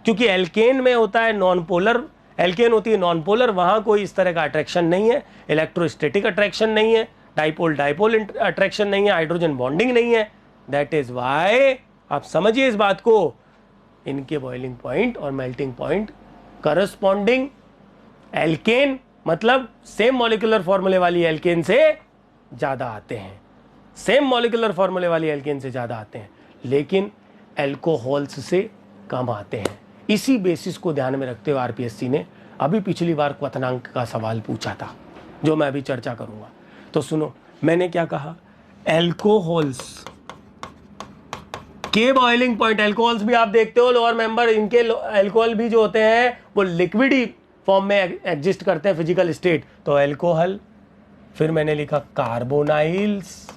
Speaker 1: क्योंकि एल्केन में होता है नॉन पोलर, एल्केन होती है नॉन पोलर, वहां कोई इस तरह का अट्रैक्शन नहीं है, इलेक्ट्रोस्टैटिक अट्रैक्शन नहीं है, डाइपोल डाइपोल अट्रैक्शन नहीं है, हाइड्रोजन बॉन्डिंग नहीं है। दैट इज वाई, आप समझिए इस बात को, इनके बॉइलिंग पॉइंट और मेल्टिंग पॉइंट करस्पॉन्डिंग एल्केन मतलब सेम मॉलिक्यूलर फॉर्मूले वाली एल्केन से ज्यादा आते हैं, सेम मॉलिक्यूलर फॉर्मूले वाली एल्केन से ज्यादा आते हैं, लेकिन एल्कोहल्स से कम आते हैं। इसी बेसिस को ध्यान में रखते हुए आरपीएससी ने अभी पिछली बार क्वथनांक का सवाल पूछा था, जो मैं अभी चर्चा करूंगा। तो सुनो, मैंने क्या कहा, एल्कोहल्स के बॉइलिंग पॉइंट, एल्कोहल्स भी आप देखते हो लोअर मेंबर, इनके एल्कोहल भी जो होते हैं वो लिक्विड ही फॉर्म में एग्जिस्ट करते हैं, फिजिकल स्टेट। तो एल्कोहल, फिर मैंने लिखा कार्बोनाइल्स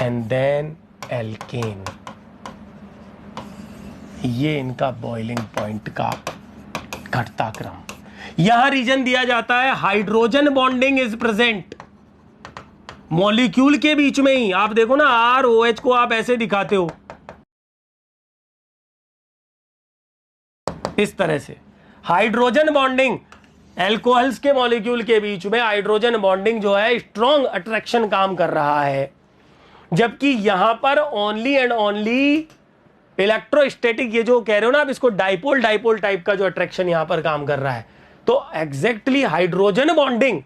Speaker 1: एंड देन एल्केन, ये इनका बॉइलिंग पॉइंट का घटता क्रम। यहां रीजन दिया जाता है hydrogen bonding is present molecule के बीच में ही। आप देखो ना ROH को आप ऐसे दिखाते हो, इस तरह से हाइड्रोजन बॉन्डिंग, एल्कोहल्स के मॉलिक्यूल के बीच में हाइड्रोजन बॉन्डिंग जो है स्ट्रॉन्ग अट्रैक्शन काम कर रहा है, जबकि यहां पर ओनली एंड ओनली इलेक्ट्रोस्टैटिक, ये जो कह रहे हो ना आप, इसको डाइपोल डाइपोल टाइप का जो अट्रैक्शन यहां पर काम कर रहा है। तो एग्जैक्टली हाइड्रोजन बॉन्डिंग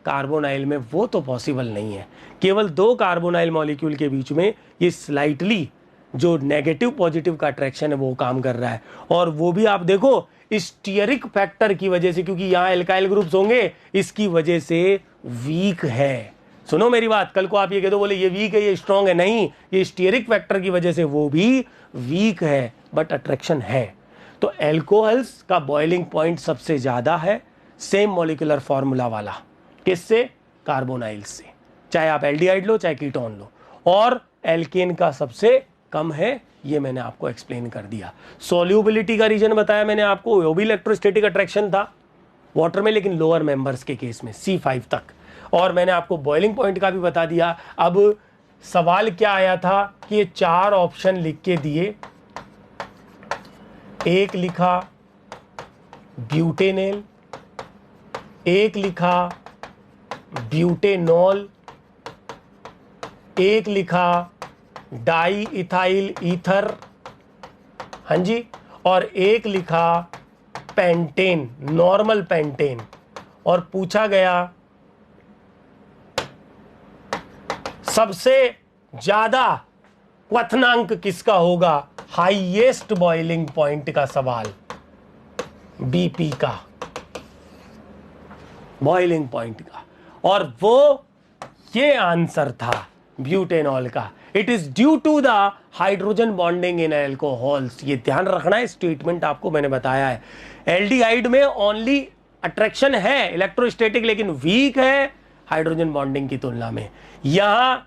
Speaker 1: कार्बोनाइल में वो तो पॉसिबल नहीं है। केवल दो कार्बोनाइल मॉलिक्यूल के बीच में ये स्लाइटली जो नेगेटिव पॉजिटिव का अट्रैक्शन है वो काम कर रहा है, और वो भी आप देखो स्टीयरिक फैक्टर की वजह से, क्योंकि यहां एल्काइल ग्रुप्स होंगे, इसकी वजह से वीक है। सुनो मेरी बात, कल को आप ये कह दो बोले ये वीक है ये स्ट्रांग है, नहीं, ये स्टीयरिक फैक्टर की वजह से वो भी वीक है, बट अट्रैक्शन है। तो एल्कोहल्स का बॉइलिंग पॉइंट सबसे ज्यादा है, सेम मॉलिक्यूलर फॉर्मूला वाला, किससे? कार्बोनाइल से, चाहे आप एल्डिहाइड लो चाहे कीटोन लो, और एल्केन का सबसे कम है, ये मैंने आपको एक्सप्लेन कर दिया। सॉल्युबिलिटी का रीजन बताया मैंने आपको, वो भी इलेक्ट्रोस्टैटिक अट्रैक्शन था वाटर में, लेकिन लोअर मेंबर्स के केस में C5 तक। और मैंने आपको बॉइलिंग पॉइंट का भी बता दिया। अब सवाल क्या आया था कि ये 4 ऑप्शन लिख के दिए, एक लिखा ब्यूटेनेल, एक लिखा ब्यूटेनॉल, एक लिखा डाई इथाइल ईथर, हाँ जी, और एक लिखा पेंटेन, नॉर्मल पेंटेन। और पूछा गया सबसे ज्यादा क्वथनांक किसका होगा, हाईएस्ट बॉइलिंग पॉइंट का सवाल, BP का बॉइलिंग पॉइंट का, और वो ये आंसर था ब्यूटेनॉल का। It is due to the hydrogen bonding in alcohols. ये ध्यान रखना है, स्टेटमेंट आपको मैंने बताया है। एल्डिहाइड में ओनली अट्रैक्शन है इलेक्ट्रोस्टैटिक, लेकिन वीक है हाइड्रोजन बॉन्डिंग की तुलना में। यहां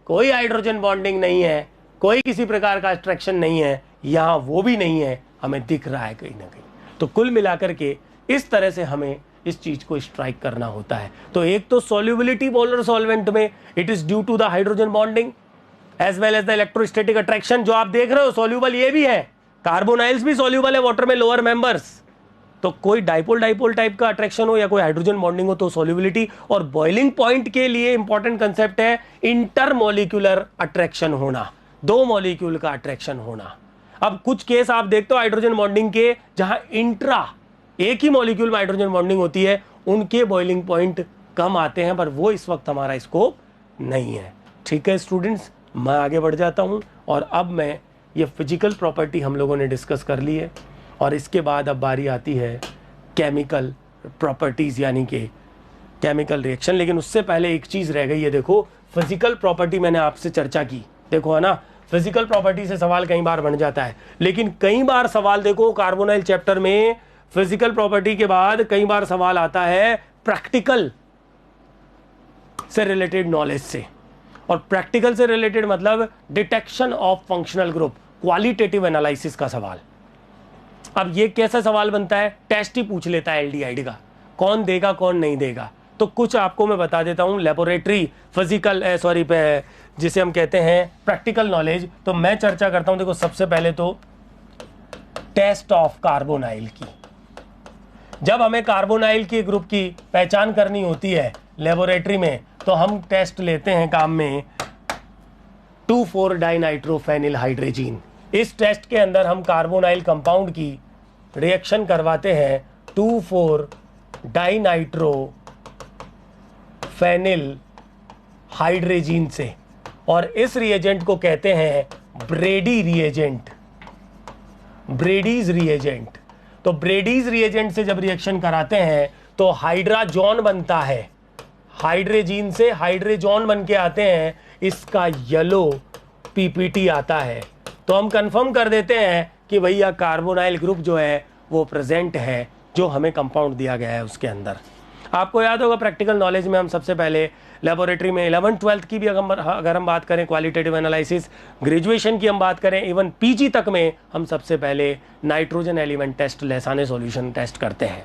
Speaker 1: कोई हाइड्रोजन बॉन्डिंग नहीं है, कोई किसी प्रकार का अट्रैक्शन नहीं है, यहां वो भी नहीं है, हमें दिख रहा है कहीं ना कहीं। तो कुल मिलाकर के इस तरह से हमें इस चीज को स्ट्राइक करना होता है। तो एक तो सॉल्युबिलिटी पोलर सॉल्वेंट में it is due to the hydrogen bonding as well as the electrostatic attraction. जो आप देख रहे हो सॉल्युबल ये भी है, कार्बोनाइल्स भी सॉल्युबल है वाटर में, लोअर मेंबर्स। तो कोई डाइपोल डाइपोल टाइप का अट्रैक्शन हो या कोई हाइड्रोजन बॉन्डिंग हो तो सॉल्युबिलिटी। और बॉइलिंग पॉइंट के लिए इंपॉर्टेंट कंसेप्ट है इंटरमोलिक्यूलर अट्रैक्शन होना, 2 मॉलिक्यूल का अट्रैक्शन होना। अब कुछ केस आप देखते हो हाइड्रोजन बॉन्डिंग के, जहां इंट्रा एक ही मॉलिक्यूल में हाइड्रोजन बॉन्डिंग होती है, उनके बॉइलिंग पॉइंट कम आते हैं, पर वो इस वक्त हमारा स्कोप नहीं है। ठीक है स्टूडेंट्स, मैं आगे बढ़ जाता हूं। और अब मैं ये फिजिकल प्रॉपर्टी हम लोगों ने डिस्कस कर ली है, और इसके बाद अब बारी आती है केमिकल प्रॉपर्टीज यानी कि केमिकल रिएक्शन। लेकिन उससे पहले एक चीज रह गई है, देखो फिजिकल प्रॉपर्टी मैंने आपसे चर्चा की, देखो है ना, फिजिकल प्रॉपर्टी से सवाल कई बार बन जाता है, लेकिन कई बार सवाल देखो कार्बोनाइल चैप्टर में फिजिकल प्रॉपर्टी के बाद कई बार सवाल आता है प्रैक्टिकल से रिलेटेड नॉलेज से। और प्रैक्टिकल से रिलेटेड मतलब detection of functional group, qualitative analysis का सवाल। अब ये कैसा सवाल बनता है, टेस्ट ही पूछ लेता है एल्डिहाइड का, कौन देगा कौन नहीं देगा। तो कुछ आपको मैं बता देता हूं, लेबोरेटरी फिजिकल जिसे हम कहते हैं प्रैक्टिकल नॉलेज। तो मैं चर्चा करता हूं, देखो सबसे पहले तो टेस्ट ऑफ कार्बोनाइल की। जब हमें कार्बोनाइल की ग्रुप की पहचान करनी होती है लेबोरेटरी में, तो हम टेस्ट लेते हैं काम में 2,4-डाइनाइट्रोफेनिल हाइड्रोजीन। इस टेस्ट के अंदर हम कार्बोनाइल कंपाउंड की रिएक्शन करवाते हैं 2,4-डाइनाइट्रोफेनिल हाइड्रोजीन से, और इस रिएजेंट को कहते हैं ब्रेडी रिएजेंट, ब्रेडीज रिएजेंट। तो ब्रेडीज रिएजेंट से जब रिएक्शन कराते हैं तो हाइड्राजोन बनता है, हाइड्रोजीन से हाइड्रोजोन बन के आते हैं, इसका येलो पीपीटी आता है। तो हम कंफर्म कर देते हैं कि भैया कार्बोनाइल ग्रुप जो है वो प्रेजेंट है, जो हमें कंपाउंड दिया गया है उसके अंदर। आपको याद होगा प्रैक्टिकल नॉलेज में हम सबसे पहले लेबोरेटरी में 11th-12th की भी अगर हम बात करें, क्वालिटेटिव एनालिसिस, ग्रेजुएशन की हम बात करें, इवन पीजी तक में हम सबसे पहले nitrogen element test, Lassaigne solution test करते हैं,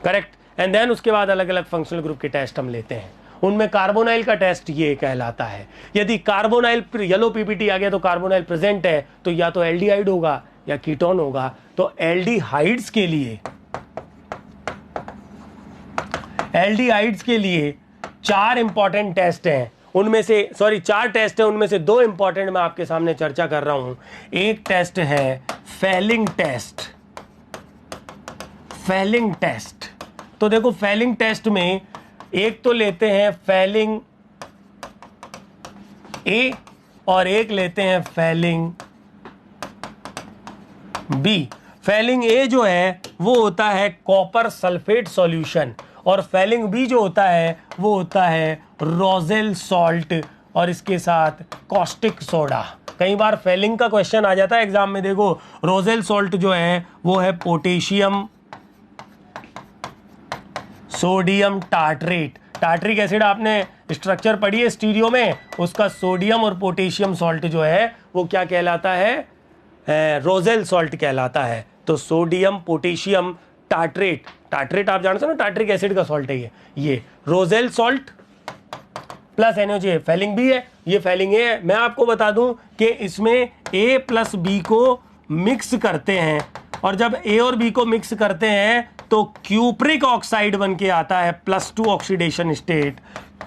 Speaker 1: करेक्ट। एंड देन उसके बाद अलग अलग फंक्शनल ग्रुप के टेस्ट हम लेते हैं, उनमें कार्बोनाइल का टेस्ट ये कहलाता है। यदि कार्बोनाइल येलो पीपीटी आ गया तो कार्बोनाइल प्रेजेंट है, तो या तो एल्डिहाइड होगा या कीटोन होगा। तो एल्डिहाइड्स के लिए 4 इंपॉर्टेंट टेस्ट हैं, उनमें से 4 टेस्ट हैं, उनमें से 2 इंपॉर्टेंट मैं आपके सामने चर्चा कर रहा हूं। एक टेस्ट है फेलिंग टेस्ट, फेलिंग टेस्ट। तो देखो फेलिंग टेस्ट में एक तो लेते हैं फेलिंग ए और एक लेते हैं फेलिंग बी। फेलिंग ए जो है वो होता है कॉपर सल्फेट सॉल्यूशन, और फेलिंग बी जो होता है वो होता है रोजेल सॉल्ट और इसके साथ कॉस्टिक सोडा। कई बार फेलिंग का क्वेश्चन आ जाता है एग्जाम में। देखो रोजेल सॉल्ट जो है वो है potassium sodium tartrate. Tartaric acid आपने स्ट्रक्चर पढ़ी है स्टीरियो में, उसका सोडियम और पोटेशियम सॉल्ट जो है वो क्या कहलाता है, रोजेल सॉल्ट कहलाता है। तो सोडियम पोटेशियम टार्ट्रेट, टार्ट्रेट आप जानते हो ना टार्ट्रिक एसिड का सॉल्ट है ये Rochelle salt plus NaOH, Fehling B है, ये फैलिंग ए है। मैं आपको बता दूं कि इसमें A प्लस बी को मिक्स करते हैं, और जब A और B को मिक्स करते हैं तो क्यूप्रिक ऑक्साइड बन के आता है, +2 ऑक्सीडेशन स्टेट,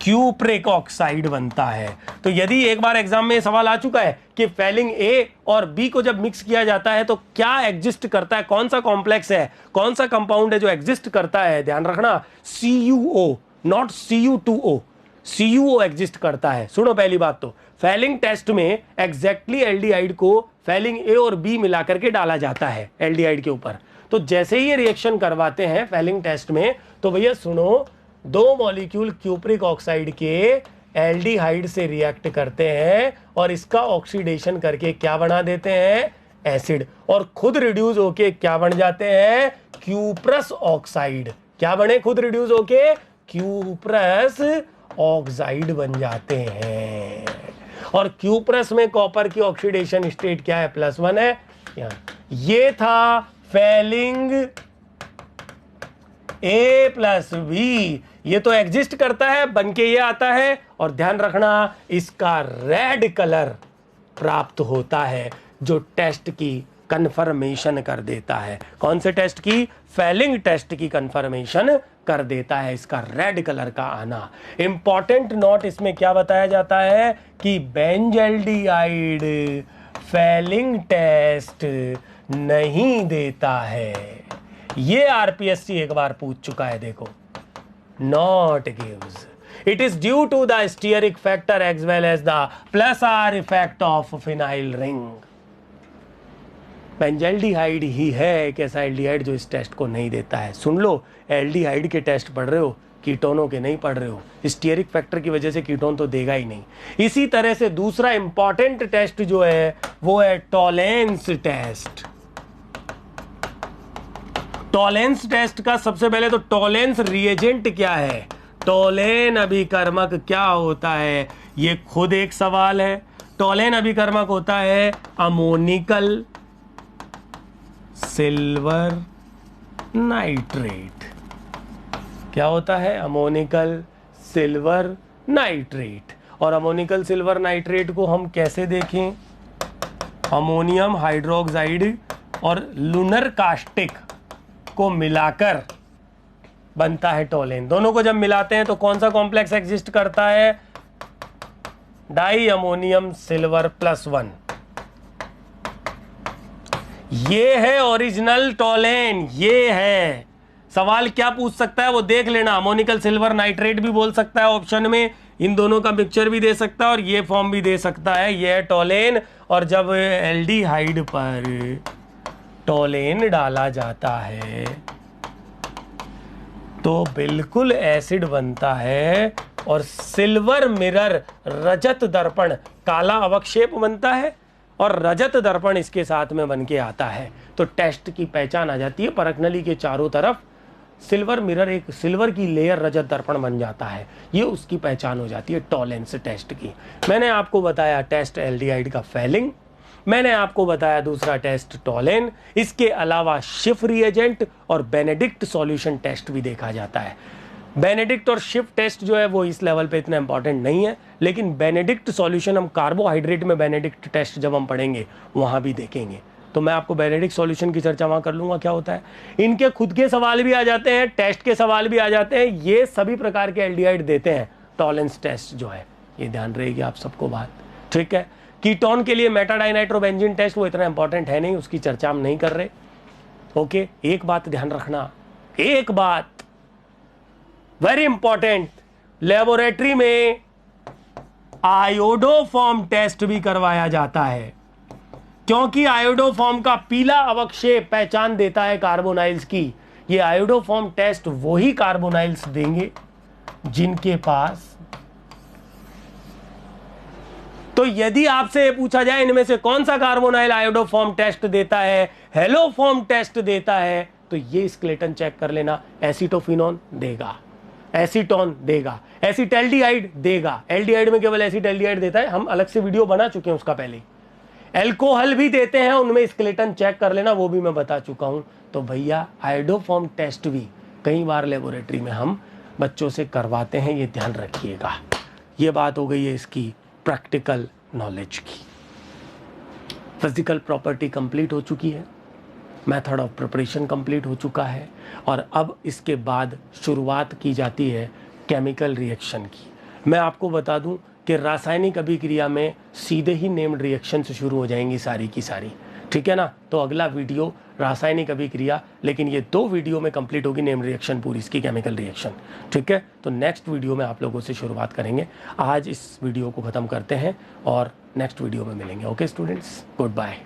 Speaker 1: क्यूप्रिक ऑक्साइड बनता है। तो यदि एक बार एग्जाम में सवाल आ चुका है कि फैलिंग A और B को जब मिक्स किया जाता है तो क्या एग्जिस्ट करता है, कौन सा कॉम्प्लेक्स है, कौन सा कंपाउंड है जो एग्जिस्ट करता है, ध्यान रखना CuO not Cu2O, CuO exist करता है। सुनो पहली बात तो फैलिंग टेस्ट में एग्जैक्टली एल्डिहाइड को फैलिंग A और B मिला करके डाला जाता है एल्डिहाइड के ऊपर। तो जैसे ही ये रिएक्शन करवाते हैं फैलिंग टेस्ट में, तो भैया सुनो, 2 मॉलिक्यूल क्यूप्रिक ऑक्साइड के एल्डिहाइड से रिएक्ट करते हैं और इसका ऑक्सीडेशन करके क्या बना देते हैं, एसिड, और खुद रिड्यूस होके क्या बन जाते हैं, क्यूप्रस ऑक्साइड। क्या बने खुद रिड्यूस होके, क्यूप्रस ऑक्साइड बन जाते हैं। और क्यूप्रस में कॉपर की ऑक्सीडेशन स्टेट क्या है, +1 है। ये था फैलिंग A प्लस बी, ये तो एग्जिस्ट करता है, बन के ये आता है, और ध्यान रखना इसका रेड कलर प्राप्त होता है जो टेस्ट की कंफर्मेशन कर देता है। कौन से टेस्ट की, फैलिंग टेस्ट की कंफर्मेशन कर देता है इसका रेड कलर का आना। इंपॉर्टेंट नोट इसमें क्या बताया जाता है कि बेंजल्डिहाइड फैलिंग टेस्ट नहीं देता है। ये आरपीएससी एक बार पूछ चुका है, देखो, not gives, it is due to the steric factor as well as the +R effect of phenyl ring. Benzaldehyde ही है एक ऐसा एल्डिहाइड जो इस टेस्ट को नहीं देता है। सुन लो, एल्डिहाइड के टेस्ट पढ़ रहे हो, कीटोनों के नहीं पढ़ रहे हो। स्टीयरिक फैक्टर की वजह से कीटोन तो देगा ही नहीं। इसी तरह से दूसरा इंपॉर्टेंट टेस्ट जो है वो है टॉलेंस टेस्ट। टॉलेंस टेस्ट का सबसे पहले तो टॉलेंस रिएजेंट क्या है, टॉलेन अभिकर्मक क्या होता है, ये खुद एक सवाल है। टॉलेन अभिकर्मक होता है अमोनिकल सिल्वर नाइट्रेट। क्या होता है, अमोनिकल सिल्वर नाइट्रेट। और अमोनिकल सिल्वर नाइट्रेट को हम कैसे देखें, अमोनियम हाइड्रोक्साइड और लूनर कास्टिक को मिलाकर बनता है टॉलेन। दोनों को जब मिलाते हैं तो कौन सा कॉम्प्लेक्स एग्जिस्ट करता है, डाई अमोनियम सिल्वर +1। ये है ओरिजिनल टॉलेन, ये है। सवाल क्या पूछ सकता है वो देख लेना, अमोनिकल सिल्वर नाइट्रेट भी बोल सकता है ऑप्शन में, इन दोनों का मिक्सचर भी दे सकता है और ये फॉर्म भी दे सकता है, ये है टॉलेन। और जब एल्डिहाइड पर टॉलेन डाला जाता है तो बिल्कुल एसिड बनता है और सिल्वर मिरर रजत दर्पण, काला अवक्षेप बनता है और रजत दर्पण इसके साथ में बन के आता है। तो टेस्ट की पहचान आ जाती है, परखनली के चारों तरफ सिल्वर मिरर, एक सिल्वर की लेयर रजत दर्पण बन जाता है, ये उसकी पहचान हो जाती है टॉलेंस टेस्ट की। मैंने आपको बताया टेस्ट एल्डिहाइड का फैलिंग, मैंने आपको बताया दूसरा टेस्ट टॉलेन, इसके अलावा शिफ रिएजेंट और बेनेडिक्ट सॉल्यूशन टेस्ट भी देखा जाता है। बेनेडिक्ट और शिफ टेस्ट जो है वो इस लेवल पे इतना इंपॉर्टेंट नहीं है, लेकिन बेनेडिक्ट सॉल्यूशन हम कार्बोहाइड्रेट में बेनेडिक्ट टेस्ट जब हम पढ़ेंगे वहां भी देखेंगे, तो मैं आपको बेनेडिक्ट सॉल्यूशन की चर्चा वहां कर लूंगा क्या होता है। इनके खुद के सवाल भी आ जाते हैं, टेस्ट के सवाल भी आ जाते हैं, ये सभी प्रकार के एल्डिहाइड देते हैं टॉलेंस टेस्ट जो है, ये ध्यान रहेगी आप सबको बात, ठीक है। कीटोन के लिए मेटाडाइनाइट्रोबेंजीन टेस्ट वो इतना इंपॉर्टेंट है नहीं, उसकी चर्चा हम नहीं कर रहे, ओके। एक बात ध्यान रखना, एक बात वेरी इंपॉर्टेंट, लेबोरेटरी में आयोडोफॉर्म टेस्ट भी करवाया जाता है, क्योंकि आयोडोफॉर्म का पीला अवक्षेप पहचान देता है कार्बोनाइल्स की। ये आयोडोफॉर्म टेस्ट वही कार्बोनाइल्स देंगे जिनके पास, तो यदि आपसे ये पूछा जाए इनमें से कौन सा कार्बोनाइल आयोडोफॉर्म टेस्ट देता है, हेलोफॉर्म टेस्ट देता है, तो ये स्केलेटन चेक कर लेना, एसिटोफिनोन देगा। एसीटोन देगा, एसिटैल्डिहाइड देगा। एल्डिहाइड में केवल एसिटैल्डिहाइड देता है, हम अलग से वीडियो बना चुके हैं उसका पहले। एल्कोहल भी देते हैं, उनमें स्केलेटन चेक कर लेना, वो भी मैं बता चुका हूं। तो भैया आयोडोफॉर्म टेस्ट भी कई बार लेबोरेटरी में हम बच्चों से करवाते हैं, ये ध्यान रखिएगा। ये बात हो गई है इसकी प्रैक्टिकल नॉलेज की। फिजिकल प्रॉपर्टी कंप्लीट हो चुकी है, मेथड ऑफ प्रिपरेशन कंप्लीट हो चुका है, और अब इसके बाद शुरुआत की जाती है केमिकल रिएक्शन की। मैं आपको बता दूं कि रासायनिक अभिक्रिया में सीधे ही नेम्ड रिएक्शन से शुरू हो जाएंगी सारी की सारी, ठीक है ना। तो अगला वीडियो रासायनिक अभिक्रिया, लेकिन ये 2 वीडियो में कंप्लीट होगी नेम्ड रिएक्शन पूरी इसकी, केमिकल रिएक्शन, ठीक है। तो नेक्स्ट वीडियो में आप लोगों से शुरुआत करेंगे। आज इस वीडियो को ख़त्म करते हैं और नेक्स्ट वीडियो में मिलेंगे। Okay students, good bye.